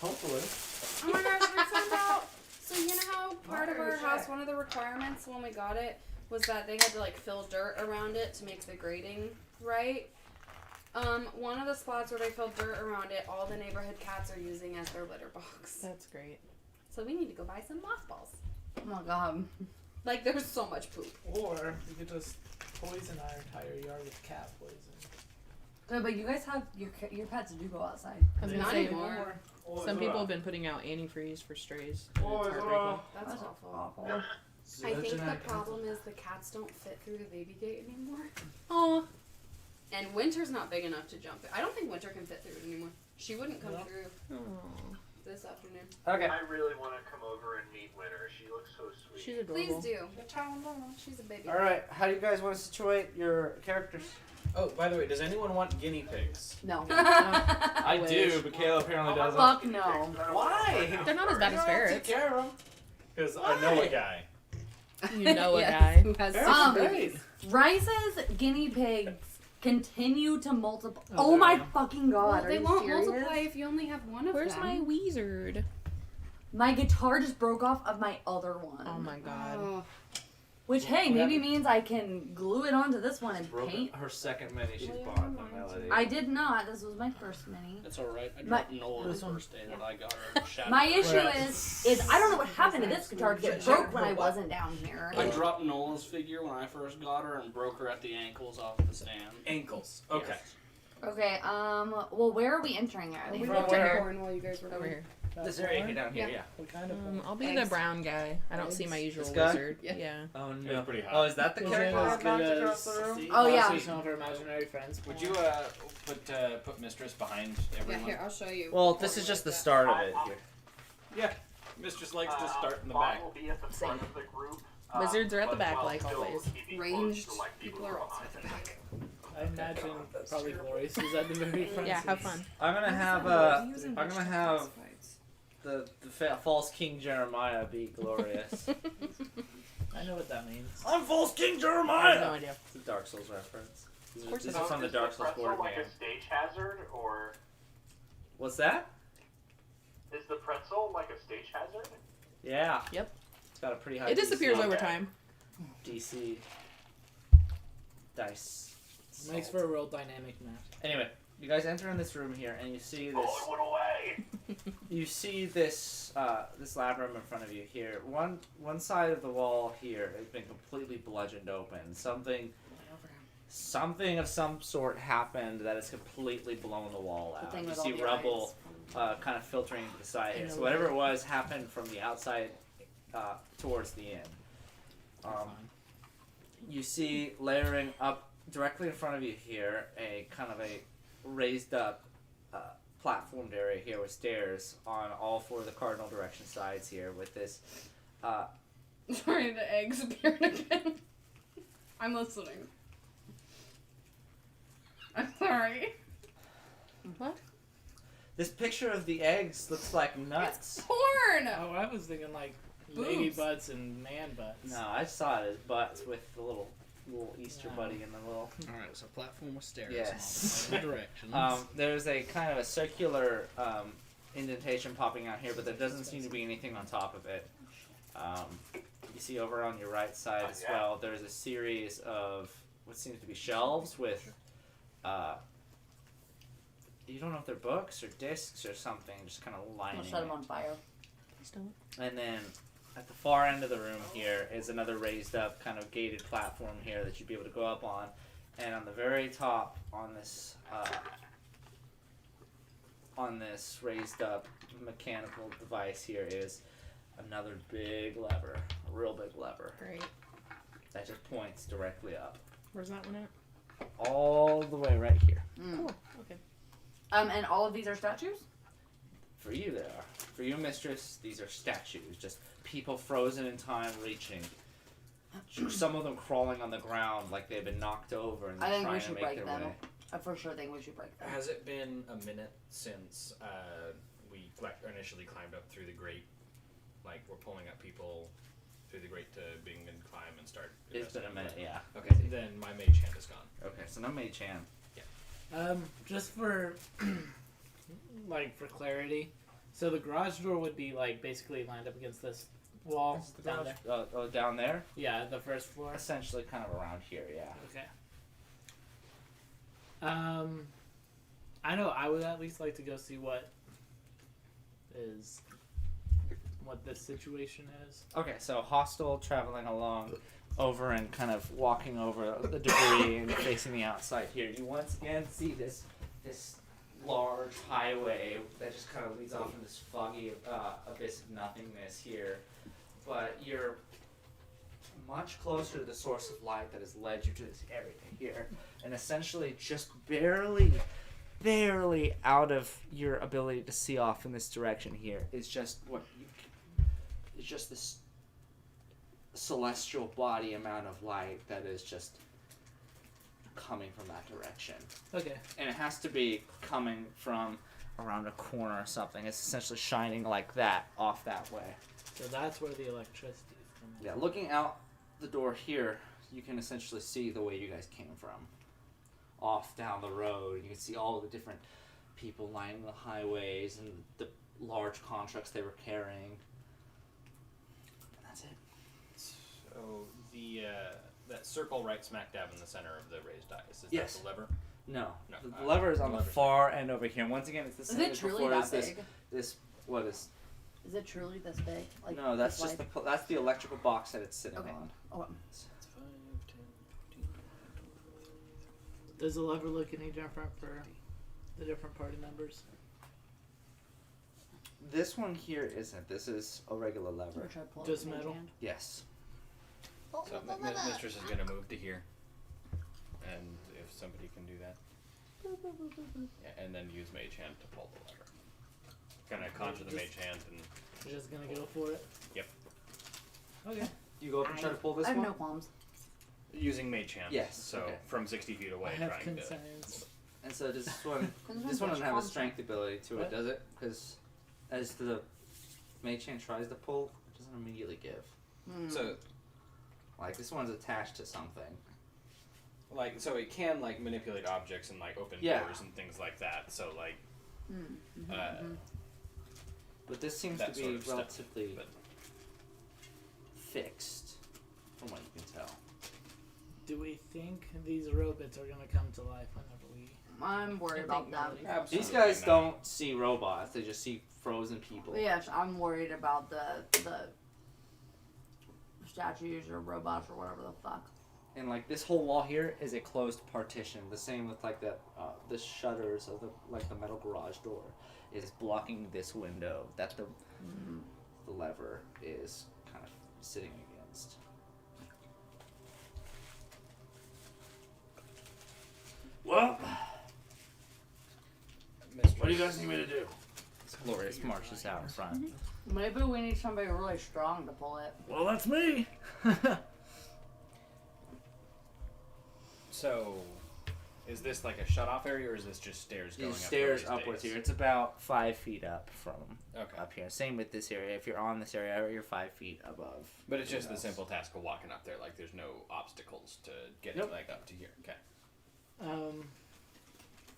Hopefully. Oh my gosh, we found out. So you know how part of our house, one of the requirements when we got it was that they had to like fill dirt around it to make the grading right. One of the spots where they filled dirt around it, all the neighborhood cats are using as their litter box. That's great. So we need to go buy some mothballs. Oh my god. Like there's so much poop. Or you could just poison our entire yard with cat poison. Good, but you guys have your pets do go outside. I was gonna Not say, anymore. some people have been putting out antifreeze for strays. and it's heartbreaking. That's awful. awful. I think the problem is the cats don't fit through the baby gate anymore. Oh, And Winter's not big enough to jump it. I don't think Winter can fit through it anymore. She wouldn't come No. through oh, this afternoon. Okay. I really want to come over and meet Winter. She looks so sweet. she's adorable. Please do. She's a baby. All right. How do you guys want to situate your characters? Oh, by the way, does anyone want guinea pigs? No. I wish. do, but Kayla apparently doesn't. Fuck no. Why? They're not as bad as ferrets. Take care of them. Because I know a guy. You know a Yes, guy. who has Ferrets six are babies. great. Rice's guinea pigs continue to multiply. Oh, Oh my no. fucking god. Well, are they you won't serious? multiply if you only have one of Where's them. my wizard? My guitar just broke off of my other one. Oh my god. Oh. Which, hey, maybe means I can glue it onto this one and paint. Her second mini she's Well, bought, yeah, the Melody. I did not. This was my first mini. It's alright. I My- dropped Nola the This one- first day that I got her. Shattered My her. issue Whereas- is I don't know what happened to this guitar because it broke when I wasn't down here. I dropped Nola's figure when I first got her and broke her at the ankles off the stand. Ankles. Okay. Yes. Okay, well, where are we entering at? We From looked where? at corn while you guys were Over gone. here. This area down here, yeah. What kind of I'll be Eggs. the brown guy. I don't see my usual This guy? wizard. Yeah. Yeah. Oh It no. was pretty hot. Oh, is that the Is character it that as knocked good across as the room? see, Oh, yeah. Conversation of our imaginary friends. Would you put Mistress behind Yeah, everyone? here, I'll show you. Well, this is just the start of it here. Yeah. Mistress likes to start in the Bob back. will be at the front of the group. Wizards are at the but back, while like still always. keeping Ranged close to, like, people who are also behind at the him. back. I imagine probably Glorious is at the very front. Yeah, have seats. fun. I'm gonna have I'm gonna have the false King Jeremiah be glorious. I know what that means. I'm false King I have Jeremiah. no idea. It's a Dark Souls reference. Of course This it is is. from the Is Dark Souls pretzel board like game. a stage hazard, or What's that? is the pretzel like a stage hazard? Yeah. Yep. It's got a pretty high It disappears DC. over time. DC dice. Makes for a real dynamic map. Anyway, you guys enter in this room here, and you see Oh, this. it went away! You see this this lab room in front of you here. One side of the wall here has been completely bludgeoned open. Something of some sort happened that has completely blown the wall The out. thing You with see all the rubble kind of filtering into the side here. So whatever it was happened from the outside towards the in. You see layering up directly in front of you here a kind of a raised up platformed area here with stairs on all four of the cardinal direction sides here with this Sorry, the eggs appeared again. I'm listening. I'm sorry. What? this picture of the eggs looks like nuts. Porn! Oh, I was thinking like lady Boobs. butts and man butts. No, I saw it as butts with the little little Easter Yeah. bunny in the little. All right, so platform with stairs. Yes. In all directions. There's a kind of a circular indentation popping out here, but there doesn't seem to be anything on top of it. You see over on your right side as well, there's a series of what seems to be shelves with, you don't know if they're books or discs or something, just kind of lining I'll set them it. on fire. Please don't. And then at the far end of the room here is another raised up kind of gated platform here that you'd be able to go up on. And on the very top on this raised up mechanical device here is another big lever, a real big lever Great. that just points directly up. Where's that one at? All the way right here. Cool. Okay. And all of these are statues? For you they are. For you, mistress, these are statues. Just people frozen in time reaching. Some of them crawling on the ground like they've been knocked over and I they're think we trying to should make break their them. way. I for sure think we should break them. Has it been a minute since we initially climbed up through the grate? Like, we're pulling up people through the grate to begin climb and start. It's been a minute, yeah. Okay, then my mage hand is gone. Okay, so no mage hand. Just for like for clarity, so the garage door would be like basically lined up against this wall That's the down garage- there. down there? Yeah, the first floor. Essentially kind of around here, yeah. Okay. I know I would at least like to go see what this situation is. Okay, so hostile traveling along over and kind of walking over the debris and facing the outside here. You once again see this large highway that just kind of leads off in this foggy abyss of nothingness here. But you're much closer to the source of light that has led you to this area here. And essentially just barely out of your ability to see off in this direction here is just it's just this celestial body amount of light that is just coming from that direction. Okay. And it has to be coming from around a corner or something. It's essentially shining like that off that way. So that's where the electricity is coming. Yeah, looking out the door here, you can essentially see the way you guys came from. Off down the road, you can see all the different people lining the highways and the large contracts they were carrying. And that's it. So that circle right smack dab in the center of the raised dais, is Yes. that the lever? No, No, the lever is on the lever's far end over here. Once again, it's the Is same it as truly before. that Is this big? this what is? Is it truly this big? Like No, that's this just wide? that's the electrical box that it's sitting Okay. on. Oh, Does the lever look any different for the different party members? This one here isn't. This is a regular lever. or should I pull it Just with my metal? hand? Yes. So mistress is going to move to here, and if somebody can do that, yeah, and then use mage hand to pull the lever. Kind of conjure the mage hand and You're just gonna go for it? Yep. Okay. You go up and try to pull this I have one. no qualms. using mage hand. Yes, So okay. from 60 feet away, I have trying to. concerns. And so does this one? Concerns This one doesn't have a concept. strength ability to it, What? does it? Because as the mage hand tries to pull, it doesn't immediately give. Hmm. So Like this one's attached to something. like so it can like manipulate objects and like open Yeah. doors and things like that. So like But this seems That to be sort of stuff, relatively but- fixed, from what you can tell. Do we think these robots are gonna come to life whenever we? I'm worried I about think that. maybe. absolutely These guys not. don't see robots; they just see frozen people. Yes, I'm worried about the statues or robots or whatever the fuck. And like this whole wall here is a closed partition. The same with like the shutters of the metal garage door is blocking this window that the lever is kind of sitting against. Well, Mistress, what do you guys need me to do? Glorious marches out in front. Maybe we need somebody really strong to pull it. Well, that's me. So Is this like a shut-off area, or is this just stairs going These up? stairs these upwards days? here. It's about 5 feet up from Okay. up here. Same with this area. If you're on this area, you're 5 feet above. But it's just the Yes. simple task of walking up there. Like, there's no obstacles to getting Nope. like up to here. Okay.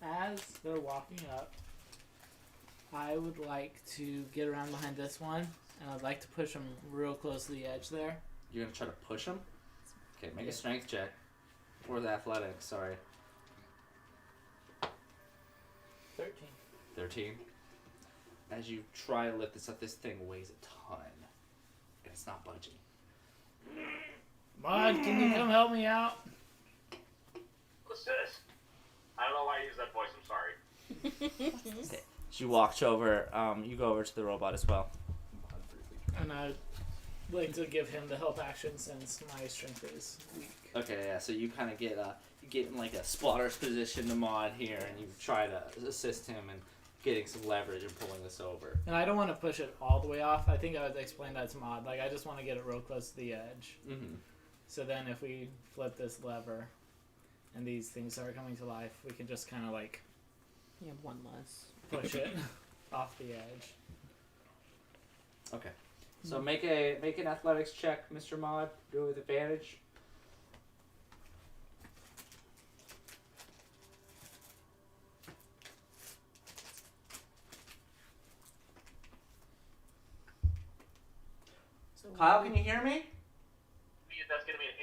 As they're walking up, I would like to get around behind this one, and I'd like to push them real close to the edge there. You're gonna try to push them. Okay, make Yeah. a strength check. Or the athletics. Sorry. 13. 13. As you try to lift this up, this thing weighs a ton. And it's not budging. Mod, can you come help me out? Assist. I don't know why I use that voice. I'm sorry. Okay. As you walk over, you go over to the robot as well. And I'd like to give him the help action since my strength is weak. Okay, yeah. So you kind of get in like a spotter's position to Mod here, and you try to assist him in getting some leverage and pulling this over. And I don't want to push it all the way off. I think I would explain that to Mod. Like, I just want to get it real close to the edge. Mm-hmm. So then if we flip this lever and these things start coming to life, we can just kind of like You have one less. push it off the edge. Okay. So make an athletics check, Mr. Mod. Do it with advantage. So Kyle, can you hear me? That's gonna be an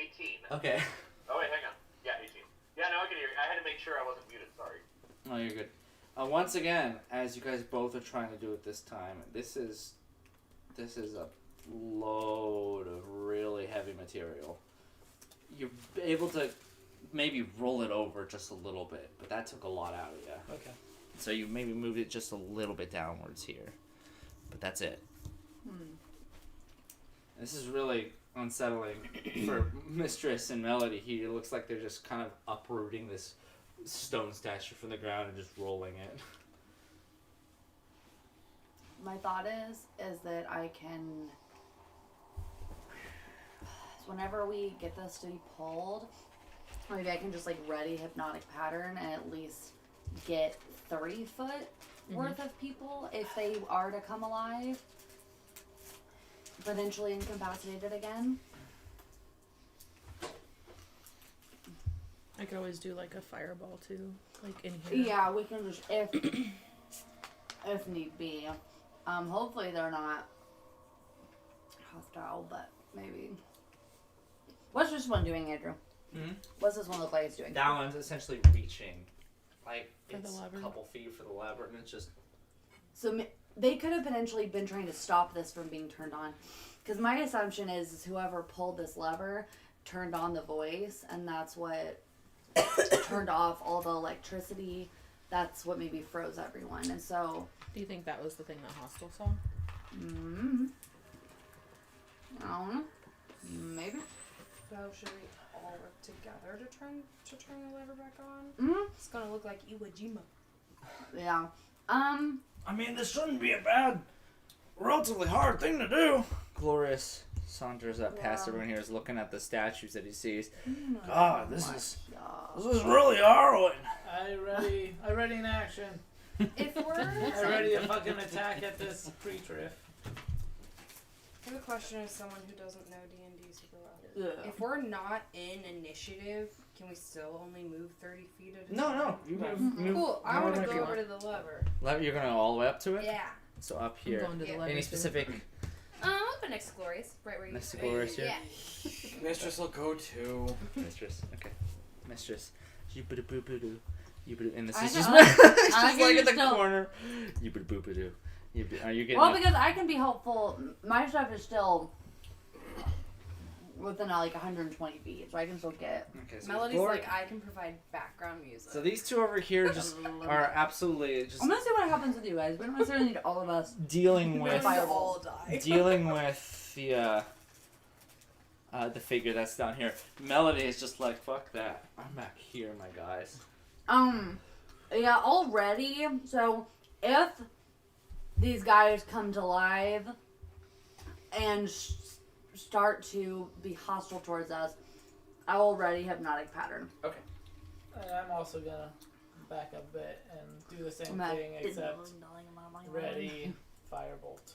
18. Okay. Oh wait, hang on. Yeah, 18. Yeah, no, I can hear you. I had to make sure I wasn't muted. Sorry. Oh, you're good. Once again, as you guys both are trying to do it this time, this is a load of really heavy material. You're able to maybe roll it over just a little bit, but that took a lot out of you. Okay. So you maybe moved it just a little bit downwards here, but that's it. This is really unsettling for Mistress and Melody here. It looks like they're just kind of uprooting this stone statue from the ground and just rolling it. My thought is that I can. So whenever we get this to be pulled, maybe I can just like ready hypnotic pattern and at least get 30 foot worth of people if they are to come alive, potentially incapacitated again. I could always do like a fireball too, like in here. Yeah, we can just if need be. Hopefully they're not hostile, but maybe. What's this one doing, Andrew? Hmm? What's this one look like it's doing? That one's essentially reaching, like For the it's lever? a couple feet for the lever, and it's just So they could have potentially been trying to stop this from being turned on. Because my assumption is whoever pulled this lever turned on the voice, and that's what turned off all the electricity. That's what maybe froze everyone. And so, Do you think that was the thing that Hostel saw? I don't know. Maybe. So should we all work together to turn the lever back on? It's gonna look like Iwo Jima. Yeah. I mean, this shouldn't be a bad, relatively hard thing to do. Glorious saunters up past everyone here, is looking at the statues that he sees. God, this is really harrowing. I ready in action. If we're I ready to fucking attack at this creature. I have a question as someone who doesn't know D&D super well. Yeah. If we're not in initiative, can we still only move 30 feet at a No, time? no, you move. Cool. I however want to much go you over want. to the lever. You're gonna all the way up to it. Yeah. So up I'm here. going to the Yeah. lever Any too. specific? Up and next to Glorious, right where you. Next to Glorious here? Yeah. Mistress will go too. Mistress. Okay. Mistress. You-ba-da-boo-ba-doo. You-ba-doo. And this I is know. just, I it's just can like at the still- corner. You-ba-da-boo-ba-doo. Are you getting Well, it? because I can be helpful. My stuff is still within like 120 feet, so I can still get. Okay, so Melody's Glor- like, I can provide background music. So these two over here just are absolutely just I'm gonna see what happens with you guys. We don't necessarily need all of us. dealing We'll with Fireball. all die. dealing with the figure that's down here. Melody is just like, fuck that. I'm back here, my guys. Yeah, already. So if these guys come to life and start to be hostile towards us, I already hypnotic pattern. And I'm also gonna back a bit and do the same I'm thing, except ready firebolt.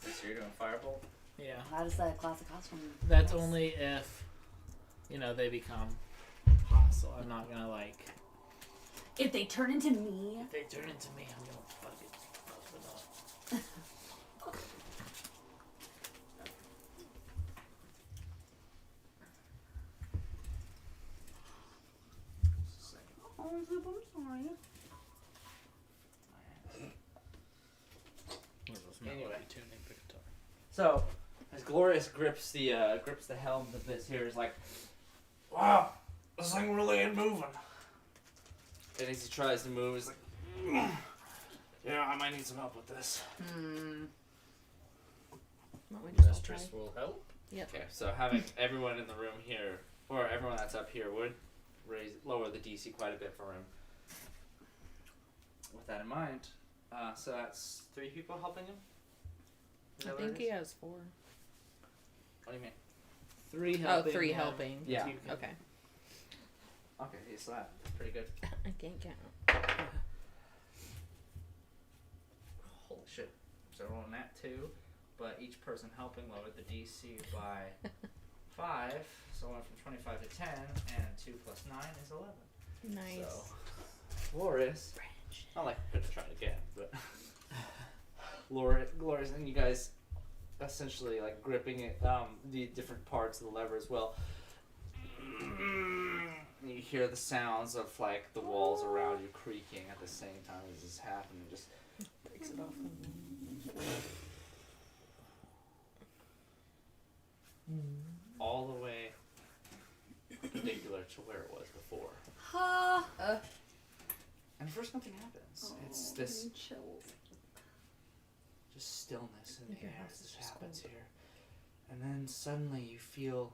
So you're doing firebolt? Yeah. How does that classic costume? That's only if, they become hostile. I'm not gonna If they turn into me. If they turn into me, I'm gonna fuck them up. Oh, I'm sorry. Anyway. Tuning the guitar. So, as Glorious grips the helm of this here, is like, wow, this thing really ain't moving. And as he tries to move, he's like, yeah, I might need some help with this. Want me to Mistress try? will help. Yep. Okay, so having everyone in the room here, or everyone that's up here, would lower the DC quite a bit for him. With that in mind, so that's 3 people helping him? Is I that what think it he is? has 4. What do you mean? 3 Oh, helping. 3 yeah. helping. Yeah. You can- Okay. Okay, he's that. Pretty good. I can't count. Holy shit. So we're rolling that 2, but each person helping lowered the DC by 5, so I went from 25 to 10, and 2 plus 9 is 11. Nice. So, Glorious. Not like I'm gonna try it again, but Glorious, and you guys essentially like gripping it, the different parts of the lever as well. And you hear the sounds of like the walls around you creaking at the same time as this is happening. Just Breaks it off. all the way perpendicular to where it was before. Ha! And first nothing happens. It's this chills. just stillness in the Your air house as is this just happens cold. here. And then suddenly you feel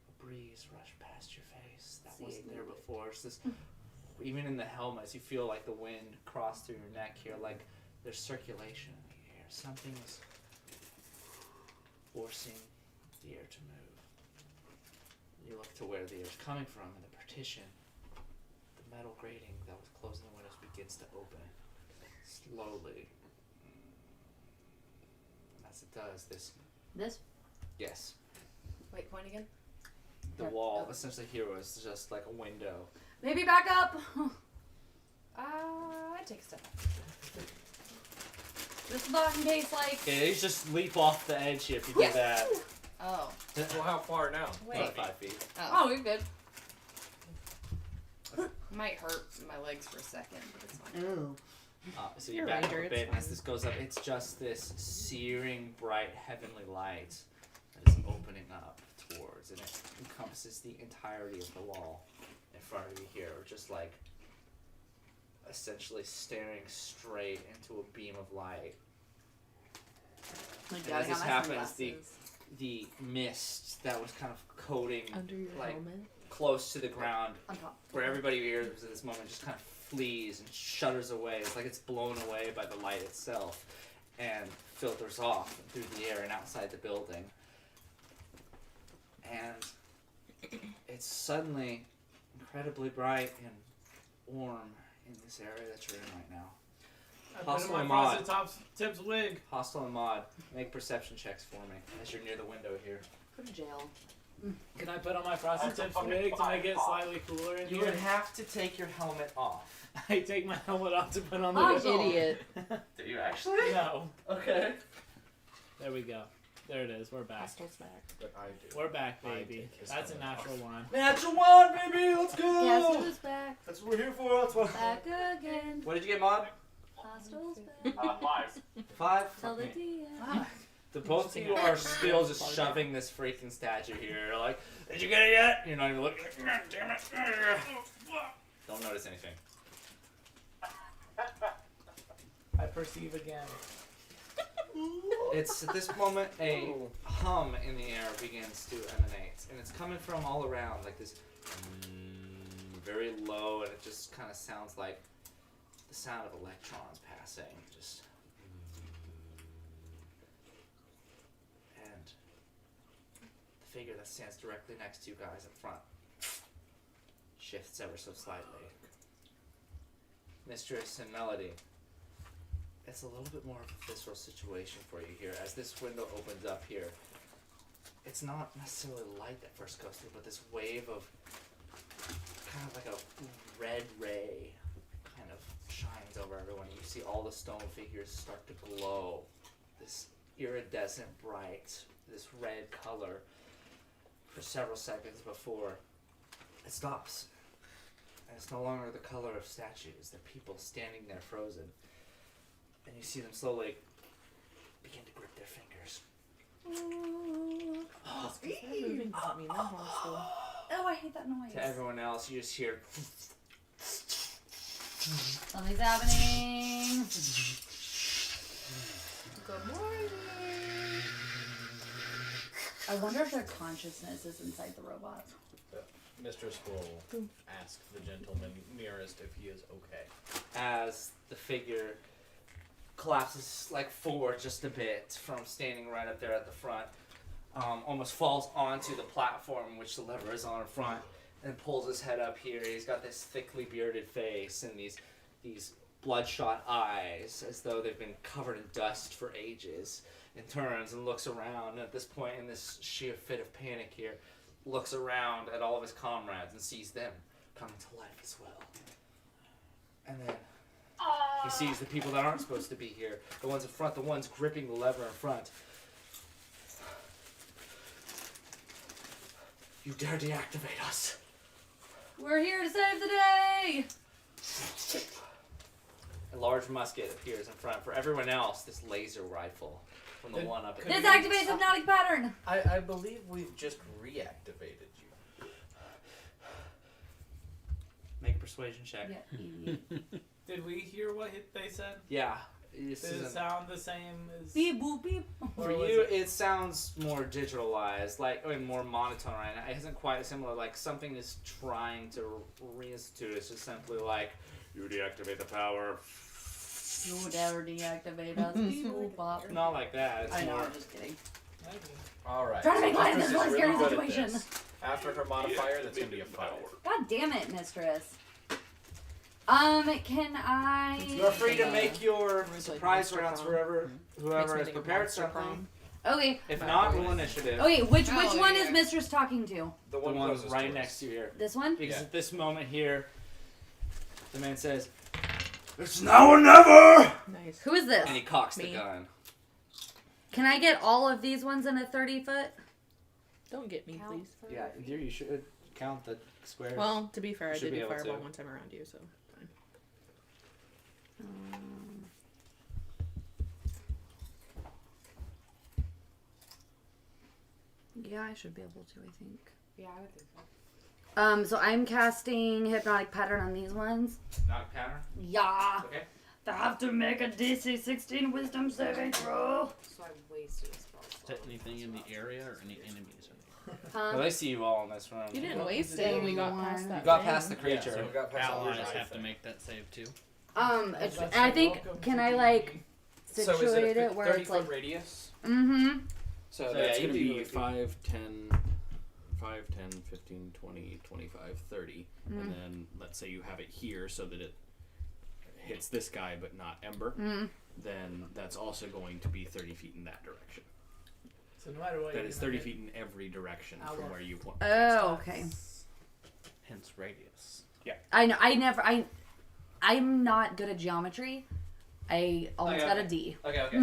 a breeze rush past your face that wasn't there before. It's this, even in the helmets, you feel like the wind cross through your neck here, like there's circulation in the air. Something is forcing the air to move. You look to where the air's coming from, and the partition, the metal grating that was closing the windows begins to open slowly. And as it does, this, yes, Wait, point again. the Yeah. wall essentially here was just like a window. Maybe back up. I take a step back. Just not in case, like. Okay, you just leap off the edge here if you do that. Oh. Well, how far now? About 5 feet. Oh, you're good. Might hurt my legs for a second, but it's fine. Ooh. So you You're back up Ranger, a it's bit, and as fine. this goes up, it's just this searing, bright, heavenly light that is opening up towards, and it encompasses the entirety of the wall in front of you here, just like essentially staring straight into a beam of light. My And God, as I this got my happens, sunglasses. the mist that was kind of coating Under your like helmet. close to the ground, On top. where everybody here at this moment just kind of flees and shudders away. It's like it's blown away by the light itself and filters off through the air and outside the building. And it's suddenly incredibly bright and warm in this area that you're in right now. I put Hostile in my mod. frosted tops tips wig. Hostile and Mod, make perception checks for me as you're near the window here. Go to jail. Can I put on my frosted That's a tips fucking wig to make it fine. slightly cooler in You here? would have to take your helmet off. I take my helmet off to put on the Oh, wig. Idiot. Do you actually? No. Okay. There we go. There it is. We're back. Hostels back. But I do. We're back, I baby. take his That's a helmet natural one. Natural one, baby. Let's go. Yes, it was back. That's what we're here for. That's what. Back again. What did you get, Mod? Hostels back. 5. 5. Tell the Okay. DM. The both of you are still just shoving this freaking statue here. You're like, did you get it yet? You're not even looking. Like, "God damn it. Don't notice anything. I perceive again. It's at this moment a hum in the air begins to emanate, and it's coming from all around, like this very low, and it just kind of sounds like the sound of electrons passing. Just and the figure that stands directly next to you guys up front shifts ever so slightly. Mistress and Melody, it's a little bit more of a visceral situation for you here. As this window opens up here, it's not necessarily light that first goes through, but this wave of kind of like a red ray kind of shines over everyone. You see all the stone figures start to glow. This iridescent bright, this red color for several seconds before it stops. And it's no longer the color of statues. They're people standing there frozen. And you see them slowly begin to grip their fingers. Oh, I hate that noise. To everyone else, you just hear. Something's happening. Good morning. I wonder if their consciousness is inside the robot. Mistress will ask the gentleman nearest if he is okay. As the figure collapses like forward just a bit from standing right up there at the front, almost falls onto the platform which the lever is on in front, and pulls his head up here. He's got this thickly bearded face and these bloodshot eyes as though they've been covered in dust for ages, and turns and looks around. And at this point, in this sheer fit of panic here, looks around at all of his comrades and sees them coming to life as well. And then he sees the people that aren't supposed to be here, the ones in front, the ones gripping the lever in front. You dare deactivate us. We're here to save the day! A large musket appears in front. For everyone else, this laser rifle from the one up at the Disactivate hypnotic pattern! I believe we've just reactivated you. Make a persuasion check. Yeah, idiot. Did we hear what they said? Yeah. This Did it isn't- sound the same as? Beep boop beep. For or was you, it sounds more digitalized, more monotone right now. It isn't quite similar, like something is trying to reinstitute. It's just simply like, you deactivate the power. You dare deactivate us. Beep boop bop. Not like that. It's I know, more. I'm just kidding. Okay. Alright. Trying to make light of Mistress this is really really scary good at situation. this. After her modifier, that's going to be a 5. God damn it, mistress. Can I... You're free to make your Like surprise Mr. rounds Prom. for whoever has Makes me think of prepared Monster something. Prom. Okay. If not, roll initiative. Okay, which Oh, one yeah. is mistress talking to? The The one one closest right to next us. to you here. This one? Because Yeah. at this moment here, the man says, "It's now or never!" Nice. Who is this? And he cocks the Me. gun. Can I get all of these ones in a 30-foot? Don't get me, please. Yeah, you should count the squares. Well, to be fair, I You should did be do able fireball to. one time around you, so fine. Yeah, I should be able to, I think. Yeah, I would think so. So I'm casting hypnotic pattern on these ones. Not pattern. Yeah. Okay. I have to make a DC 16 wisdom saving throw. So I wasted a spell Is slot. that anything in the area or any enemies in the Well, Huh? they see you all in this room. You didn't Well, waste did it when we got one. past that. You got thing. past the creature. So we got the past the allies knife have to thing. make that save too? That's I think, welcome can to I D&D. like So is situate it a it where it's 30-foot like, radius? mm-hmm. So So that's yeah, going to you be do- 5, 10, 15, 20, 25, 30. Mm. And then let's say you have it here so that it hits this guy but not Ember. Mm. Then that's also going to be 30 feet in that direction. So no matter what, That you're is gonna 30 hit. feet in every direction Ow. from where you point. Oh, okay. Hence radius. I know. I'm not good at geometry. I almost Okay, got a okay. D. Okay, okay.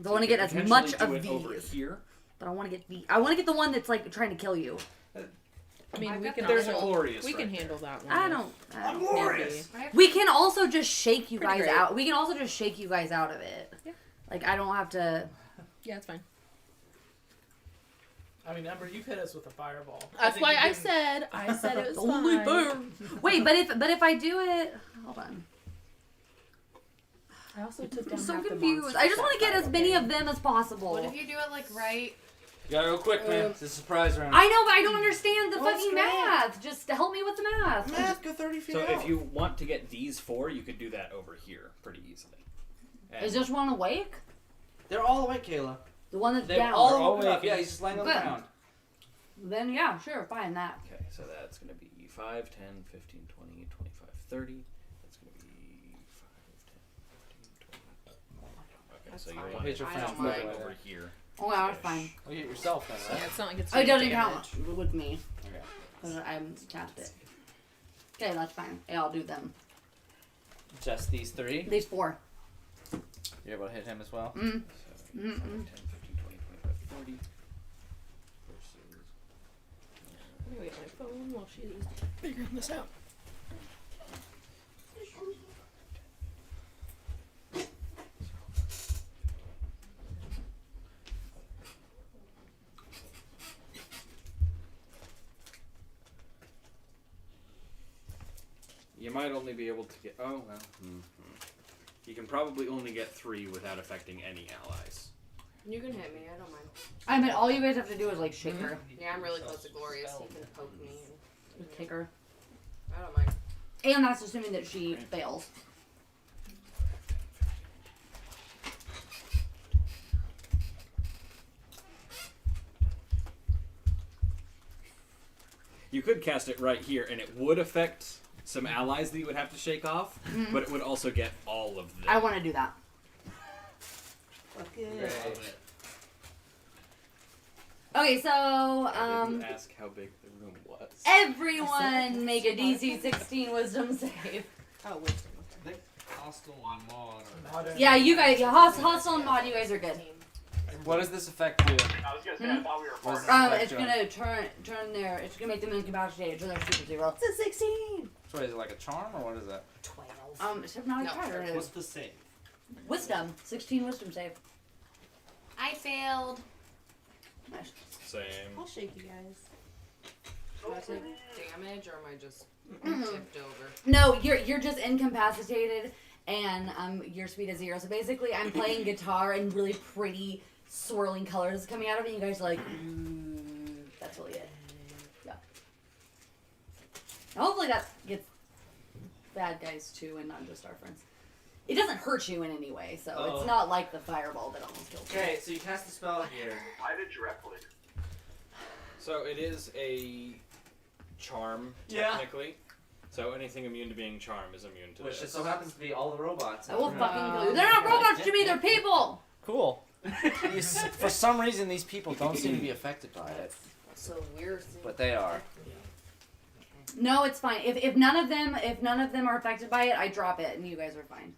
I want to get as Potentially much do of it over these, here. but I want to get I want to get the one that's like trying to kill you. I mean, I've we got can the There's a handle. glorious. We can right there. handle that one. I don't. I'm Can't glorious. be. We can also just shake you Pretty guys great. out. We can also just shake you guys out of it. Yeah. Like I don't have to. Yeah, it's fine. I mean, Ember, you've hit us with a fireball. That's think why you I didn't- said it was Only fine. Wait, but if I do it, hold on. I also took I'm down so half the confused. monsters I just want to that get as fight, many okay? of them as possible. What if you do it like right? You gotta go quick, man. It's a surprise round. I know, but I don't understand the Well, fucking that's great. math. Just help me with the math. Math, go 30 feet So out. if you want to get these 4, you could do that over here pretty easily. And Is this one awake? They're all awake, Kayla. The one that's They're down. all They're all woken up. awake. Yeah, he's just laying on the Good. ground. Then yeah, sure, fine that. Okay, so that's going to be 5, 10, 15, 20, 25, 30. That's going to be 5, 10, 15, 20. Okay, That's so fine. you'll Hit your I friends don't move mind. away over there. here. Oh, yeah, that's fine. Well, you hit yourself then, Yeah, right? it's not like it's. Oh, it doesn't damage. count with me Okay. because I'm tapped it. Okay, that's fine. Yeah, I'll do them. Just these 3? These 4. You're able to hit him as well? Mm. So 5, 10, 15, 20, 25, 40. Versus. Let me wait my phone while she's figuring this out. You might only be able to get. Oh, well. You can probably only get 3 without affecting any allies. You can hit me. I don't mind. I mean, all you guys have to do is like shake her, Yeah, I'm really close to Glorious. He can poke me. And, kick her, I don't mind. and that's assuming that she fails. You could cast it right here, and it would affect some allies that you would have to shake off, but it would also get all of them. I want to do that. Fuck yeah. Okay. Okay, so I didn't ask how big the room was. everyone make a DC 16 Wisdom save. Oh, wisdom. I think hostile and mod are. Modern- Yeah, you guys, hostile and mod, you guys are good. What does this effect do? I was gonna say, I thought we were What's partners. that? It's gonna turn their, it's gonna make them incapacitated, turn their super zero. It's a 16. So is it like a charm or what is that? 12. It's hypnotic No. charter. What's the save? Wisdom, 16 wisdom save. I failed. Nice. Same. I'll shake you guys. Do I take damage or am I just Mm-mm. tipped over? No, you're just incapacitated, and your speed is 0. So basically, I'm playing guitar and really pretty swirling colors coming out of it. And you guys are like, that's really it. Yeah. And hopefully that gets bad guys too, and not just our friends. It doesn't hurt you in any way, so Oh. it's not like the fireball that almost killed you. Okay, so you cast the spell here. I did directly. So it is a charm, Yeah. technically. So anything immune to being charmed is immune to Which this. just so happens to be all the robots. I will fucking kill you. They're not robots to me. They're people. Cool. For some reason, these people don't seem to be affected by it, So weird. but they are. No, it's fine. If none of them are affected by it, I drop it, and you guys are fine.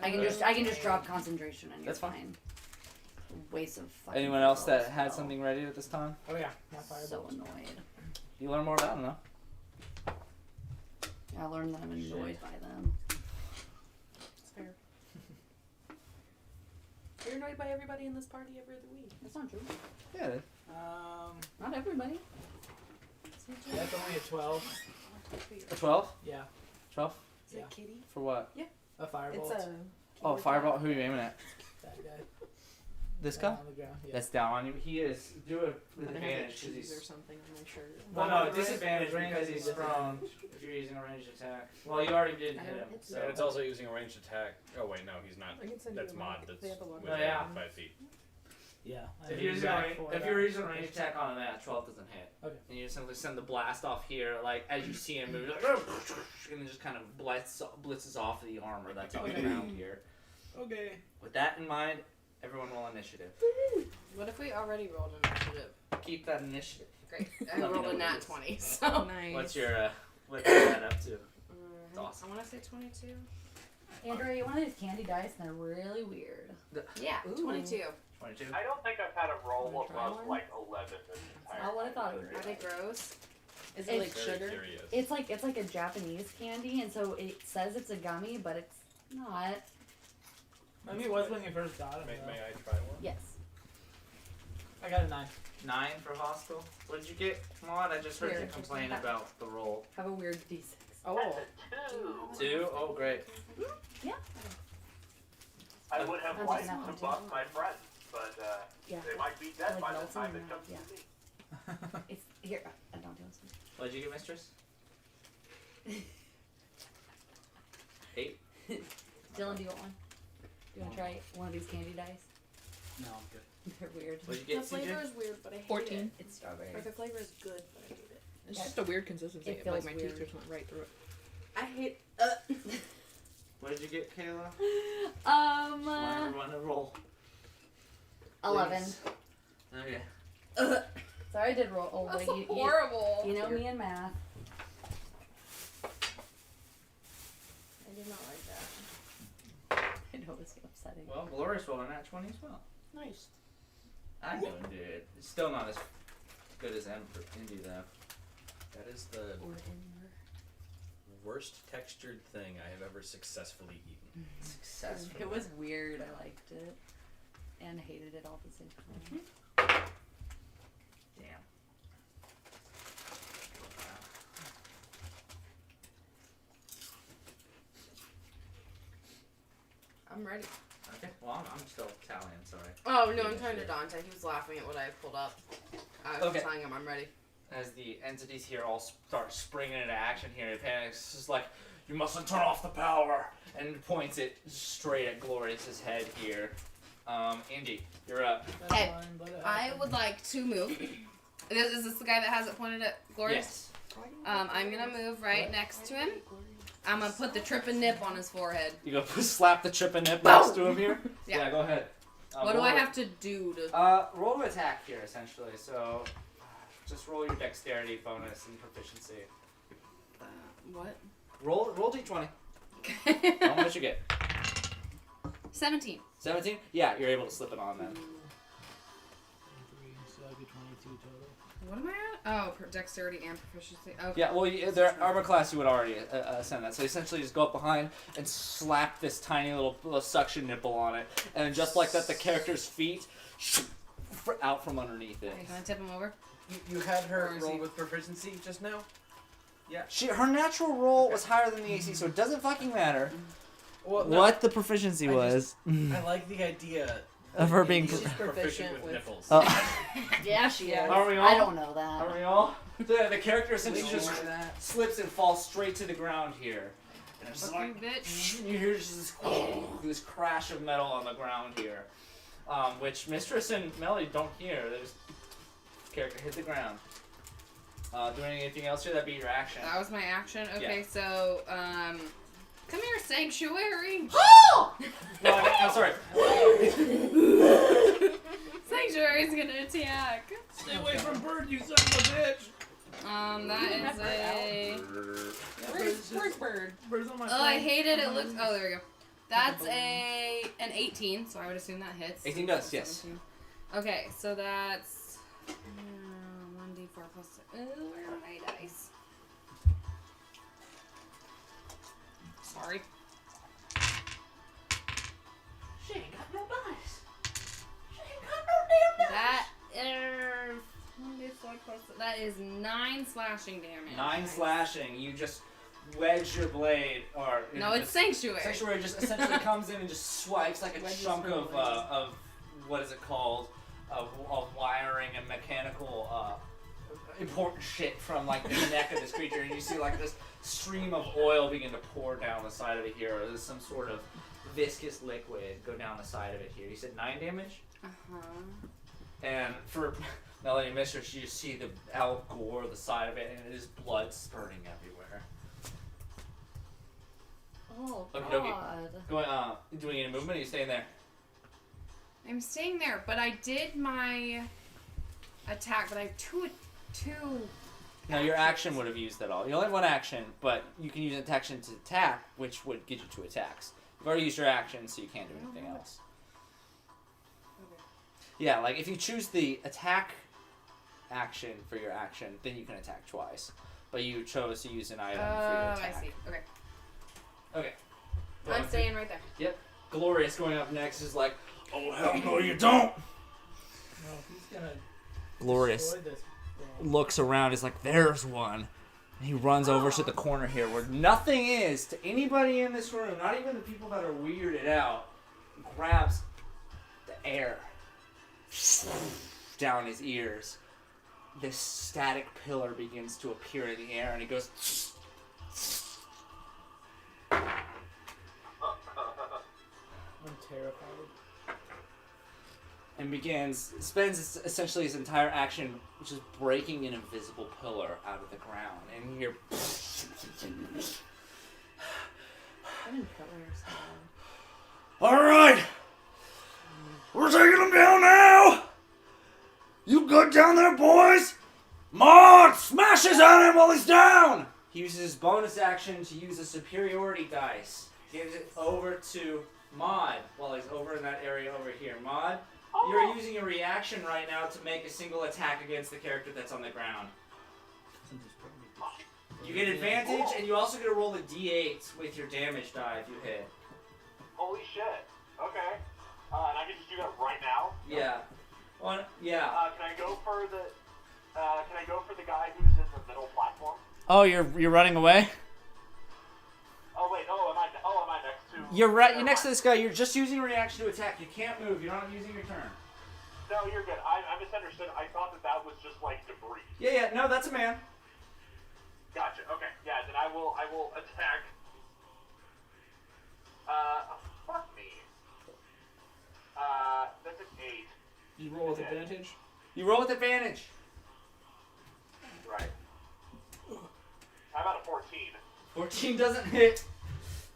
I can just drop concentration, and you're That's fine. fine. Waste of fucking. Anyone else that spells, had though. something ready at this time? Oh yeah, not fireball. So annoyed. You learn more about them, though. I learned that I'm annoyed by them. It's fair. You're annoyed by everybody in this party every other week. That's not true. Yeah. Not everybody. That's only a 12. A 12? Yeah, 12? Is it Yeah. Kitty? For what? a firebolt. It's a. Oh, keyword fireball. cat. Who are you aiming at? That guy. This Down guy? on the ground. Yeah. That's down on you. He is. Do it with I'm gonna have advantage like because cheese or he's. something on my shirt. Well, Well, no, no, disadvantage range because is he's different. prone if you're using a ranged attack. Well, you already did I hit him. don't hit So. And it's also using a ranged attack. Oh wait, no, he's not. I can send That's you a mod. link. That's They have a lot of within Oh, yeah. 5 feet. Yeah. I If did you're using exact four if that. you're using a ranged attack on that, 12 doesn't hit. Okay. And you simply send the blast off here, like as you see him move, like, and then just kind of blitzes off the armor that's on the Okay. ground here. Okay. With that in mind, everyone roll initiative. What if we already rolled an initiative? Keep that initiative. Great. I Let me rolled know a what nat it is. 20, so. Nice. What's your what's that up to? awesome. I want to say 22. Andrew, you want these candy dice, and they're really weird. Yeah, Ooh. 22. 22. I don't think I've had a roll Wanna try above one? like 11 this entire Oh, what I thought it time. would Are they gross? Is it like It's Very sugar? curious. It's like a Japanese candy, and so it says it's a gummy, but it's not. Maybe it was when you first got it. May though. I try one? Yes. I got a 9. 9 for hostile. What did you get, Maud? I just heard Here, you complain about the roll. Have a weird D6. Oh. That's a 2. 2? Oh, great. I would have I'm liked taking that to one, buff too. my friends, but Yeah. they might be dead Like by the melts time in it your comes mouth, to me. It's here. I don't do this. What did you get, mistress? 8. Dylan, do you want one? Do you want to try one of these candy dice? No, I'm good. They're weird. What'd you The get, flavor CJ? is weird, but I hate 14. it. It's strawberry. Or the flavor is good, but I hate it. It's Yeah. just a weird consistency. It Like feels my weird. teeth just went right through it. I hate. What did you get, Kayla? Uh, Roll. 11. Please. Okay. Sorry, I did roll. Oh, That's wait, horrible. you know me and math. I did not like that. I know it's upsetting. Well, Glorious rolled a nat 20 as well. Nice. I know, dude. It's still not as good as Indy, though. That is the worst textured thing I have ever successfully eaten. Successful. It was weird. I liked it and hated it all at the same time. Damn. I'm ready. Okay, well, I'm still tallying, sorry. Oh no, I'm talking to Dante. He was laughing at what I pulled up. I was Okay. telling him I'm ready. As the entities here all start springing into action here, he panics. It's like, you mustn't turn off the power! And points it straight at Glorious's head here. Indy, you're up. That's Hey, fine, let it I happen. would like to move. Is this the guy that has it pointed at Glorious? Yes. I'm gonna move right next to him. I'm gonna put the trip and nip on his forehead. You go slap the trip and nip next to him here? Yeah. Go ahead. What do I have to do to? Roll to attack here, essentially. So, just roll your dexterity bonus and proficiency. What? Roll d20. How much you get? 17. 17? Yeah, you're able to slip it on then. 3, so that'd be 22 total. What am I at? Oh, dexterity and proficiency. Okay. Yeah, well, their armor class you would already send that. So essentially, just go up behind and slap this tiny little suction nipple on it, and just like that, the character's feet out from underneath it. Okay, can I tip him over? You had her Or is roll he- with proficiency just now? Her natural roll was higher than the AC, so it doesn't fucking matter Well, no, what the proficiency I was. I like the idea Of her being She's proficient proficient with with- nipples. Yeah, she is. Are we all? I don't know that. Are we all? The character essentially just slips and falls straight to the ground here. And it's Fuck you, like, bitch. you hear just this crash of metal on the ground here, which Mistress and Melody don't hear. They just character hit the ground. Doing anything else here? That'd be your action. That was my action. Okay, so come here, sanctuary. No, I'm sorry. Sanctuary's gonna attack. Stay away from Bird, you son of a bitch! That is a. Where's Bird? Bird's on my Oh, I phone. hate it. It looks. Oh, there we go. That's an 18, so I would assume that hits. 18 does, yes. 17. Okay, so that's 1d4 plus. Oh, where are my dice? Sorry. She ain't got no dice. She ain't got no damn That is 1d4 plus. That is 9 slashing damage. 9 slashing. You just wedge your blade, or No, it's sanctuary. Sanctuary just essentially comes in and just swipes like a Wedges chunk her of blade. what is it called, of wiring and mechanical important shit from like the neck of this creature, and you see like this stream of oil begin to pour down the side of it here. Or there's some sort of viscous liquid go down the side of it here. You said 9 damage, and for Melody and Mistress, you just see the gore the side of it, and it is blood spurting everywhere. Oh, Okie dokie. God. Going, doing any movement? Or are you staying there? I'm staying there, but I did my attack, but I have two. No, your action would have used that all. You only have 1 action, but you can use an action to attack, which would get you 2 attacks. You've already used your action, so you can't do anything else. Okay. Yeah, like if you choose the attack action for your action, then you can attack twice. But you chose to use an item for your I attack. see. Okay. Okay. I'm staying right there. Glorious going up next is like, oh hell no you don't! No, he's gonna Glorious destroy this thing. looks around, he's like, there's one. And he runs over to the corner here where nothing is to anybody in this room, not even the people that are weirded out, grabs the air down his ears. This static pillar begins to appear in the air, and he goes, I'm terrified. and spends essentially his entire action just breaking an invisible pillar out of the ground. And you hear. All right, we're taking him down now. You good down there, boys? Maud smashes at him while he's down. He uses his bonus action to use a superiority dice. Gives it over to Maud while he's over in that area over here. Maud, you're using a reaction right now to make a single attack against the character that's on the ground. You get advantage, and you also get to roll a d8 with your damage die if you hit. Holy shit. Okay. And I can just do that right now? Yeah. Yeah. Can I go for the guy who's in the middle platform? Oh, you're running away? Oh wait, am I next to? You're right. You're next to this guy. You're just using a reaction to attack. You can't move. You're not using your turn. No, you're good. I misunderstood. I thought that was just like debris. Yeah. No, that's a man. Gotcha. Okay. Yeah. Then I will attack. Fuck me. That's an 8. You roll with advantage? You roll with advantage. Right. How about a 14? 14 doesn't hit.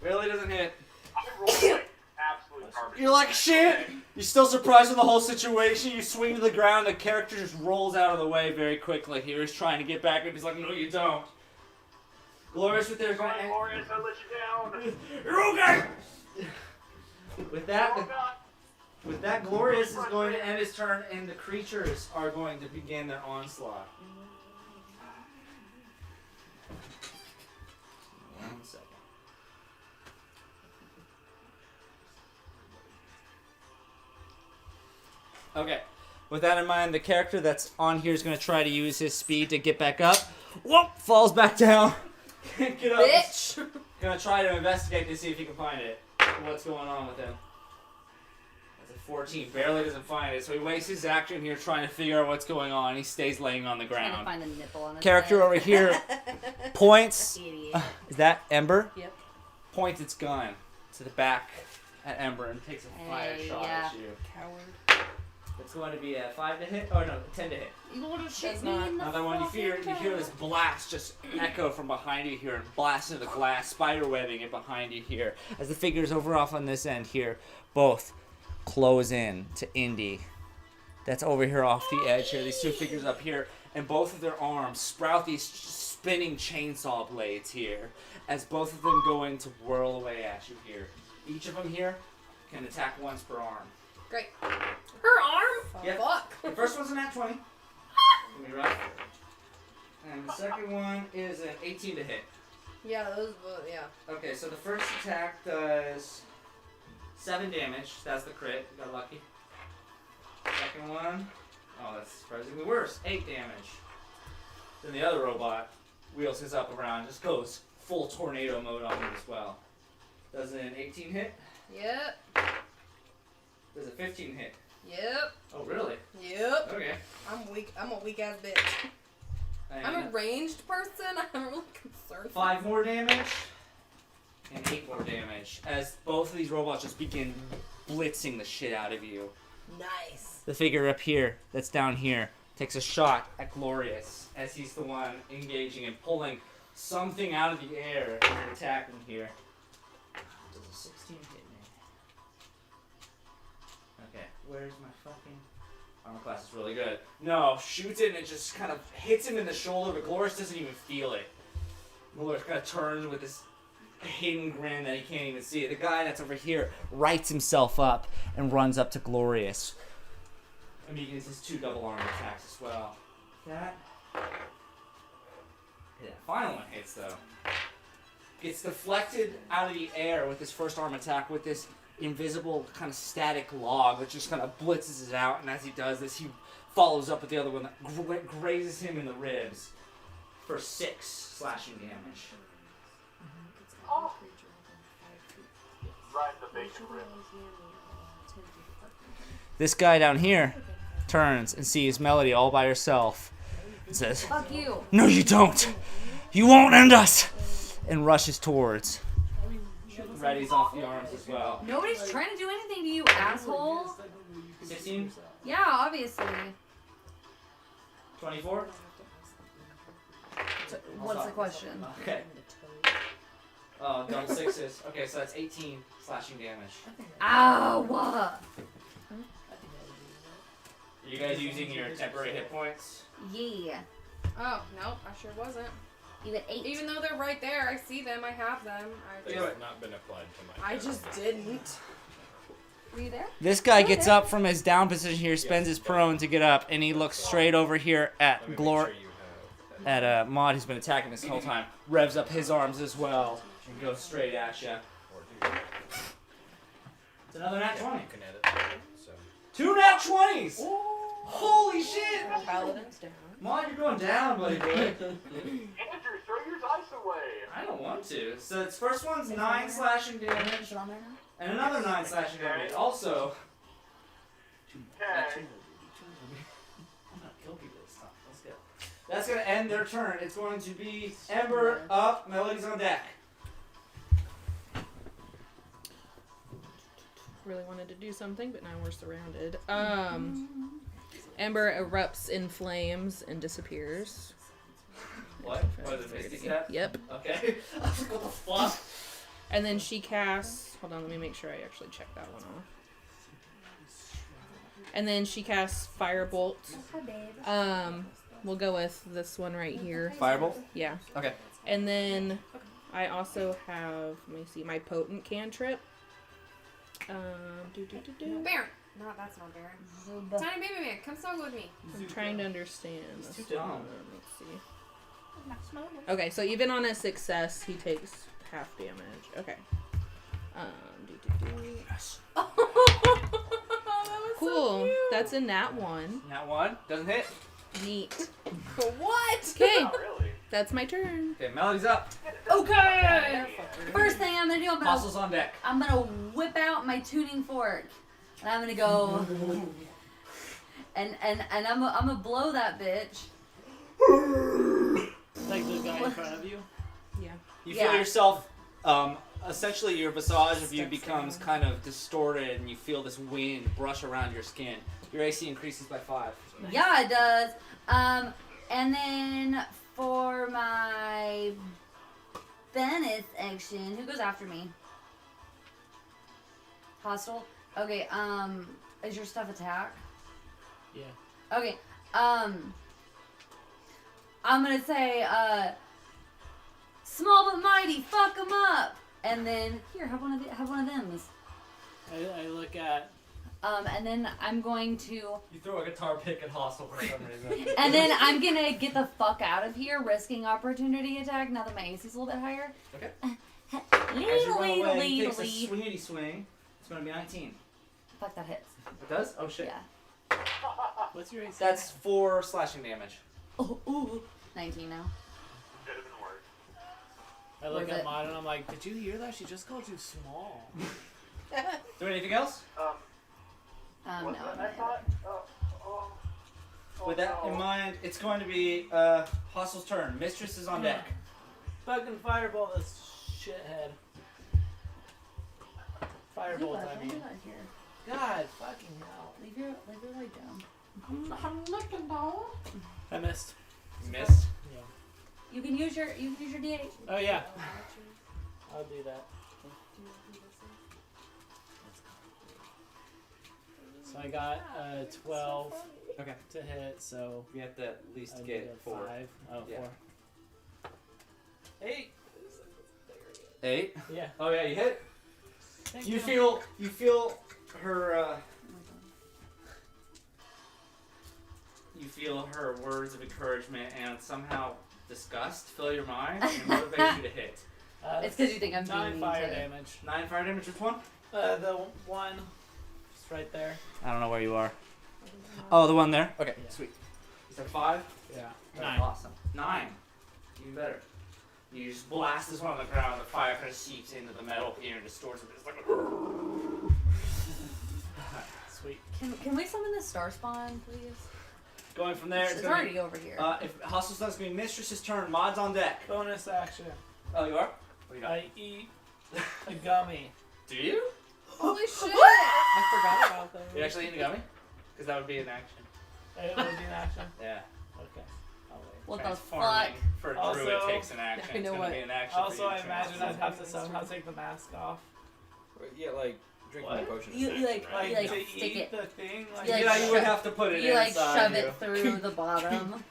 Really doesn't hit. I rolled like absolute garbage. You're like, shit! You're still surprised with the whole situation. You swing to the ground, the character just rolls out of the way very quickly. He's trying to get back up. He's like, no, you don't. Glorious with their Sorry, Glorious, I let you down. You're okay! With that, Glorious is going to end his turn, and the creatures are going to begin their onslaught. 1 second. Okay. With that in mind, the character that's on here is going to try to use his speed to get back up. Whoop! Falls back down. Can't get up. Bitch! Going to try to investigate to see if he can find it. What's going on with him? That's a 14. Barely doesn't find it. So he wastes his action here trying to figure out what's going on. He stays laying on the Trying to ground. find a nipple on his Character head. over here points. Idiot. Is that Ember? Yep. Points its gun to the back at Ember and takes a fire Hey, shot yeah. at you. Coward. It's going to be a 5 to hit. Oh no, 10 to hit. Does not. Another one. You hear this blast just echo from behind you here and blast into the glass, spider webbing it behind you here. As the figures over off on this end here, both close in to Indy. That's over here off the edge here. These two figures up here, and both of their arms sprout these spinning chainsaw blades here, as both of them going to whirl away at you here. Each of them here can attack once per arm. Great. Her arm? Yep. Fuck. The first one's a nat 20. Let me roll. And the second one is an 18 to hit. Yeah, those, yeah. Okay, so the first attack does 7 damage. That's the crit. You got lucky. Second one, oh, that's surprisingly worse. 8 damage. Then the other robot wheels his up around, just goes full tornado mode on him as well. Does an 18 hit? Yep. Does a 15 hit? Yep. Oh, really? Yep. Okay. I'm weak. I'm a weak ass bitch. I'm a ranged person. I'm really concerned. 5 more damage and 8 more damage as both of these robots just begin blitzing the shit out of you. Nice. The figure up here, that's down here, takes a shot at Glorious as he's the one engaging and pulling something out of the air and attacking here. Does a 16 hit me? Okay, where's my fucking... Armor class is really good. No, shoots it and it just kind of hits him in the shoulder, but Glorious doesn't even feel it. Glorious kind of turns with this hidden grin that he can't even see. The guy that's over here rights himself up and runs up to Glorious. And he gets his 2 double arm attacks as well. That. Yeah, final one hits though. Gets deflected out of the air with his first arm attack with this invisible kind of static log that just kind of blitzes it out, and as he does this, he follows up with the other one that grazes him in the ribs for 6 slashing damage. Oh. Right in the bacon rib. This guy down here turns and sees Melody all by herself and says, Fuck you. "No, you don't! You won't end us!" and rushes towards. Ready's off the arms as well. Nobody's trying to do anything to you, asshole. 16? Yeah, obviously. 24? What's the question? Okay. Oh, double sixes. Okay, so that's 18 slashing damage. Ow! What? Are you guys using your temporary hit points? Yeah. Oh, nope, I sure wasn't. Even 8. Even though they're right there, I see them, I have them. They have not been applied to my I just didn't. Were you there? This guy gets up from his down position here, spends his prone to get up, and he looks straight over here at Let me make Glor, sure you have that. at Maud, who's been attacking this whole time. Revs up his arms as well and goes straight at you. It's another nat 20. You can edit that, so. 2 nat 20s! Holy shit! Paladin's down. Maud, you're going down, buddy boy. Andrew, throw your dice away. I don't want to. So its first one's 9 slashing damage, Is it on there now? and another 9 slashing damage. Also, Okay. I'm gonna kill people this time. Let's go. That's gonna end their turn. It's going to be Ember up, Melody's on deck. Really wanted to do something, but now we're surrounded. Ember erupts in flames and disappears. What? What is it, Misty Step? Yep. Okay. I was like, what the fuck? And then she casts. Hold on, let me make sure I actually check that one off. And then she casts Firebolt. We'll go with this one right here. Firebolt? Yeah. Okay. And then I also have, let me see, my potent cantrip. Baron. No, that's not Baron. Tiny baby man, come snuggle with me. I'm trying to understand He's this too dumb. one. Let's see. Okay, so even on a success, he takes half damage. Okay. That was Cool. so cute. That's a nat 1. Nat 1. Doesn't hit. Neat. What? Okay, Not really. that's my turn. Okay, Melody's up. Okay. First thing I'm gonna do, Apostles on deck. I'm gonna whip out my tuning fork, and I'm gonna go, and I'm gonna blow that bitch. Like the guy in front of you. Yeah. You Yeah. feel yourself, essentially your visage of you becomes kind of distorted and you feel this wind brush around your skin. Your AC increases by 5. Yeah, it does. And then for my bonus action, who goes after me? Hostile? Okay, is your stuff attack? Yeah. Okay, I'm gonna say, small but mighty, fuck 'em up! And then, here, have one of them. I look at. And then I'm going to, You throw a guitar pick at Hostile for some reason. and then I'm gonna get the fuck out of here, risking opportunity attack now that my AC's a little bit higher. Okay. As you run away, he takes a Lee. swingity swing. It's going to be 19. Fuck, that hits. It does? Oh shit. Yeah. What's your AC? That's 4 slashing damage. Oh, ooh. 19 now. Could have been worse. I look Was at it? Maud and I'm like, did you hear that? She just called you small. Do anything else? No. What's that? I thought. Oh, With that no. in mind, it's going to be Hostle's turn. Mistress is on deck. Fucking fireball this shithead. Firebolt, I mean. God fucking hell. Leave your light down. I missed. Missed. Yeah. You can use your D8. Oh yeah. I'll do that. So I got 12 Okay. to hit, so We have to at least I need get a 4. 5. Oh, Yeah. 4. 8. 8. Yeah. Oh yeah, you hit. Thank You feel her you feel her words of encouragement and somehow disgust fill your mind and motivate you to hit. It's because you think I'm 9 being fire mean to- damage. 9 fire damage. Which one? The one just right there. I don't know where you are. Oh, the one there. Okay, Yeah. sweet. You said 5. Yeah. Okay, 9. Awesome. 9. Even better. You just blast this one on the ground. The fire kind of seeps into the metal here and distorts it. It's like Sweet. Can we summon the star spawn, please? going from there. It's gonna already be, over here. if Hostle's not going to be Mistress's turn, Mod's on deck. Bonus action. Oh, you are? What you got? I eat a gummy. Do you? Holy shit! I forgot about those. You actually eat a gummy? Because that would be an action. It would be an action. Yeah. Okay. I'll wait. What the Transforming fuck? for a Also- druid takes an action. I know it's gonna what- be an action for Also, you I to imagine I'd transform. have to somehow take the mask off. Yeah, like drinking What? a potion. You is like right? you like to stick eat it. the thing. Like, You, like, Yeah, you would shove- have to put it You like inside shove you. it through the bottom.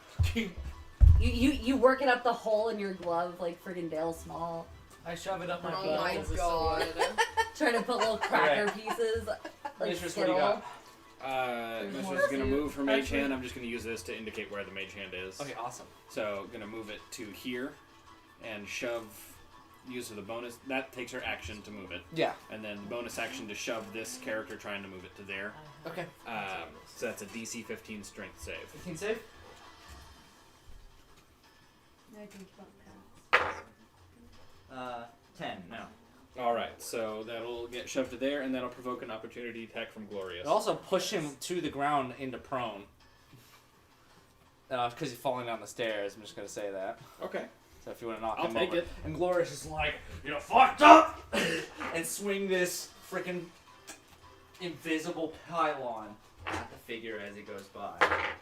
You work it up the hole in your glove like friggin' Dale Small. I shove it up my Oh butt. my as a god. sword. Trying to put little cracker pieces like Mistress, what do you Skittle. got? This more is gonna too. move her mage Actually- hand. I'm just gonna use this to indicate where the mage hand is. Okay, awesome. So gonna move it to here, and shove. Use of the bonus that takes her action to move it, Yeah. and then the bonus action to shove this character trying to move it to there. Okay. So that's a DC 15 strength save. 15 save? 10, no. All right, so that'll get shoved to there, and that'll provoke an opportunity attack from Glorious. It'll also push him to the ground into prone. Because he's falling down the stairs, I'm just going to say that. Okay. So if you want to knock I'll him take over. it. And Glorious is like, "You fucked up!" and swing this freaking invisible pylon at the figure as it goes by. That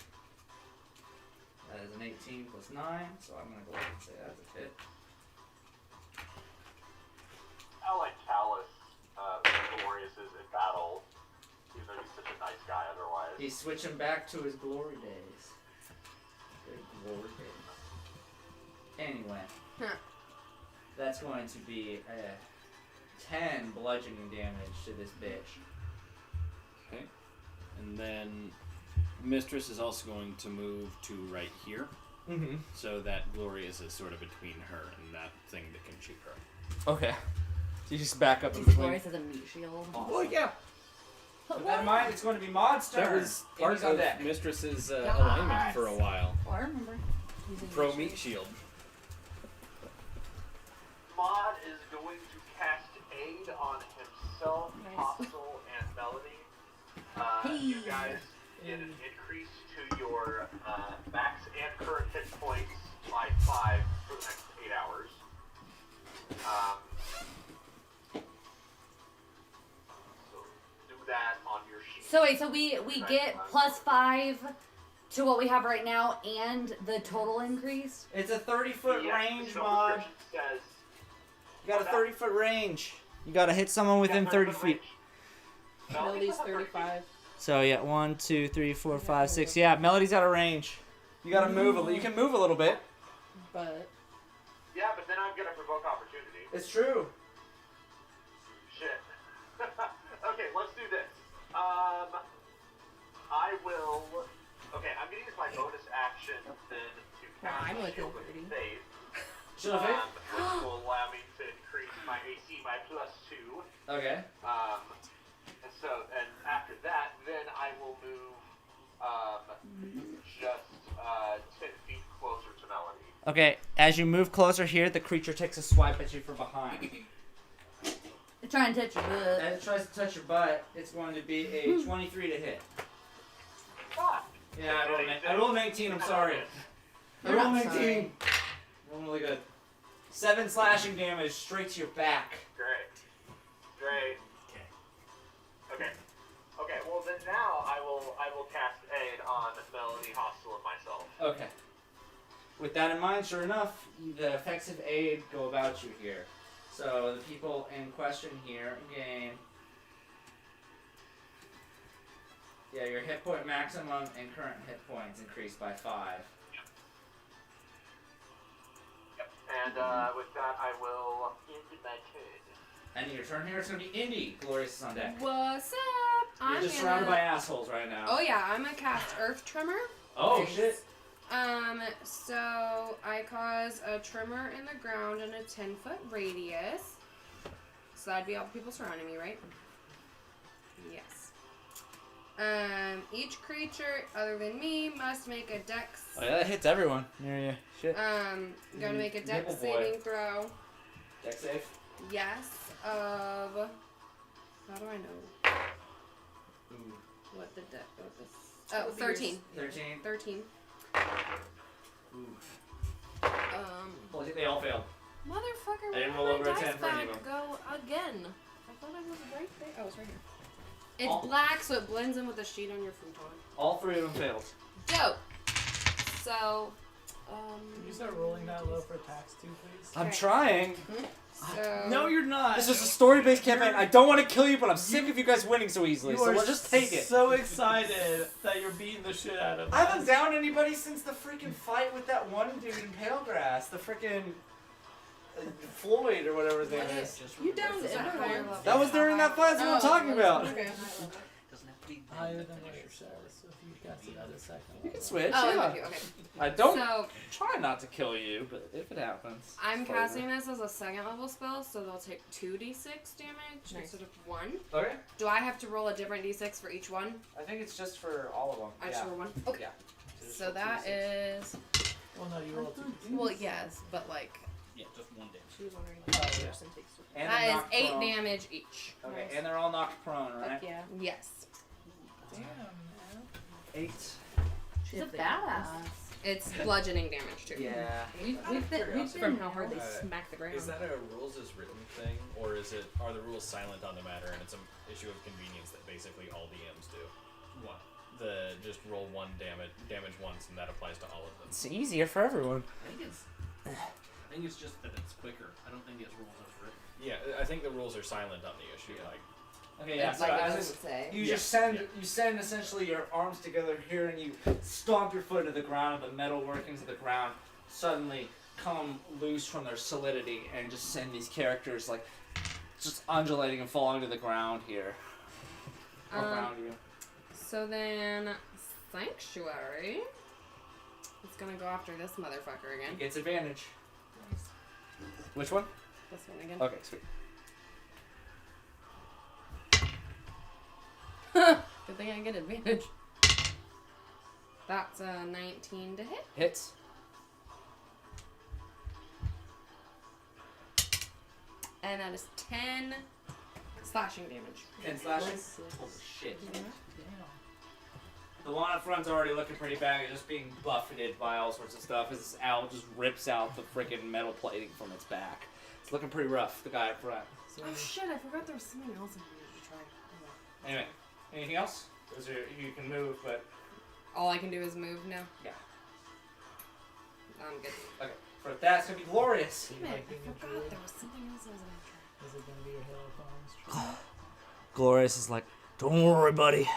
is an 18 plus 9, so I'm going to go ahead and say that's a hit. I like Callus, Glorious is in battle, even though he's such a nice guy otherwise. He's switching back to his glory days. Good glory days. Anyway, that's going to be 10 bludgeoning damage to this bitch. Okay. And then Mistress is also going to move to right here, Mm-hmm. so that Glorious is sort of between her and that thing that can shoot her. Okay. So you just back up in These between. Glorious has a meat shield. Well, yeah. But With that in mind, it's going to be Maud's turn. That was part Indy's on of deck. Mistress's Yes. alignment for a while. Oh, I remember. Using Pro meat meat shield. Maud is going to cast aid on himself, Nice. Hostile, and Melody. Hey. You guys get an increase to your max and current hit points by 5 for the next 8 hours. So do that on your sheet. So wait, so we get +5 to what we have right now and the total increase? It's a 30-foot Yeah, range, so Maud. description says You got a 30-foot range. You got to hit someone within Yeah, 30 30 feet. Melody's 35. So yeah, 1, 2, 3, 4, 5, 6. Yeah, Melody's out of range. You got to move a little. You can move a little bit. But Yeah, but then I'm gonna provoke opportunity. It's true. Shit. Okay, let's do this. I will. Okay, I'm gonna use my bonus action then to cast I'm looking Shield of pretty. Faith, Shield of Faith? which will allow me to increase my AC by +2. Okay. And so, and after that, then I will move just 10 feet closer to Melody. Okay, as you move closer here, the creature takes a swipe at you from behind. Try and touch your butt. As it tries to touch your butt, it's going to be a 23 to hit. Fuck! Yeah, I rolled 19, I'm sorry. I You're rolled not 19. sorry. Rolling really good. 7 slashing damage straight to your back. Great. Great. Okay. Okay, well then now I will cast aid on Melody, Hostile, and myself. Okay. With that in mind, sure enough, the effects of aid go about you here. So the people in question here gain. Yeah, your hit point maximum and current hit points increase by 5. Yep. And with that I will end my turn. And your turn here is going to be Indy. Glorious is on deck. What's up? You're I'm just gonna... surrounded by assholes right now. Oh yeah, I'm gonna cast Earth Tremor. Oh, Nice. shit. So I cause a tremor in the ground in a 10-foot radius. So that'd be all the people surrounding me, right? Yes. Each creature other than me must make a dex. Oh, yeah, that hits everyone near you. Shit. Gonna make a dex Nipple boy. saving throw. Deck safe. Yes. How do I know Ooh. what the dex? Oh, would be yours. 13. 13. 13. Ooh. Um. They all failed. Motherfucker, I didn't where roll did over a my 10 dice for any of back go again? I thought I was right there. Oh, it's right here. It's black, so it blends in with the sheet on your futon. All 3 of them failed. Dope. So, Can you start rolling that low for attacks too, please? I'm Okay. trying. So No, you're not. This is a story-based campaign. I don't want to kill you, but I'm sick of you guys winning so easily. You So are we'll just take it. so excited that you're beating the shit out of I haven't us. downed anybody since the freaking fight with that one dude in Palegrass. The freaking Floyd or whatever his name is. You downed This is a higher everyone. level. That was during that fight that we were talking about. Okay. Doesn't have to be Higher than what it says, so if you got to that a second. You can switch. Oh, yeah. I'm with you. Okay. I don't So try not to kill you, but if it happens. I'm it's flavor. casting this as a 2nd level spell, so they'll take 2d6 damage Nice. instead of 1. Okay. Do I have to roll a different d6 for each one? I think it's just for all of them. I just roll one. Okay. Yeah. So that is Well, no, you roll 2. well, yes, but like Yeah, just one damage. She was wondering Oh, if the yeah. person takes it. And that they're is knocked 8 prone. damage each. Okay, Nice. and they're all knocked prone, right? Fuck yeah. Yes. Damn, man. 8. She's a If they- badass. It's bludgeoning damage too. Yeah. We've been From how hard they Uh, smack the ground. Is that a rules as written thing, or are the rules silent on the matter and it's an issue of convenience that basically all DMs do? What? The just roll 1 damage once and that applies to all of them. It's easier for everyone. I think it's just that it's quicker. I don't think it's rules as written. Yeah, I think the rules are silent on the issue. Yeah. Like, Okay, yeah. It's So like it as doesn't say. you Yeah, just send yeah. you send essentially your arms together here, and you stomp your foot into the ground. And the metal workings of the ground suddenly come loose from their solidity, and just send these characters like just undulating and falling to the ground here around you. So then, Sanctuary is gonna go after this motherfucker He again. gets advantage. Which one? This one again. Okay, sweet. Good thing I get advantage. That's a 19 to hit. Hits. And that is 10 slashing damage. 10 slashes. Holy shit. The one up front's already looking pretty bad. It's just being buffeted by all sorts of stuff. As this owl just rips out the freaking metal plating from its back. It's looking pretty rough, the guy up front. Oh shit, I forgot there was something else I needed to try. Oh, Anyway, anything else? Those are, you can move, but all I can do is move now? Yeah. I'm good. okay. For that's gonna be glorious. Damn it, I forgot there was something else I was gonna try. Is it gonna be your Halo Palms? Glorious is like, don't worry, buddy.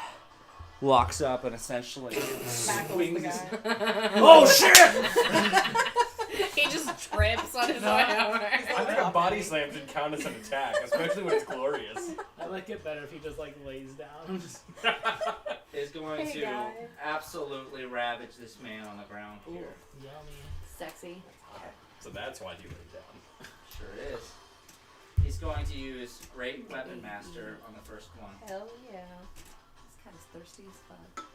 Walks up and essentially Tackles the guy. Oh shit! He just trips on his way over. I think a body slam should count as an attack, especially when it's glorious. I like it better if he just like lays down. Is going Hey, to guy. absolutely ravage this man on the ground here. Yummy. Sexy. So that's why you laid down. Sure is. He's going to use Great Weapon Master on the first one. Hell yeah. This cat is thirsty as fuck.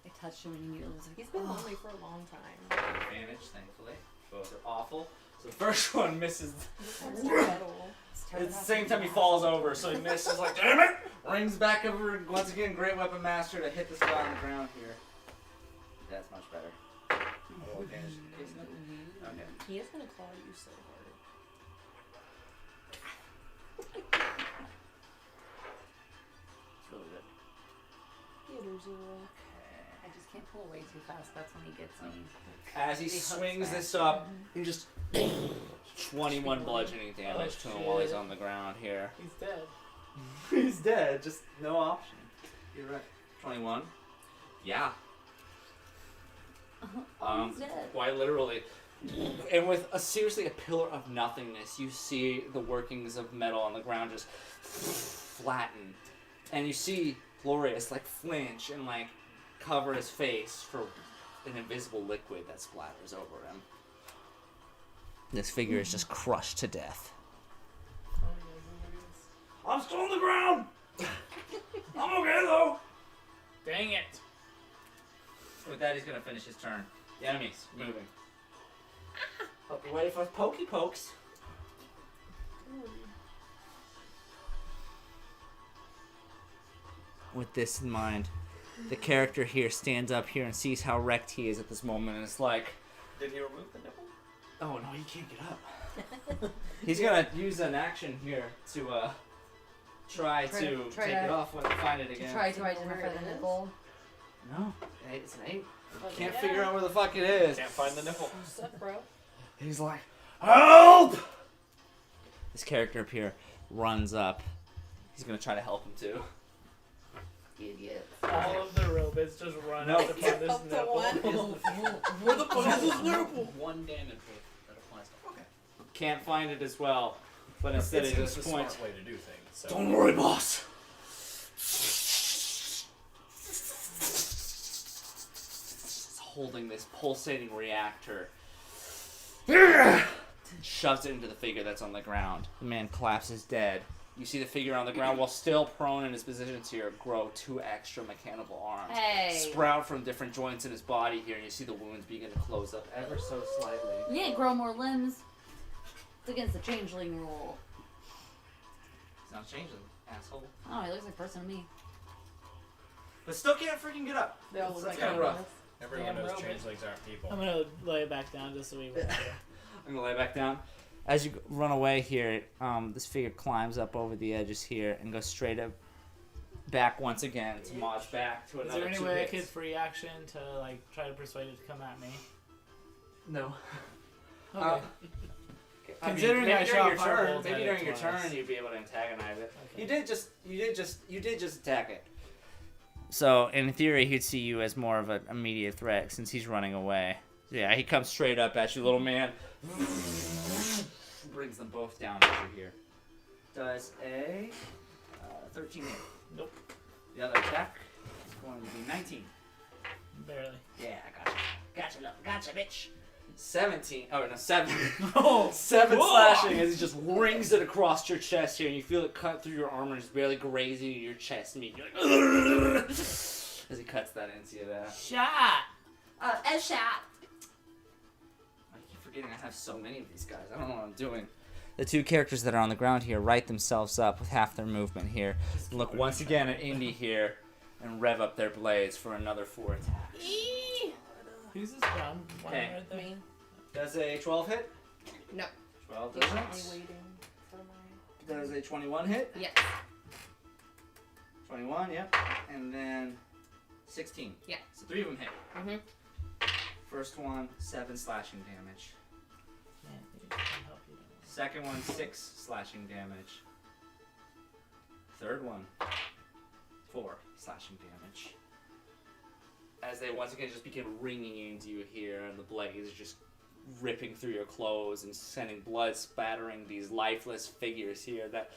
I touched him and immediately was like, He's been "Oh." lonely for a long time. Advantage, thankfully. Both are awful. So the first one misses. It's terrible. It's the same time he falls over, so he misses like, damn it! Rings back over once again, Great Weapon Master to hit this guy on the ground here. That's much better. Oh, advantage in case of- Okay. He is gonna claw you so hard. It's really good. Theater's a I just can't pull away too fast. That's when he gets me. As he He hooks swings back. this up, he just 21 bludgeoning damage to him while he's on the ground here. He's dead. He's dead, just no option. You're right. 21. Yeah. Oh, he's dead. Quite literally. And with seriously a pillar of nothingness, you see the workings of metal on the ground just flatten. And you see Glorious like flinch and like cover his face for an invisible liquid that splatters over him. This figure is just crushed to death. Oh, yeah, I'm still on the ground! I'm okay though! dang it. With that, he's gonna finish his turn. The enemy's moving. Hope you're ready for pokey pokes. With this in mind, the character here stands up here and sees how wrecked he is at this moment, and it's like, Did he remove the nipple? oh no, he can't get up. He's gonna use an action here to try Try to to- try take to- it off when I find it again. Try to Where identify it the is? nipple. No, it's an 8. Fuck Can't yeah. figure out where the fuck it is. Can't find the nipple. What's up, bro? He's like, help! This character up here runs up. He's gonna try to help him too. Idiot. All of the robots just run No. out to find this Up to nipple. one. Where the fuck is this nipple? One damage that applies to. Okay. Can't find it as well, but instead It's he just just a points. smart way to do things. So. Don't worry, boss. He's holding this pulsating reactor. Shoves it into the figure that's on the ground. The man collapses dead. You see the figure on the ground, while still prone in his positions here, grow 2 extra mechanical arms. Hey. Sprout from different joints in his body here, and you see the wounds begin to close up ever so slightly. You ain't grow more limbs. It's against the changeling rule. He's not changing, asshole. Oh, he looks like a person to me. But still can't freaking get up. They all It's look like kinda rough. Everyone Damn knows robot. changelings aren't people. I'm gonna lay it back down just so we won't. I'm gonna lay back down. As you run away here, this figure climbs up over the edges here and goes straight up back once again to march back to Is another there any 2 way I hits. could free action to like try to persuade it to come at me? No. Okay. maybe Considering I during shot your fireballs turn, at maybe it during your twice. turn you'd be able to antagonize it. Okay. You did just attack it. So in theory, he'd see you as more of an immediate threat since he's running away. Yeah, he comes straight up at you, little man. Brings them both down over here. Does a 13 hit. Nope. The other attack is going to be 19. Barely. Yeah, I gotcha. Gotcha, bitch. 17. Oh, no, 7. Oh, 7 Whoa. slashing as he just rings it across your chest here, and you feel it cut through your armor, just barely grazing your chest meat. You're like, as he cuts that into you there. shot. A shot. I keep forgetting I have so many of these guys. I don't know what I'm doing. The 2 characters that are on the ground here right themselves up with half their movement here. Look once again at Indy here and rev up their blades for another 4 attacks. Who's this brown one Okay. right there? Me. Does a 12 hit? No. 12 Patiently doesn't. waiting for my. Does a 21 hit? Yes. 21, yep. And then 16. Yeah. So 3 of them hit. Mhm. First one, 7 slashing damage. Man, dude, I can help you. Second one, 6 slashing damage. Third one, 4 slashing damage. As they once again just begin ringing into you here, and the blades just ripping through your clothes and sending blood spattering these lifeless figures here that,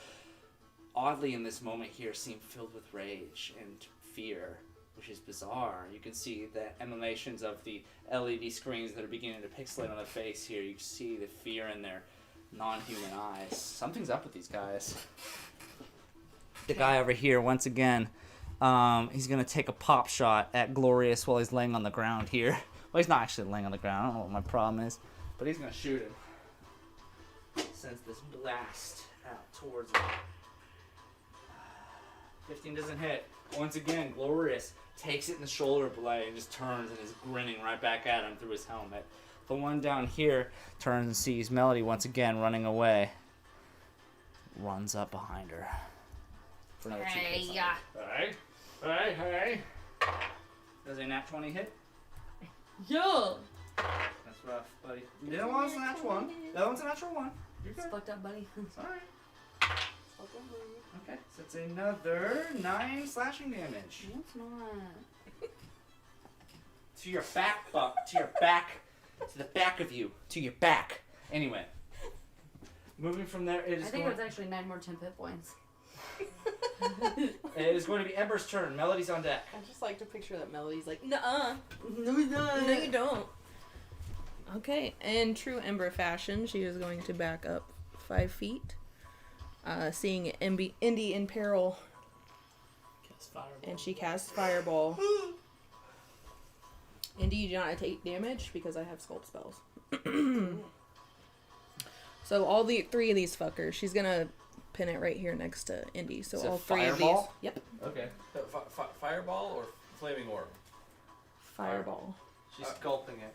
oddly in this moment here, seem filled with rage and fear, which is bizarre. You can see the emanations of the LED screens that are beginning to pixelate on the face here. You see the fear in their non-human eyes. Something's up with these guys. The guy over here, once again, he's going to take a pop shot at Glorious while he's laying on the ground here. Well, he's not actually laying on the ground. I don't know what my problem is. But he's going to shoot him. Sends this blast out towards him. 15 doesn't hit. Once again, Glorious takes it in the shoulder blade and just turns and is grinning right back at him through his helmet. The one down here turns and sees Melody once again running away. Runs up behind her. For another 2 hits. Hey, yeah. Hey. Does a nat 20 hit? Yo. That's rough, buddy. You didn't want a natural 1. That one's a natural 1. You're It's good. fucked up, buddy. It's alright. Okay, so it's another 9 slashing damage. No, it's not. To your back, Buck. To your back. To the back of you. To your back. Anyway. Moving from there, it I is think going, it was actually 9 more temp hit points. it is going to be Ember's turn. Melody's on deck. I just like to picture that Melody's like, nuh-uh. No, he's not. No, you don't. Okay, in true Ember fashion, she is going to back up 5 feet, seeing Indy in peril, Cast fireball. and she casts Fireball. Indy, you do not take damage because I have Sculpt spells. So all the 3 of these fuckers, she's gonna pin it right here next to Indy. So Is it all 3 Fireball? of these. Yep. Okay. Fireball or flaming orb? Fireball. She's sculpting it.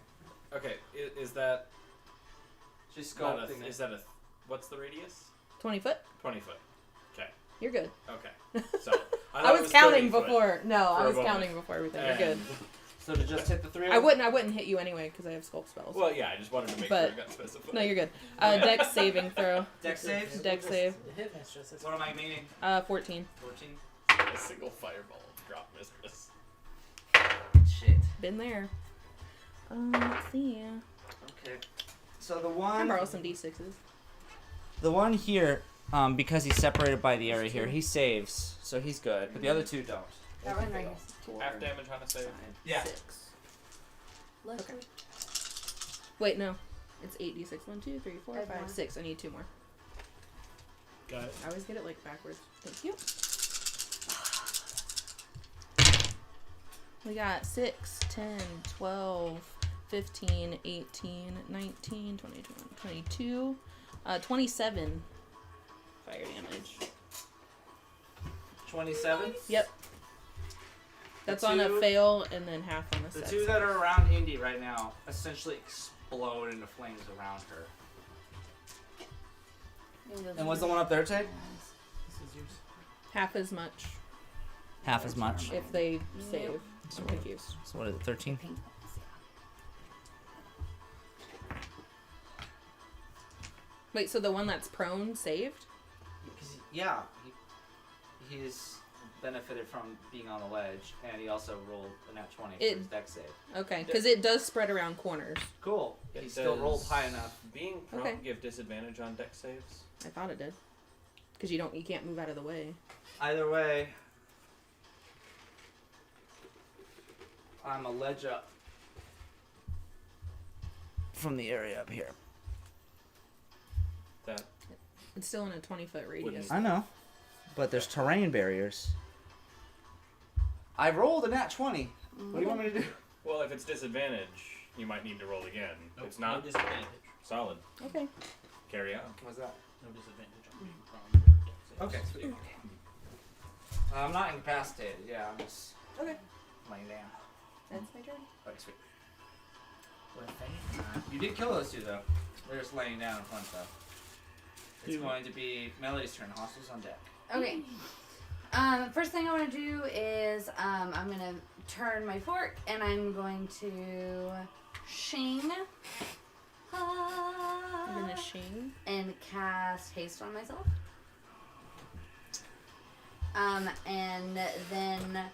Okay. Is that She's not sculpting a, it. is that a what's the radius? 20 foot. 20 foot. Okay. You're good. Okay. So I thought it was counting 30 foot before. No, I for a was moment. counting before everything. You're good. And- So to just hit the 3 of I them? wouldn't hit you anyway because I have sculpt spells. Well, yeah, I just wanted to make But- sure it got specified. No, you're good. Dex saving throw. Dex saves? Dex save. Hit mistress. It's What am I meaning? 14. 14? A single fireball drop mistress. Shit. Been there. Let's see. Okay. So the I can one... borrow some d6s. The one here, because he's separated by the area here, he saves, so he's good. But the other two don't. That one right here. Half damage on a save. Yeah. 6. Look. Okay. Wait, no. It's 8d6. 1, 2, 3, 4, I have 5, one. 6. I need 2 more. Got it. I always get it like backwards. Thank you. We got 6, 10, 12, 15, 18, 19, 20, 22, 27 fire damage. 27? Yep. That's The on a two- fail and then half on a The success. two that are around Indy right now essentially explode into flames around her. And what's the one up there, Tate? This is yours. Half as much Half as much. if they save. So Thank you. So what is it, 13? Pink. Wait, so the one that's prone saved? Yeah. He's benefited from being on the ledge, and he also rolled a nat 20 for It- his dex save. Okay, because it does spread around corners. Cool. It He still rolled does high enough. Being prone Okay. give disadvantage on deck saves. I thought it did. Because you can't move out of the way. Either way, I'm a ledge up from the area up here. That It's still in a 20-foot radius. I know, but there's terrain barriers. I rolled a nat 20. What do you want me to do? well, if it's disadvantage, you might need to roll again. Nope, It's not no disadvantage. solid. Okay. Carry on. What's that? No disadvantage on being prone. or dex saves. Okay, sweet. I'm not incapacitated. Yeah, I'm just Okay. laying down. That's my turn. Okay, sweet. You did kill those two though. They're just laying down in front though. It's going to be Melody's turn. Hostiles on deck. Okay. First thing I want to do is I'm gonna turn my fork and I'm going to shing. I'm gonna shame. And cast haste on myself. And then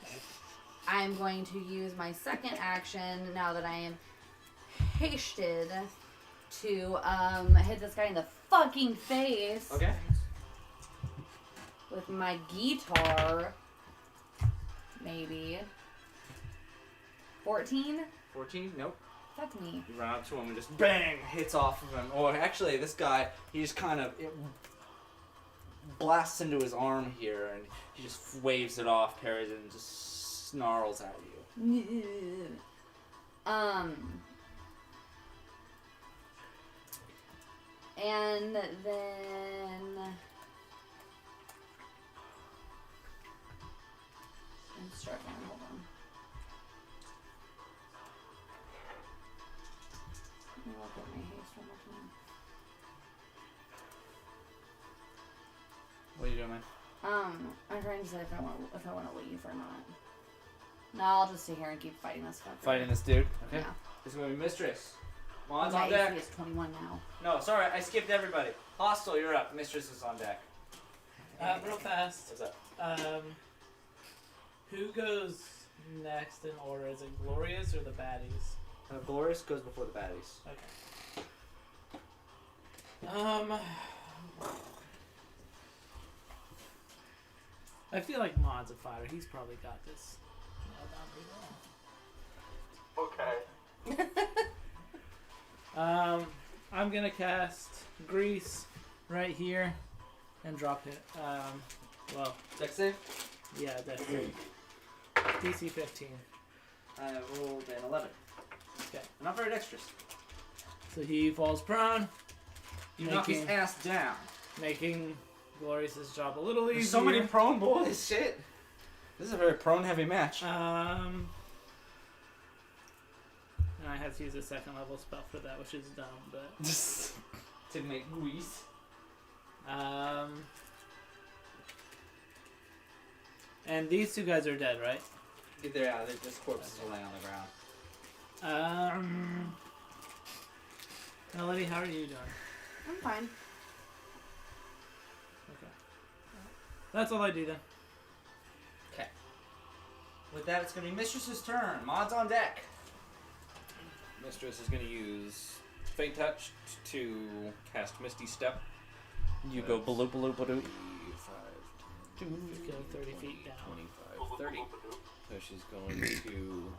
I'm going to use my second action now that I am hasted to hit this guy in the fucking face Okay. with my guitar. Maybe 14. 14? Nope. Fuck me. You run up to him and just bang hits off of him. Or actually, this guy, he just kind of blasts into his arm here, and he just waves it off, parries it, and just snarls at you. And then I'm struggling. Hold on. Let me look at my haste one more time. What are you doing, man? I'm trying to decide if I want to leave or not. No, I'll just sit here and keep fighting this fucker. Fighting this dude. Okay. Yeah. This is going to be Mistress. Mon's My on deck. AC is 21 now. No, sorry, I skipped everybody. Hostile, you're up. Mistress is on deck. Real fast. What's up? Who goes next in order? Is it Glorious or the baddies? Glorious goes before the baddies. Okay. I feel like Mod's a fighter. He's probably got this nailed down pretty Okay. well. I'm gonna cast Grease right here and drop it. Well, Deck save? yeah, that's great. DC 15. I rolled an 11. Okay. I'm not very dexterous. So he falls prone, You knock his Making- ass down. making Glorious's job a little easier. There's so many prone boys. Shit. This is a very prone heavy match. And I have to use a second level spell for that, which is dumb, but To make Guise. And these two guys are dead, right? They're just corpses laying on the ground. Melody, how are you doing? I'm fine. Okay. That's all I do then. Okay. With that, it's gonna be Mistress's turn. Mod's on deck. Mistress is going to use Fate Touch to cast Misty Step. You go baloo baloo baloo. 5, Go 30 feet down. 25, 30. So she's going to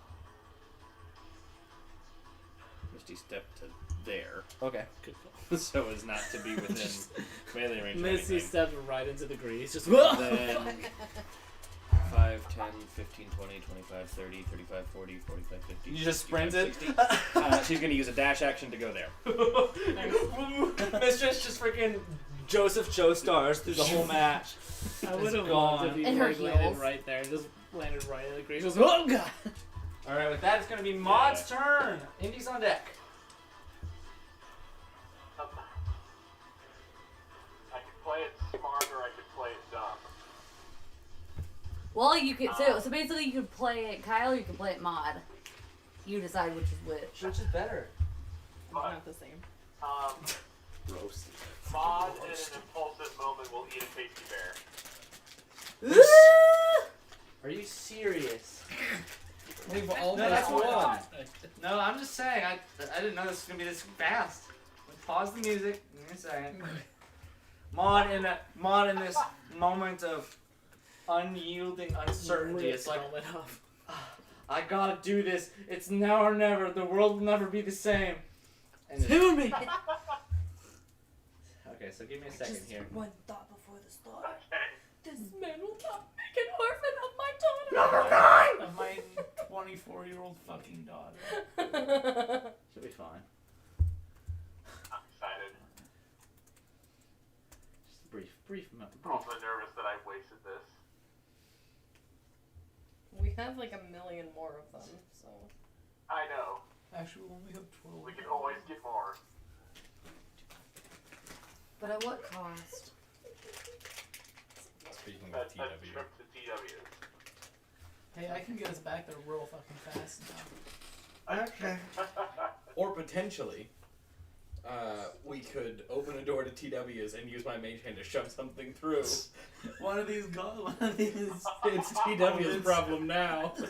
Misty Step to there. Okay. Good call. So as not to be within melee range. Misty of anything. steps right into the grease. Just Then 5, 10, 15, 20, 25, 30, 35, 40, 45, 50. You just 55, sprinted? 60. She's going to use a dash action to go there. Mistress just freaking Joseph Joestars through the whole match. I would have gone. loved if he In her like, landed heels. right there. Just landed right in the grease. Just, oh god! Alright, with that, it's gonna be Mod's turn. Indy's on deck. I can play it smart or I can play it dumb. Well, you could so basically you could play it Kyle, or you could play it Mod. You decide which is which. Which is better? Not the same. Roast. Mod in an impulsive moment will eat a tasty bear. Are you serious? We've No, almost that's won. won. No, I'm just saying. I didn't know this was gonna be this fast. Pause the music. Give me a second. Mod in this moment of unyielding uncertainty. It's like Helmet off. I gotta do this. It's now or never. The world will never be the same. And it's- Kill me! okay, so give me a second here. One thought before the start. Okay. This man will not make an orphan of my daughter. Of my 24-year-old fucking daughter. Should be fine. I'm excited. Just a brief I'm moment. also nervous that I've wasted this. We have like a million more of them, so. I know. Actually, we only have 12. We can always get more. But at what cost? Speaking of That's a TW. trip to TW. Hey, I can get us back there real fucking fast now. Okay. Or potentially, we could open a door to TW's and use my mage hand to shove something through. One of these It's TW's problem now. If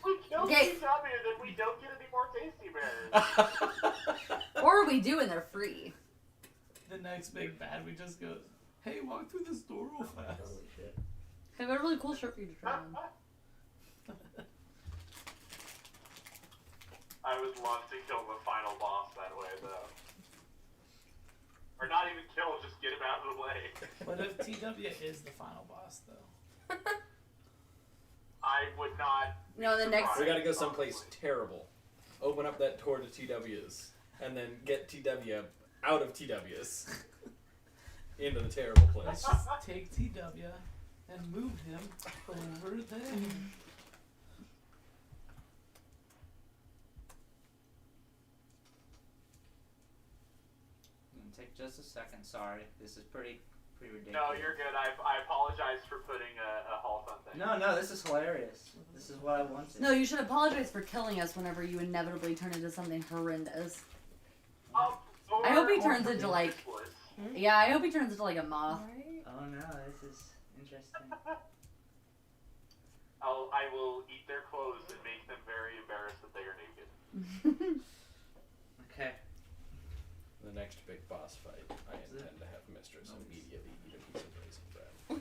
we kill Okay. TW, then we don't get any more tasty bears. Or we do and they're free. The next big bad, we just go, hey, walk through this door real fast. Holy shit. I've got a really cool shirt for you to try on. I would love to kill the final boss that way, though. Or not even kill, just get him out of the way. What if TW is the final boss, though? I would not. No, the next. We gotta go someplace terrible. Open up that door to TW's. And then get TW out of TW's. Into the terrible Let's place. just take TW and move him over there. Take just a second. Sorry, this is pretty ridiculous. No, you're good. I apologize for putting a halt on things. No, this is hilarious. This is what I wanted. No, you should apologize for killing us whenever you inevitably turn into something horrendous. Or- I hope he or turns something into, like- useless. Yeah, I hope he turns into like a moth. Right? Oh no, this is interesting. I will eat their clothes and make them very embarrassed that they are naked. Okay. The next big boss fight, I intend to have Mistress immediately eat a piece of raisin bread.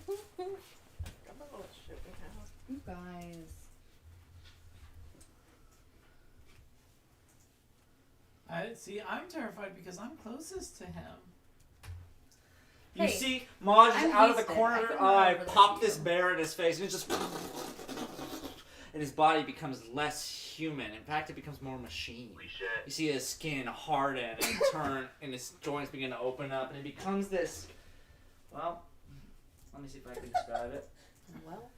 Got that little shit we have. You guys. I'm terrified because I'm closest to him. You Hey, see Maj I'm out of the wasted. corner I of her couldn't run eye, over there pop to this you. bear in his face, and it just and his body becomes less human. In fact, it becomes more machine. Holy shit. You see his skin harden and turn, and his joints begin to open up, and it becomes this. Well, let me see if I can describe it. Well,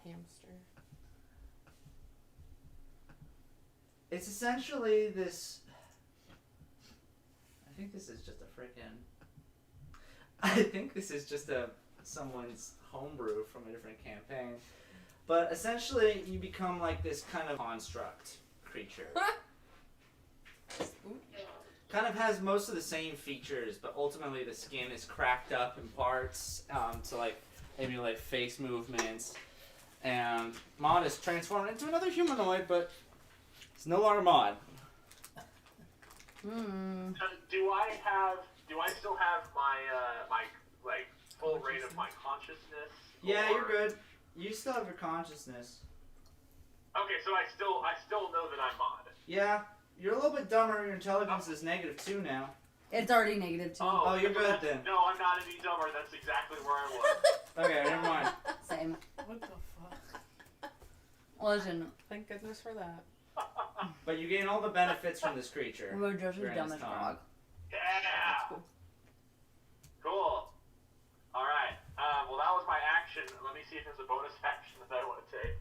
hamster. It's essentially this. I think this is just a freaking. I think this is just a someone's homebrew from a different campaign. But essentially, you become like this kind of construct creature. Kind of has most of the same features, but ultimately the skin is cracked up in parts to like emulate face movements. And Maud is transformed into another humanoid, but it's no longer Maud. Do I still have my my like full rate of my consciousness? Yeah, or- you're good. You still have your consciousness. Okay, so I still know that I'm Maud. Yeah, you're a little bit dumber. Your intelligence is -2 now. It's already -2. Oh, you're good then. No, I'm not any dumber. That's exactly where I was. Okay, never mind. Same. What the fuck? Listen, Thank goodness for that. But you gain all the benefits from this creature. we're just as during dumb this as time. frog. Yeah. Cool. All right. Well, that was my action. Let me see if there's a bonus action that I want to take.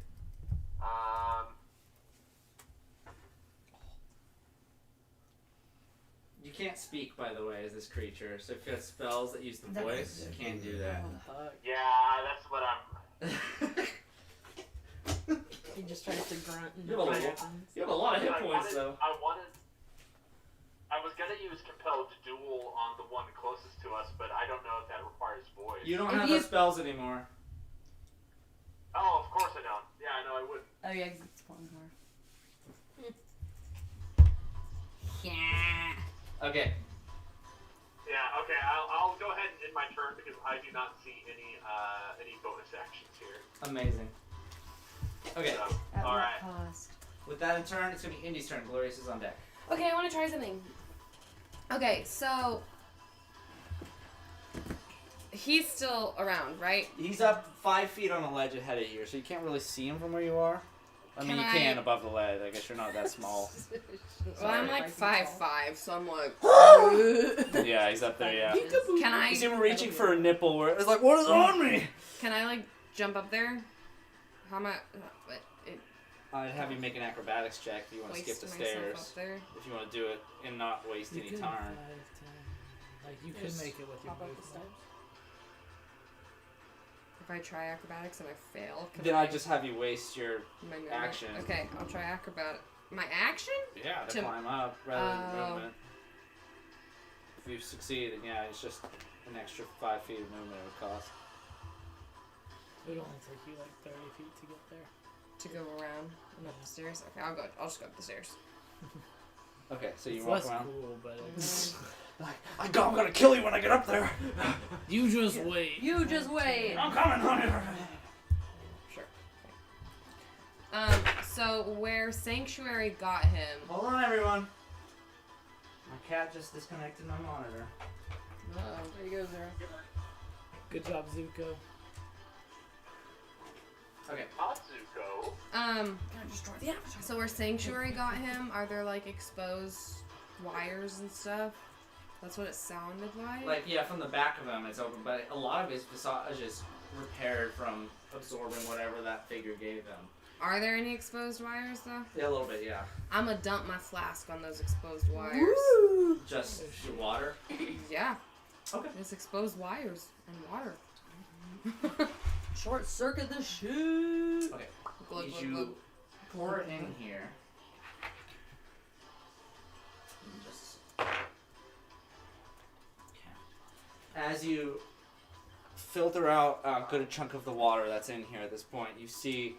You can't speak, by the way, as this creature. So if you have spells that use the voice, you can't do that. Yeah, that's what I'm. He just tries to grunt and You have a nothing lot- happens. You have a lot of hit I points, wanted- though. I was gonna use compelled duel on the one closest to us, but I don't know if that requires voice. You don't If have you- those spells anymore. Oh, of course I don't. Yeah, I know I wouldn't. Oh yeah, 'cause it's one more. Yeah. Okay. Yeah. Okay. I'll go ahead and end my turn because I do not see any bonus actions here. Amazing. Okay. So, At all what right. cost? With that in turn, it's going to be Indy's turn. Glorious is on deck. Okay, I want to try something. Okay, so he's still around, right? He's up 5 feet on a ledge ahead of you, so you can't really see him from where you are. I mean, Can you I- can above the ledge. I guess you're not that small. Well, I'm like 5'5", so I'm like. Yeah, he's up there, yeah. Can I? You see him reaching for a nipple where it's like, what is on me? Can I like jump up there? How am I? It I'd have you make an acrobatics check if you want to skip waste the myself stairs. up there. If you want to do it and not waste You any could time. 5, 10. Like you could Just make it with your hop up the movement. steps. If I try acrobatics and I fail, can Then I just have you waste your my movement? action. Okay, I'll try acrobat. My action? yeah to To- climb up rather than Oh. movement. If you succeed, then yeah, it's just an extra 5 feet of movement it would cost. It would only take you like 30 feet to get there. To go around and up the stairs. Okay, I'll just go up the stairs. Okay, so you It's walk less around. cool, but it's... I'm gonna kill you when I get up there. You just wait. You just wait. I'm coming, honey. Sure. So where Sanctuary got him. Hold on, everyone. My cat just disconnected my monitor. There you go, Zara. Good job, Zuko. Okay. Atsuko. So where Sanctuary got him, are there like exposed wires and stuff? That's what it sounded like. Like, yeah, from the back of him it's open, but a lot of his visage is repaired from absorbing whatever that figure gave him. Are there any exposed wires though? Yeah, a little bit, yeah. I'm gonna dump my flask on those exposed wires. Woo! Just your water. Yeah. Okay. There's exposed wires and water. Short circuit the shit. Okay. Glug, As glug, you glug. pour it in here. and just- As you filter out a good chunk of the water that's in here at this point, you see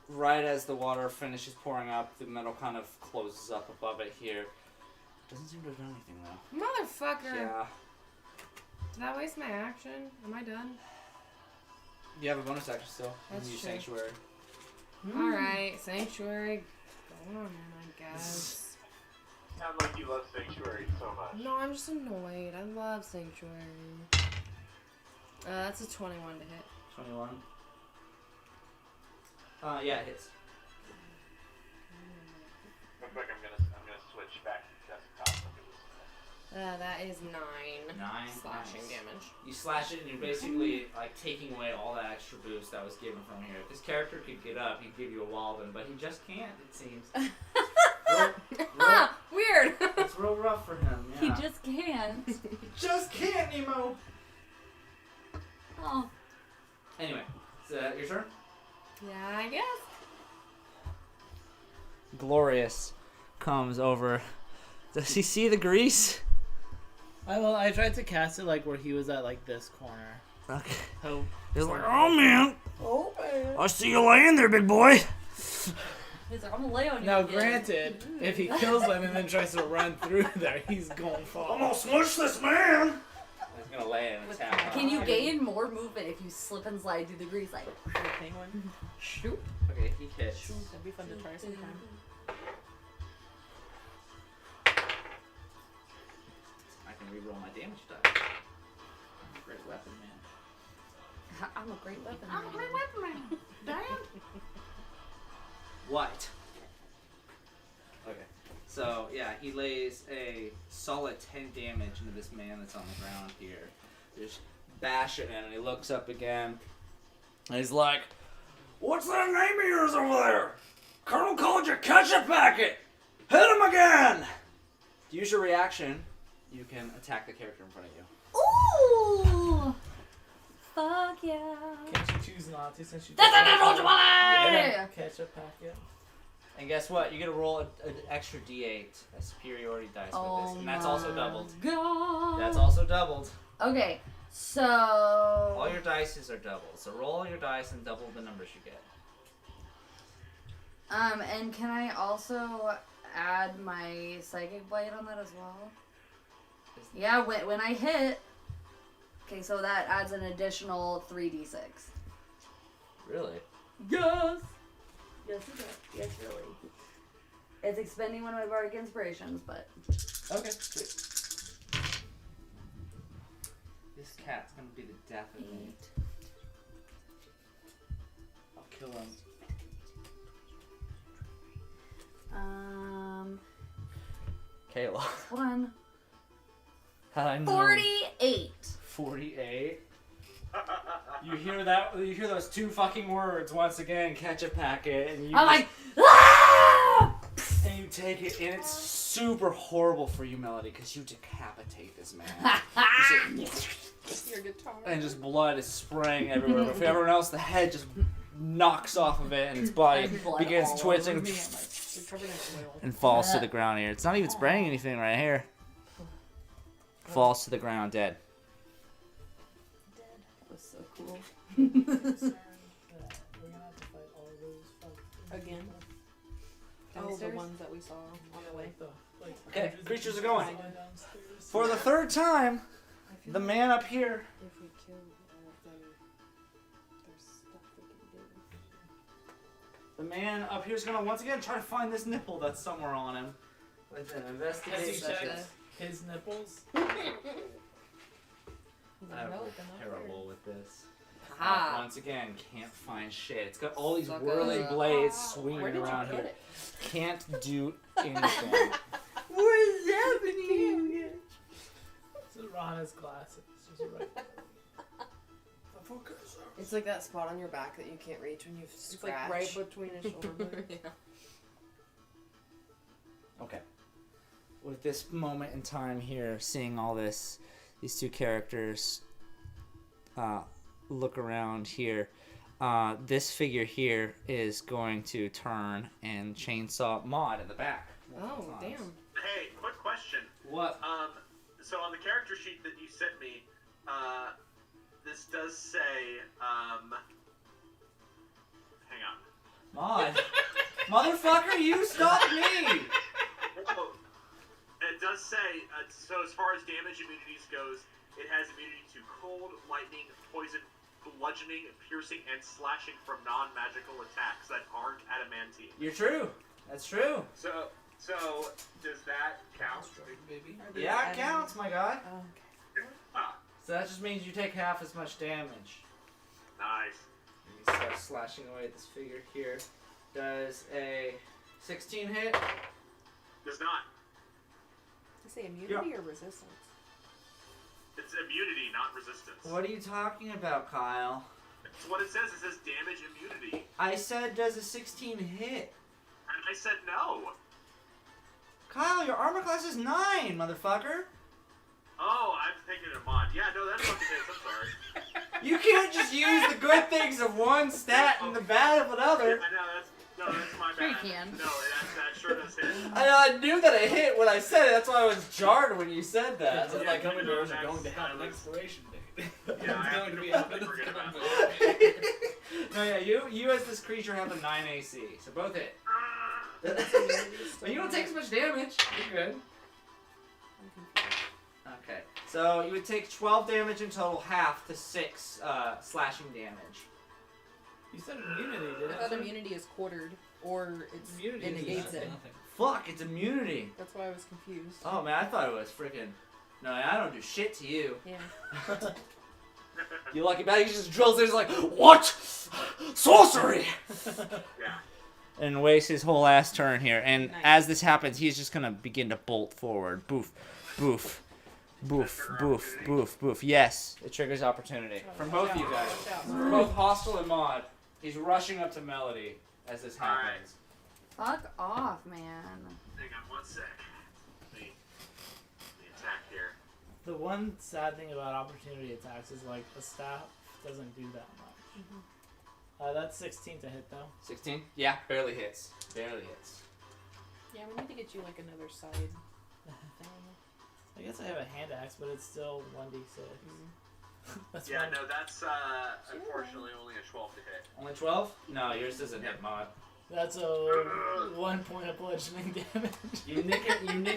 right as the water finishes pouring up, the metal kind of closes up above it here. Doesn't seem to have done anything though. Motherfucker! Yeah. Did I waste my action? Am I done? You have a bonus action still. That's you use true. Sanctuary. Alright, Sanctuary. Go on then, I guess. Sound like you love Sanctuary so much. No, I'm just annoyed. I love Sanctuary. That's a 21 to hit. 21. Yeah, it hits. Looks like I'm gonna switch back to desktop. That is 9. 9. Slashing Nice. damage. You slash it and you're basically like taking away all that extra boost that was given from here. If this character could get up, he'd give you a Walden, but he just can't, it seems. Ah! Weird! It's real rough for him, He yeah. just can't. He just can't, Nemo! Oh, Anyway, is that your turn? Yeah, I guess. Glorious comes over. Does he see the grease? I tried to cast it like where he was at like this corner. Okay. Hope. He's like, oh man, Oh man. I see you laying there, big boy. He's like, I'm gonna lay on you. Now, again. granted, if he kills them and then tries to run through there, he's going far. I'm gonna smush this man. He's gonna lay and attack. Can you gain more movement if you slip and slide through the grease? Like, Penguin. shoot. Okay, he hits. That'd be fun to try sometime. I can reroll my damage die. Great weapon, man. I'm a great weapon. I'm a great weapon man. Damn. What? Okay. So, yeah, he lays a solid 10 damage into this man that's on the ground here. Just bashing him, and he looks up again. And he's like, what's that name of yours over there? Colonel called you ketchup packet! Hit him again! To use your reaction, you can attack the character in front of you. Ooh! Fuck yeah. Can't you choose not to since you That's a natural 20! Yeah, ketchup packet. And guess what? You get to roll an extra d8, a superiority dice with this. And that's also doubled. God. That's also doubled. Okay, so. All your dices are doubled. So roll your dice and double the numbers you get. And can I also add my psychic blade on that as well? Yeah, when I hit. Okay, so that adds an additional 3d6. Really? Yes! Yes, it does. Yes, really. It's expending one of my bardic inspirations, but. Okay, sweet. This cat's gonna be the death of me. I'll kill him. Kayla. One. How'd I know? 48. 48. You hear that? You hear those two fucking words once again, ketchup packet, and you I'm like, ah! and you take it, and it's super horrible for you, Melody, because you decapitate this man. Your guitar. And just blood is spraying everywhere. But for everyone else, the head just knocks off of it, and its body And blood begins all twitching over me. I'm like, You're covered in oil. and falls to the ground here. It's not even spraying anything right here. Falls to the ground dead. that was so cool. We're gonna have to fight all those fucking Again? Oh, the Downstairs? ones that we saw on the way. Okay, creatures are going. downstairs. For the third time, the man up here. If we kill all of them, there's stuff we can do. The man up here is gonna once again try to find this nipple that's somewhere on him. With an Has he investigation. checked his nipples? I'm No, terrible with this. Ah. Once again, can't find shit. It's got all these Sucker. whirling blades Where swinging did you around put here. it? Can't do anything. What is happening? This is Rana's glasses. Just right. It's like that spot on your back that you can't reach when you It's scratch. like right between his shoulder blades. Okay. With this moment in time here, seeing all this, these two characters look around here. This figure here is going to turn and chainsaw Maud in the back. Oh, damn. Hey, quick question. What? So on the character sheet that you sent me, this does say, hang on. Maud. Motherfucker, you stopped me! Oh, it does say, so as far as damage immunities goes, it has immunity to cold, lightning, poison, bludgeoning, piercing, and slashing from non-magical attacks that aren't adamantine. You're true. That's true. So does that count? Baby. Yeah, it counts, my guy. Oh, okay. Ah, So that just means you take half as much damage. nice. And you start slashing away at this figure here. Does a 16 hit? Does not. Is it immunity or resistance? It's immunity, not resistance. What are you talking about, Kyle? That's what it says. It says damage immunity. I said does a 16 hit. And I said no. Kyle, your armor class is 9, motherfucker. Oh, I'm thinking of mod. Yeah, no, that's fucking is. I'm sorry. You can't just use the good things of one stat and the bad of another. I know, that's my Sure you bad. can. No, that sure does hit. I knew that it hit when I said it. That's why I was jarred when you said that. It's just Yeah, like no, Hummingbirds are that's- going to have I an was- expiration date. Yeah, It's I going to be completely out. forget about No, yeah, you as this creature have a 9 AC, so both hit. But you don't take as much damage. You're good. Okay, so you would take 12 damage in total, half to 6 slashing damage. You said immunity, didn't I thought you? immunity is quartered, or it's Immunity it is negates it. Nothing. Fuck, it's immunity. That's why I was confused. Oh man, I thought it was freaking. No, I don't do shit to you. Yeah. You lucky bastard, he just drills in, he's like, what? Sorcery! Yeah. And wastes his whole ass turn here. And Nice. as this happens, he's just gonna begin to bolt forward. Boof, boof, boof, boof, boof, boof. Yes, it triggers opportunity. From both you guys. From both Hostile and Maud. He's rushing up to Melody as this happens. Fuck off, man. Hang on 1 sec. The attack here. The one sad thing about opportunity attacks is like the staff doesn't do that much. That's 16 to hit though. 16? Yeah, barely hits. Barely hits. Yeah, we need to get you like another side thing. I guess I have a hand axe, but it's still 1d6. That's Yeah, fine. no, that's unfortunately only a 12 to hit. Only 12? No, yours doesn't hit Maud. That's a 1 point of bludgeoning damage. You nick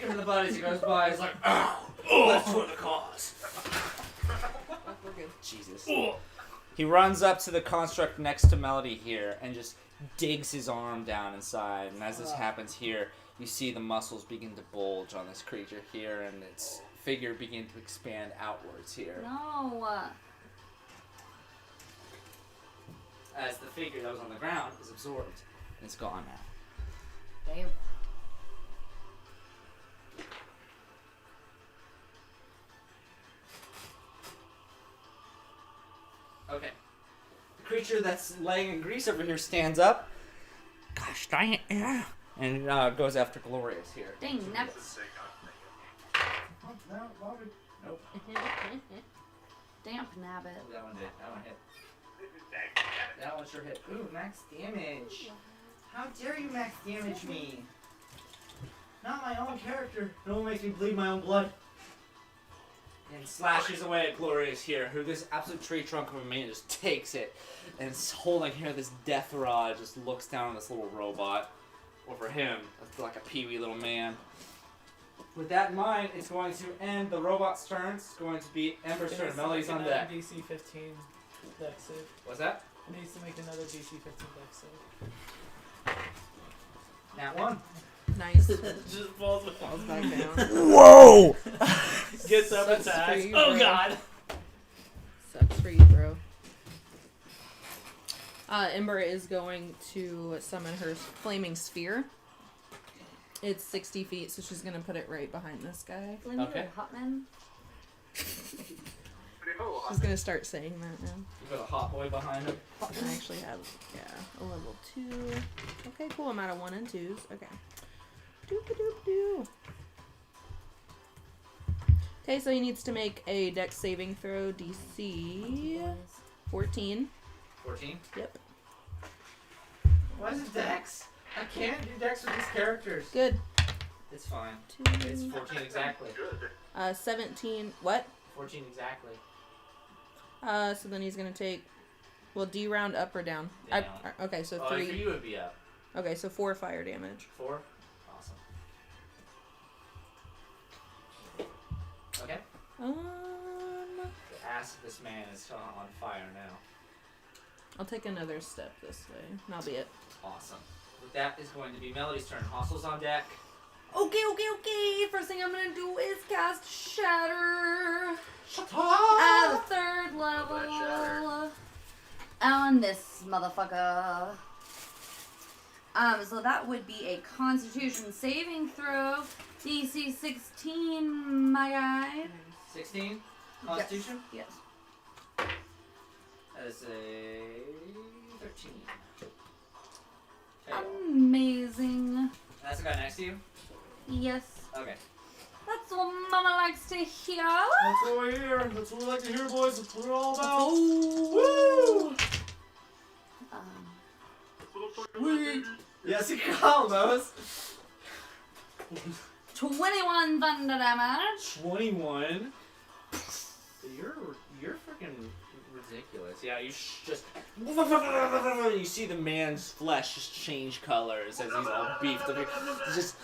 him in the butt as he goes by. He's like, ow! That's for the cause. We're good. Jesus. He runs up to the construct next to Melody here and just digs his arm down inside. And as this happens here, you see the muscles begin to bulge on this creature here, and its figure begin to expand outwards here. No. As the figure that was on the ground is absorbed and it's gone now. Damn. Okay. The creature that's laying in grease over here stands up. Gosh dang it, yeah. And goes after Glorious here. Dang, never. Nope. Damp nabbit. That one did. That one hit. That one sure hit. Ooh, max damage. How dare you max damage me? Not my own character. No one makes me bleed my own blood. And slashes away at Glorious here, who this absolute tree trunk of a man just takes it and is holding here this death rod, just looks down on this little robot. Over him, that's like a peewee little man. With that in mind, it's going to end the robot's turn. It's going to be Ember's It turn. needs to Melody's make on another deck. DC 15 deck save. What's that? It needs to make another DC 15 deck save. Nat 1. Nice. Just falls with Falls back down. Whoa! Gets up, Sucks attacks. for you, Oh bro. god! Sucks for you, bro. Ember is going to summon her flaming sphere. It's 60 feet, so she's going to put it right behind this guy. Okay. Hotman. She's going to start saying that now. You got a hot boy behind him. I actually have, a level 2. Okay, cool. I'm out of 1 and 2s. Okay. Doop-a-doop-doo. Okay, so he needs to make a dex saving throw, DC 14. 14. Yep. Why is it Dex? I can't do Dex with these characters. Good. It's fine. 2. It's 14 exactly. 17. What? 14 exactly. So then he's gonna take. Well, do you round up or down? Down. Okay, so Oh, for 3. you it would be up. Okay, so 4 fire damage. 4? Awesome. Okay. The ass of this man is on fire now. I'll take another step this way. And that'll be it. Awesome. With that is going to be Melody's turn. Hostiles on deck. Okay. First thing I'm gonna do is cast Shatter Shut at up! the 3rd level Shatter. on this motherfucker. So that would be a Constitution saving throw, DC 16, my guy. 16? Constitution? Yes. That is a 13. Fail. Amazing. That's the guy next to you? Yes. Okay. That's what Mama likes to hear. That's what we're here. That's what we like to hear, boys. That's what we're all about. Woo! Sweet. Yes, you call those. 21 thunder damage. 21. You're freaking ridiculous. Yeah, you just you see the man's flesh just change colors as he's all beefed up. Just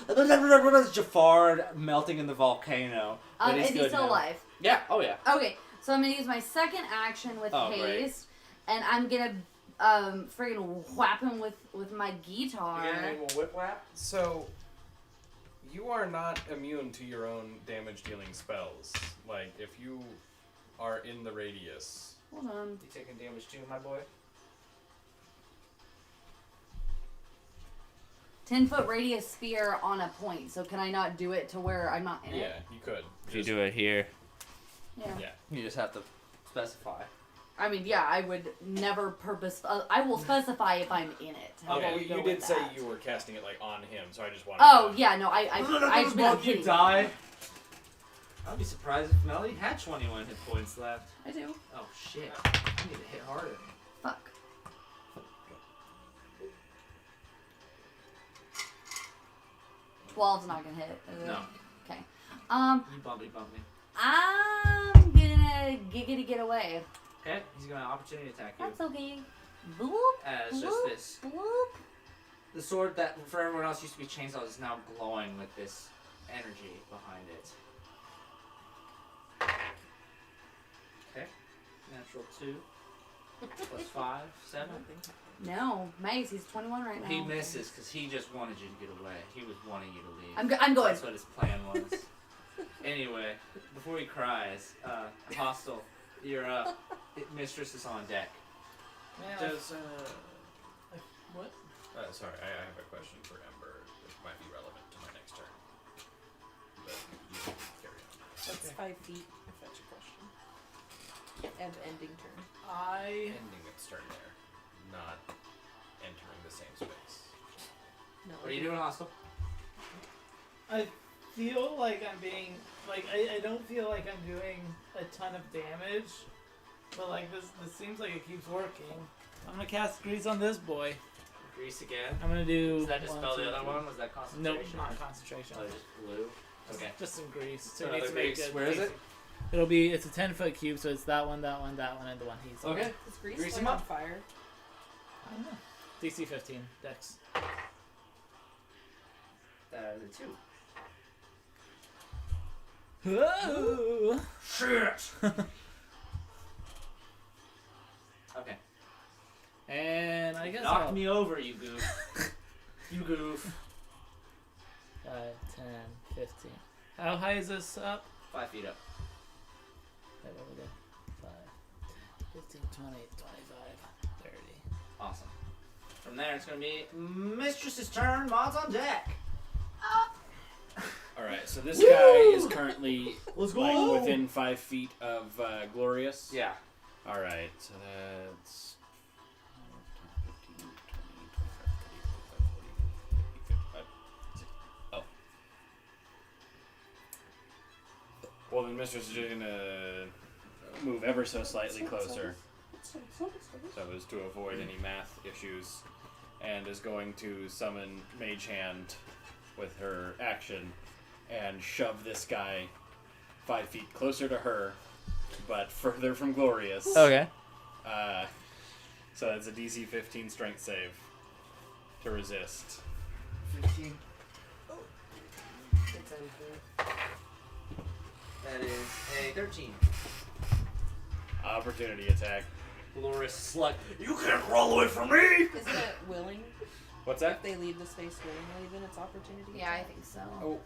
Jafar melting in the volcano. But Is he's he good still now. alive? Yeah. Oh yeah. Okay, so I'm gonna use my second action with Oh, great. haste, and I'm gonna friggin' whap him with my guitar. You're gonna do a whip whap. So, you are not immune to your own damage dealing spells. Like, if you are in the radius. Hold on. You taking damage too, my boy? 10-foot radius sphere on a point. So can I not do it to where I'm not in Yeah, it? you could. If you do it here, Yeah. Yeah. you just have to specify. I mean, yeah, I would never I will specify if I'm in it. How Okay, about we you go did with say that? you were casting it like on him, so I just wanted. Oh to... yeah, no, I've been Won't you kidding. die? I'd be surprised if Melody had 21 hit points left. I do. Oh shit! I need to hit harder. Fuck. Twelve's not gonna hit. Is it? No. Okay. You bump me. I'm gonna giggity get away. Okay, he's gonna opportunity attack you. That's okay. Boop. As just this. Boop. The sword that for everyone else used to be chainsaw is now glowing with this energy behind it. Okay. Natural 2. Plus 5, 7. No, Mace, he's 21 right now. He misses because he just wanted you to get away. He was wanting you to leave. I'm going. That's what his plan was. Anyway, before he cries, Hostile, you're up. Mistress is on deck. Man, Does, what? sorry, I have a question for Ember that might be relevant to my next turn. But you can carry on. That's Okay. 5 feet, if that's your question. And ending turn. Ending its turn there, not entering the same space. No. What are you doing, Hostile? I feel like I'm being like I don't feel like I'm doing a ton of damage, but like this seems like it keeps working. I'm gonna cast grease on this boy. Grease again. I'm gonna do. Does that dispel 1, the 2, other 3. one? Was that concentration? Nope, not concentration. Oh, just blue? Okay. Just some grease. So So it needs to another make grease. a Where is basic- it? It's a 10-foot cube, so it's that one, and the one he's on. Okay. Is grease Grease light him on up. fire? I don't know. DC 15, Dex. That is a 2. Whoa! Shit! Okay. And I guess Knock I'll, me over, you goof. You goof. 5, 10, 15. How high is this up? 5 feet up. Wait, what we got? 5, 15, 20, 25, 30. Awesome. From there, it's going to be Mistress's turn. Mod's on deck. Alright, so this guy is currently Let's like within 5 feet of Glorious. Yeah. Alright, so that's 15, 20, 25, 30, 55. Oh. Well, then Mistress is just gonna move ever so slightly closer. So as to avoid any math issues. And is going to summon Mage Hand with her action and shove this guy 5 feet closer to her, but further from Glorious. Okay. So that's a DC 15 strength save to resist. 15. It's empty. That is a 13. Opportunity attack. Glorious slut. You can't roll away from me! Isn't it willing? What's If that? they leave the space willingly, then it's opportunity. Yeah, I attack. think so. Oh,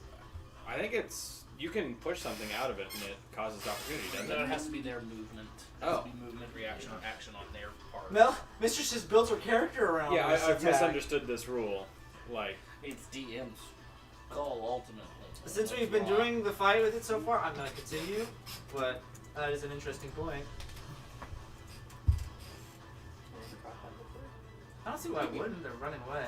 I think it's you can push something out of it and it causes opportunity, doesn't No, it it? has to be their movement. It has to be movement, reaction, or action on their part. Mel, Mistress just built her character around Yeah, this I've attack. misunderstood this rule. Like, It's DM's call ultimately. Since we've been doing the fight with it so far, I'm going to continue, but that is an interesting point. I don't see why I wouldn't. They're running away.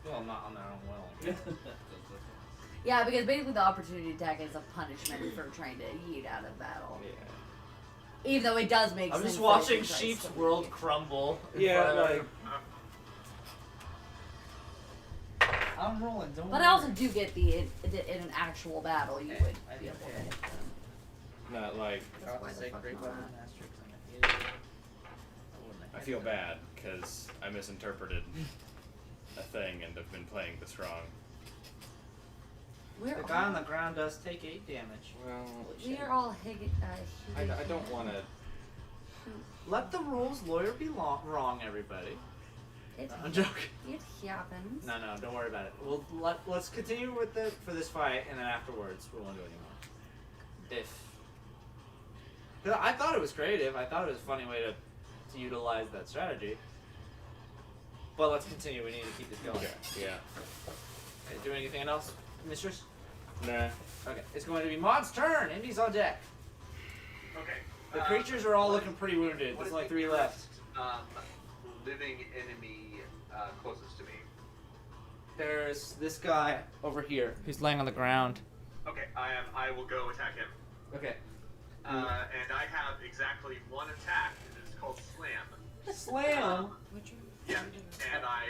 Well, I'm not on their own will. Yeah, because basically the opportunity attack is a punishment for trying to yeet out of battle. Yeah. Even though it does make I'm sense. just that watching it tries Sheep's to world yeet. crumble. in Yeah, front of like- me. I'm rolling. Don't But worry. I also do get in an actual battle you Okay, would I be did able to okay. hit them. Not like That's why the fuck not. I feel bad because I misinterpreted a thing and have been playing this wrong. We're The guy on all, the ground does take 8 damage. Well, we are all I don't want to. Let the rules lawyer be wrong, everybody. It, I'm joking. it happens. No, don't worry about it. Let's continue with for this fight, and then afterwards we won't do any more. Cause I thought it was creative. I thought it was a funny way to utilize that strategy. But let's continue. We need to keep this going. Okay. Yeah. Okay, do anything else, mistress? Nah. Okay, it's going to be Maud's turn. Indy's on deck. Okay. The creatures are all looking pretty wounded. What There's is like the 3 left. living enemy closest to me? There's this guy over here who's laying on the ground. Okay, I will go attack him. Okay. And I have exactly 1 attack. It is called Slam. Slam. Yeah, and I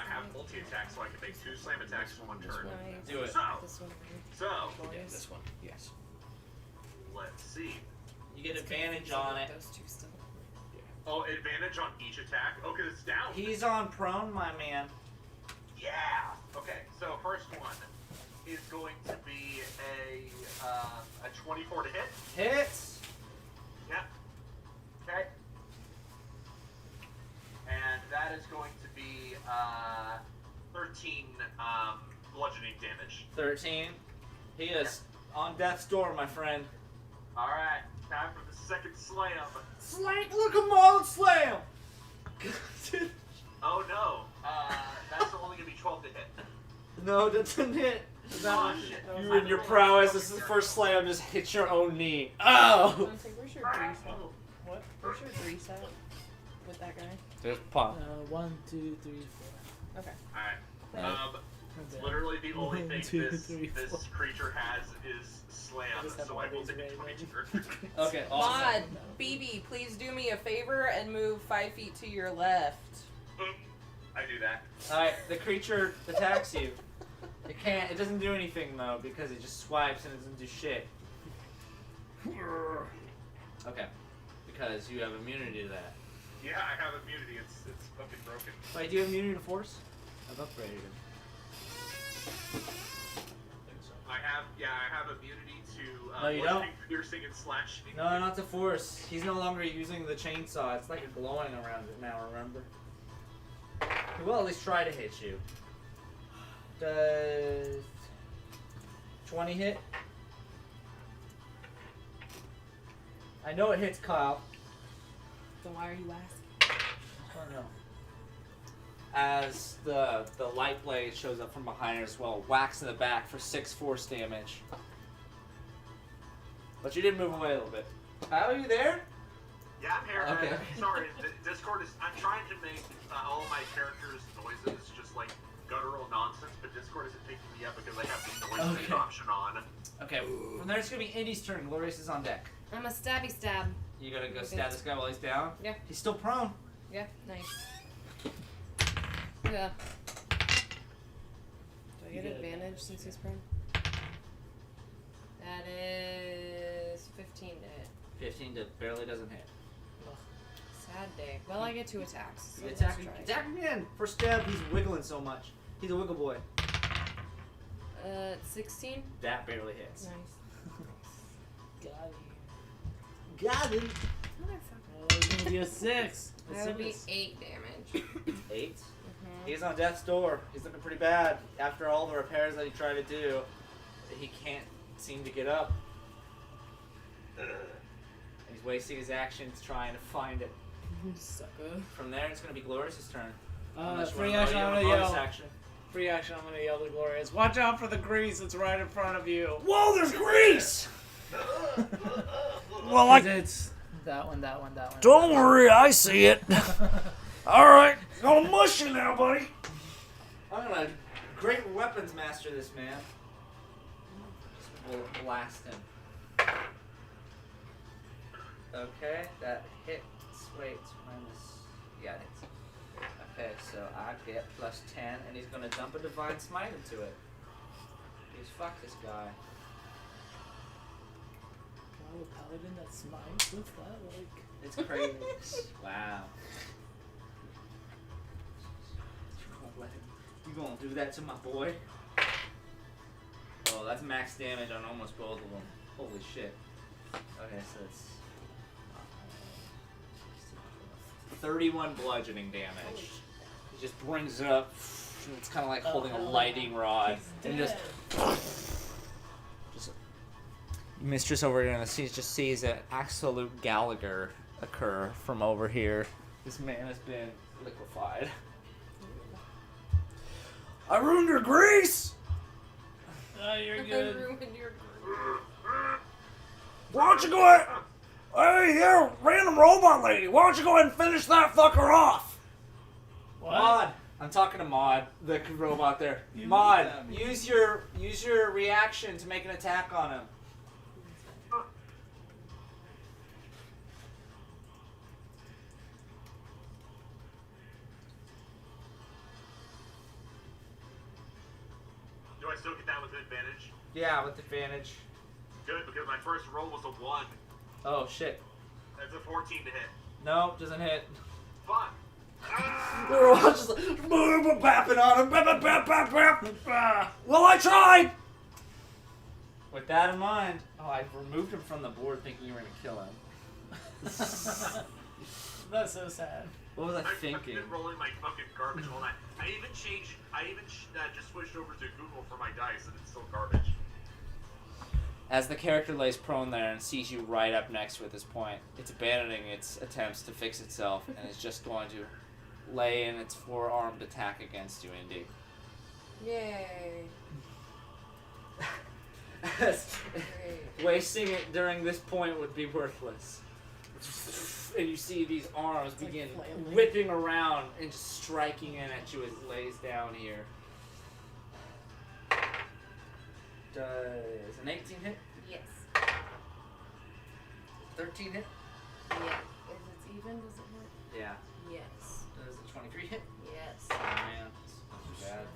have multi-attack, so I can make 2 slam attacks in 1 turn. Do it. So, Yeah, this one. Yes. let's see. You get advantage on it. Those two still. Oh, advantage on each attack? Oh, because it's down. He's on prone, my man. Yeah! Okay, so first one is going to be a 24 to hit. Hits. Yeah. Okay. And that is going to be 13 bludgeoning damage. 13. He is on death's door, my friend. Alright, time for the second slam. Slam! Look at Maud slam! Oh no, that's only going to be 12 to hit. No, that doesn't hit. Oh shit. You and your prowess. This is the first slam. Just hit your own knee. Oh! Where's your 3 set? What? Where's your 3 set with that guy? There's pop. 1, 2, 3, 4. Okay. Alright. Literally the only thing this creature has is slam, so I will take a 22. Okay, awesome. Maud, BB, please do me a favor and move 5 feet to your left. I do that. Alright, the creature attacks you. It doesn't do anything though, because it just swipes and it doesn't do shit. Okay. Because you have immunity to that. Yeah, I have immunity. It's fucking broken. Wait, do you have immunity to force? I've upgraded it. I have immunity to No, you bludgeoning, piercing, and slashing. No, not to force. He's no longer using the chainsaw. It's like a glowing around it now, remember? He will at least try to hit you. Does 20 hit? I know it hits Kyle. Then why are you asking? I don't know. As the light blade shows up from behind her as well, whacks in the back for 6 force damage. But you did move away a little bit. Kyle, are you there? Yeah, I'm here. Okay. Sorry, Discord is. I'm trying to make all my characters' noises just like guttural nonsense, but Discord isn't picking me up because I have the noise Okay. option on. Okay, from there it's gonna be Indy's turn. Glorious is on deck. I'm a stabby stab. You gotta go stab this guy while he's down? Yeah. He's still prone. Yeah, nice. Yeah. Do I get You get advantage since he's prone? That is 15 to hit. 15 to barely doesn't hit. Sad day. Well, I get 2 attacks. So You let's attack him. try. Attack him again. First stab, he's wiggling so much. He's a wiggle boy. 16. That barely hits. Nice. Got him. Got him. Motherfucker. Oh, it's gonna be a 6. That would be 8 damage. 8. Mhm. He's on death's door. He's looking pretty bad. After all the repairs that he tried to do, he can't seem to get up. He's wasting his actions trying to find it. Sucker. From there, it's going to be Glorious's turn. Free action, I'm gonna yell. Action. Free action, I'm gonna yell to Glorious. Watch out for the grease that's right in front of you. Whoa, there's grease! Well, it's that one. Don't worry, I see it. Alright, gonna mush you now, buddy. I'm gonna great weapons master this man. will blast him. Okay, that hits. Wait, minus. Yeah, it hits. Okay, so I get plus 10, and he's gonna dump a Divine Smite into it. He's fuck this guy. Wow, a paladin that smites? What's that like? It's crazy. Wow. You gonna do that to my boy? Oh, that's max damage on almost both of them. Holy shit. Okay, so it's 31 bludgeoning damage. He just brings it up. And it's kind of like holding a lightning rod, and just Mistress over here in the seas just sees an absolute Gallagher occur from over here. This man has been liquefied. I ruined your grease! Oh, you're I good. ruined your Why don't you go ahead? Hey, here, random robot lady. Why don't you go ahead and finish that fucker off? What? Maud. I'm talking to Maud, the robot there. You Maud, looked at me. use your reaction to make an attack on him. Do I still get that with advantage? Yeah, with advantage. Good, because my first roll was a 1. Oh shit. That's a 14 to hit. No, doesn't hit. Fun. We're all just like bapping on him. Bap, bap, bap, bap, bap. Well, I tried. With that in mind, I removed him from the board, thinking you were gonna kill him. That's so sad. What was I I've thinking? been rolling my fucking garbage all night. I even just switched over to Google for my dice, and it's still garbage. As the character lays prone there and sees you right up next with this point, it's abandoning its attempts to fix itself and is just going to lay in its four-armed attack against you, Indy. Yay. Wasting it during this point would be worthless. And you see these arms begin whipping around and just striking in at you as it lays down here. Does an 18 hit? Yes. 13 hit? Yeah. If it's even, does it hurt? Yeah. Yes. Does a 23 hit? Yes. Oh man, that's not too bad.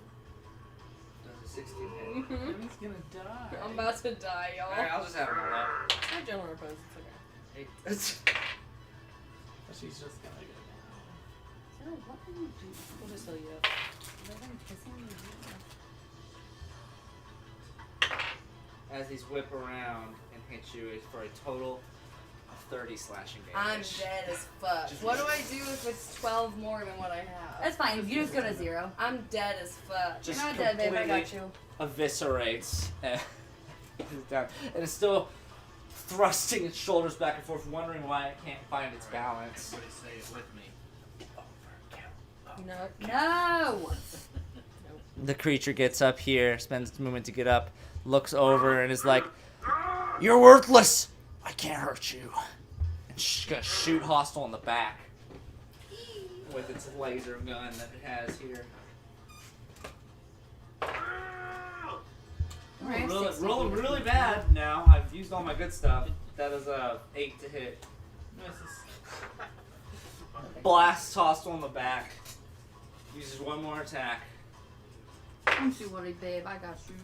Does a 16 hit? He's gonna die. I'm about to die, y'all. Alright, I'll just have him roll up. My general repose, it's okay. 8. She's just gonna go down. Sarah, what can you do? We'll just heal you up. They're gonna kiss him. As these whip around and hit you, it's for a total of 30 slashing I'm damage. dead as fuck. What do I do if it's 12 more than what I have? That's fine. You just go to 0. I'm dead as fuck. Just You're not dead, babe. I got you. Eviscerates and down, and it's still thrusting its shoulders back and forth, wondering why it can't find its balance. Everybody say it with me. No. No. The creature gets up here, spends a moment to get up, looks over, and is like, "You're worthless. I can't hurt you." And she's gonna shoot Hostile in the back with its laser gun that it has here. Rolling really bad now. I've used all my good stuff. That is a 8 to hit. Misses. Blasts Hostile in the back. Uses one more attack. Don't you worry, babe. I got you.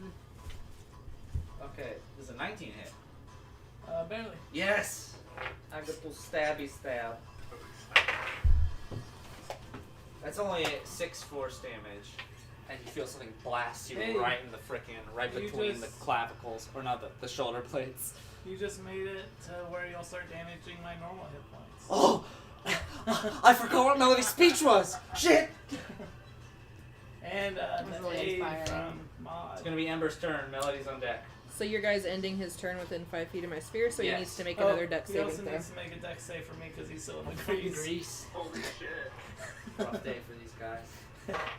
Okay, this is a 19 hit. Barely. Yes! I got to stabby stab. That's only 6 force damage. And you feel something blast you Hey, right in the right you between the just- clavicles, or not the shoulder blades. You just made it to where you'll start damaging my normal hit points. Oh! I forgot what Melody's speech was! Shit! And was the really aid inspiring. from Mod. It's gonna be Ember's turn. Melody's on deck. So your guy's ending his turn within 5 feet of my sphere, so he Yes. needs to make another deck he saving also throw. needs to make a deck save for me because he's still in the Fucking grease. Grease. Holy shit. Rough day for these guys.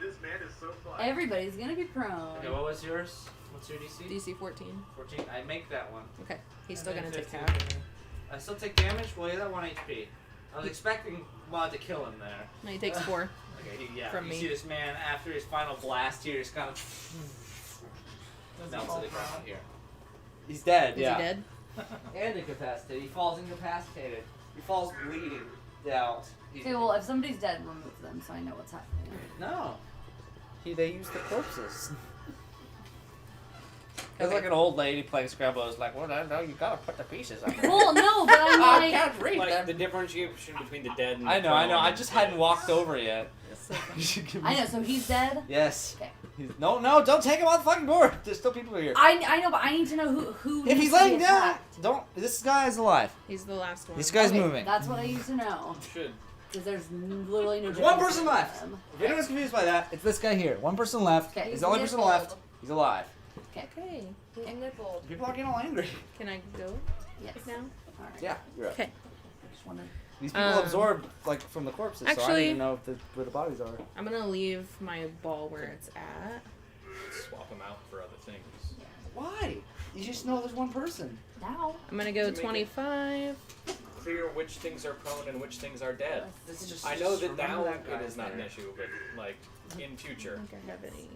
This man is so fun. Everybody's gonna be prone. Okay, what was yours? What's your DC? DC 14. 14. I make that one. Okay, he's And still then gonna take 15 half. for me. I still take damage? Well, you got 1 HP. I was expecting Mod to kill him there. No, he takes 4. Okay, yeah. From you me. see this man after his final blast here, just kind of Does he melts fall to the ground prone? here. He's dead. Is yeah. he dead? And incapacitated. He falls incapacitated. He falls bleeding out. Okay, well, if somebody's dead, remove them so I know what's happening. No. They use the corpses. It's like an old lady playing Scrabble. It's like, well, no, you gotta put the pieces on. Well, no, but I'm I like, can't read Like them. the differentiation between the dead and I the know. prone I and just the hadn't dead. walked over yet. That's so funny. You should give me I know. So he's dead. Yes. Okay. No, don't take him on the fucking board. There's still people here. I know, but I need to know who. If needs he's to be laying down, attacked. don't. This guy is alive. He's the last one. This guy's Okay, moving. That's what I need to know. Should. Because there's literally no. There's one difference person between left. them. If anyone's confused by that, it's this guy here. One person left. Okay. He's the only person left. He's alive. Okay. He's nippled. People are getting all angry. Can I go Yes. now? All right. Yeah, you're up. Okay. Just wanted. These people absorb like from the corpses, so I don't actually- even know where the bodies are. I'm gonna leave my ball where it's at. Swap them out for other things. Why? You just know there's one person. Now. I'm gonna go To make it- 25. Clear which things are prone and which things are dead. This is just, I know just that now remember that it guy is not an there. issue, but like in I future, don't think I have any.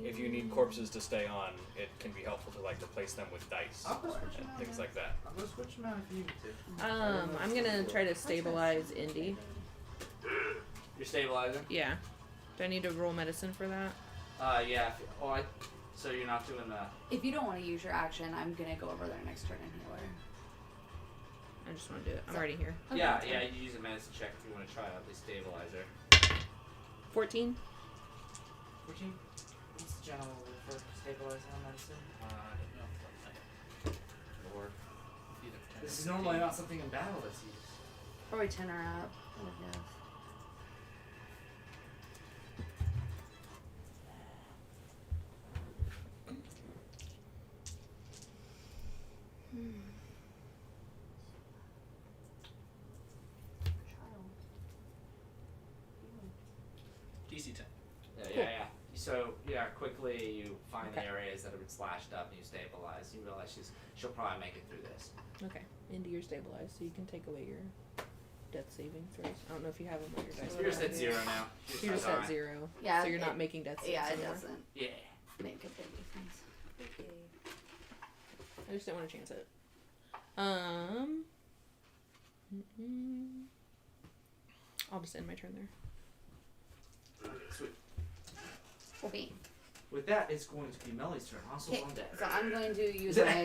if you need corpses to stay on, it can be helpful to like replace them with dice I'll go switch and them out, things man. like that. I'm gonna switch them out if you need to. I'm gonna try to stabilize Indy. You're stabilizing? Yeah. Do I need to roll medicine for that? Yeah. So you're not doing the. If you don't want to use your action, I'm gonna go over there next turn and heal her. I just want to do it. I'm already here. Okay, Yeah, that's yeah. fine. You use a medicine check if you want to try out the stabilizer. 14. 14. What's the general rule for stabilizing on medicine? Lord. This is normally not something in battle that's used. Probably 10 or up. I would guess. DC 10. Yeah. So quickly you find the areas that have been slashed up and you stabilize. You realize she'll probably make it through this. Okay. Indy, you're stabilized, so you can take away your death saving throws. I don't know if you have them on your dice. You're just at 0 now. You're just at 0. Yeah, So you're not it- making death saves Yeah, it anymore. doesn't Yeah. make a big difference. I just didn't want to chance it. I'll just end my turn there. Sweet. Okay. With that, it's going to be Melly's turn. Hostels on deck. So I'm going to use my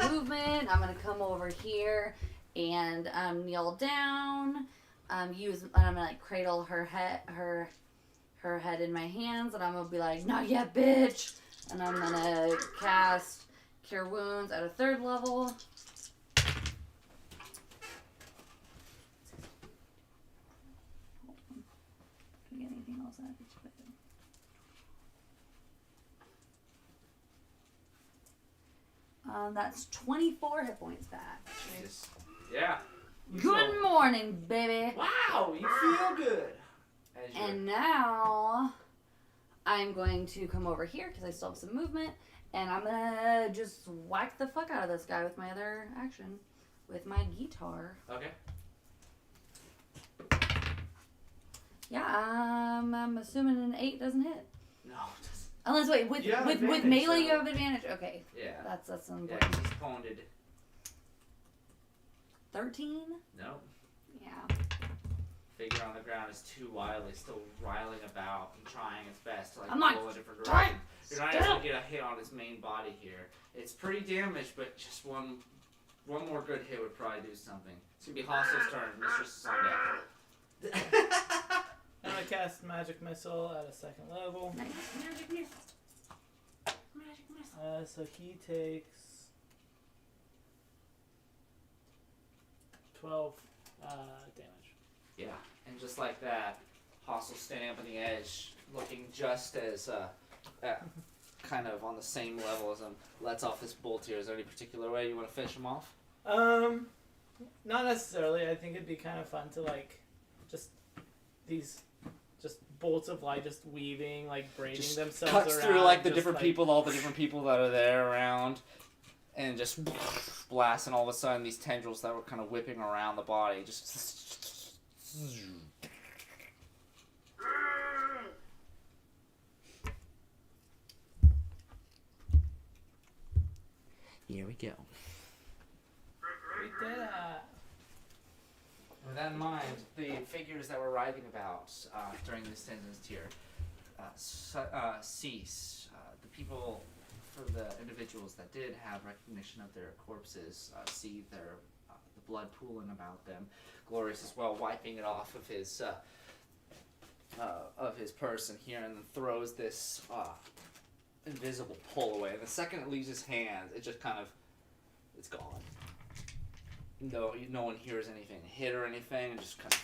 movement. I'm going to come over here and kneel down. And I'm gonna like cradle her head in my hands, and I'm gonna be like, "Not yet, bitch!" And I'm gonna cast Cure Wounds at a 3rd level. Can I get anything else out? That's 24 hit points back. Jesus. Yeah. You Good feel- morning, baby. Wow, you feel good. As you're- And now I'm going to come over here because I still have some movement, and I'm gonna just whack the fuck out of this guy with my other action, with my guitar. Okay. Yeah, I'm assuming an 8 doesn't hit. No. it doesn't. Unless wait, with You have with advantage, melee you though. have advantage. Okay, Yeah. that's Yeah, important. he's pounded. 13. No. Yeah. Figure on the ground is too wildly, still riling about and trying its best to like I'm like, pull a different "Stop! direction. You're not Stop!" able to get a hit on its main body here. It's pretty damaged, but just one more good hit would probably do something. It's gonna be Hostle's turn. Mistress is on deck. I'm gonna cast Magic Missile at a 2nd level. Nice. Magic missile. Magic missile. So he takes 12 damage. Yeah, and just like that, Hostile standing up on the edge, looking just as kind of on the same level as him, lets off this bolt here. Is there any particular way you want to finish him off? Not necessarily. I think it'd be kind of fun to like just these just bolts of light just weaving, like braiding Just themselves cuts around. through like the just, different like, people, all the different people that are there around, and just blast, and all of a sudden these tendrils that were kind of whipping around the body just. Here we go. We did it. With that in mind, the figures that we're writing about during this sentence here cease. The people, for the individuals that did have recognition of their corpses, see their the blood pooling about them. Glorious as well, wiping it off of his person here, and then throws this invisible pull away. And the second it leaves his hand, it just kind of, it's gone. No one hears anything hit or anything, and just kind of.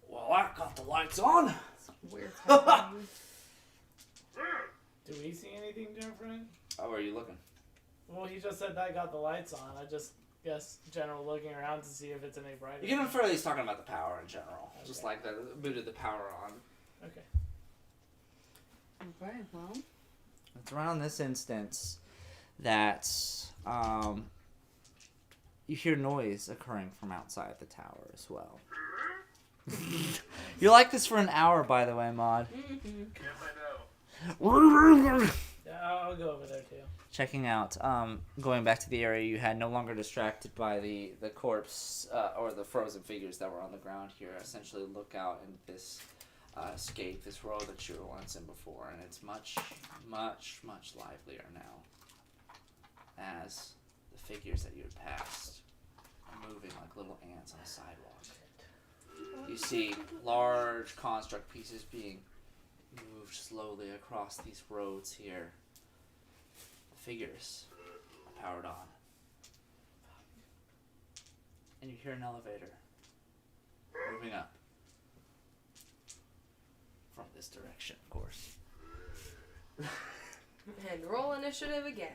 Well, I got the lights on. It's weird. Happening. Do we see anything different? Oh, where are you looking? Well, he just said that got the lights on. I just guess general looking around to see if it's any brighter. You can infer that he's talking about the power in general, Okay. just like the booted the power on. Okay. Okay, well. It's around this instance that you hear noise occurring from outside the tower as well. You're like this for an hour, by the way, Maud. Yes, I know. Yeah, I'll go over there too. Checking out, going back to the area you had, no longer distracted by the corpse or the frozen figures that were on the ground here. Essentially look out into this escape, this road that you were once in before, and it's much, much, much livelier now as the figures that you had passed are moving like little ants on a sidewalk. You see large construct pieces being moved slowly across these roads here. The figures are powered on. And you hear an elevator moving up. From this direction, of course. And roll initiative again.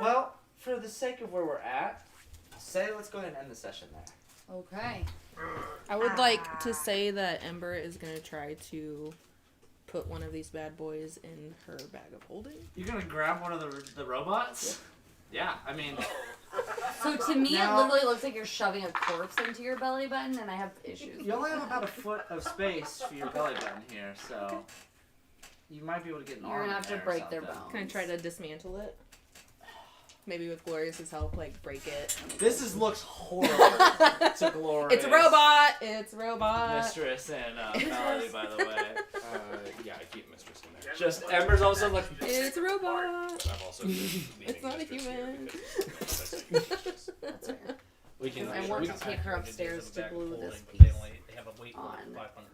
Well, for the sake of where we're at, say let's go ahead and end the session there. Okay. I would like to say that Ember is going to try to put one of these bad boys in her bag of holding. You're gonna grab one of the robots? Yeah, I mean. So to me, Now- it literally looks like you're shoving a corpse into your belly button, and I have issues. You only have about a foot of space for your belly button here, so you might be able to get an You're arm gonna in have to there or break their something. bones. Can I try to dismantle it? Maybe with Glorious's help, like break it. Looks horrible to Glorious. It's a robot! It's a robot! Mistress and Melody, by the way. Yeah, I keep Mistress in there. Just Ember's also like. It's a robot! I've also been leaving It's not a Mistress here human. because it's Mistress. That's fair. We can. I we want can- to take her upstairs to glue this They piece have a weight limit on. of 500 pounds.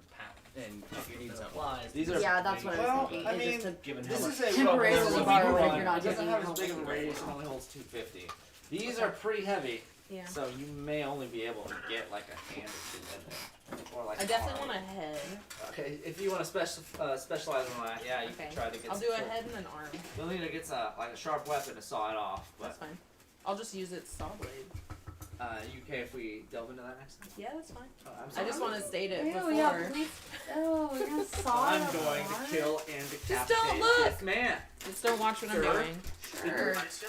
And if you need That something. applies. These are- Yeah, that's what I Well, was thinking. I It's mean, just Given how This much is a temporarily robot. borrow It if you're not doesn't using have it. as big of a radius. It only holds 250. These are pretty heavy, Yeah. so you may only be able to get like a hand or two in there, or like. I an definitely arm. want a head. Okay, if you want to specialize on that, yeah, you Okay. can try to get. I'll some do a sort- head and an arm. You'll need to get like a sharp weapon to saw it off, That's but fine. I'll just use its saw blade. you okay if we delve into that next time? Yeah, that's fine. Oh, I'm I sorry. just want to state it Ew, before. yeah, please. Oh, you're gonna saw I'm it going to apart? kill and decapitate don't look! this man. Just don't watch what I'm Sure. doing. Sure. I say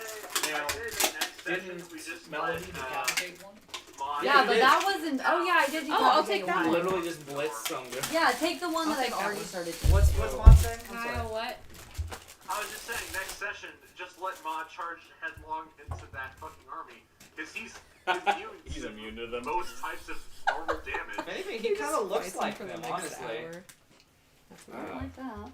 next session we just Melody let decapitate one? Mod. Yeah, it but is. that wasn't. Oh yeah, I did. Oh, I'll decapitate take that one. one. Literally just blitz something. Yeah, take the one I'll that I've take that already one. started. What's Mon saying? I'm sorry. Kyle, what? I was just saying, next session, just let Mod charge headlong into that fucking army. Because he's immune He's to immune to them. most types of normal damage. If anything, he kind of looks Fighting like for the them, next honestly. hour. That's I don't like that.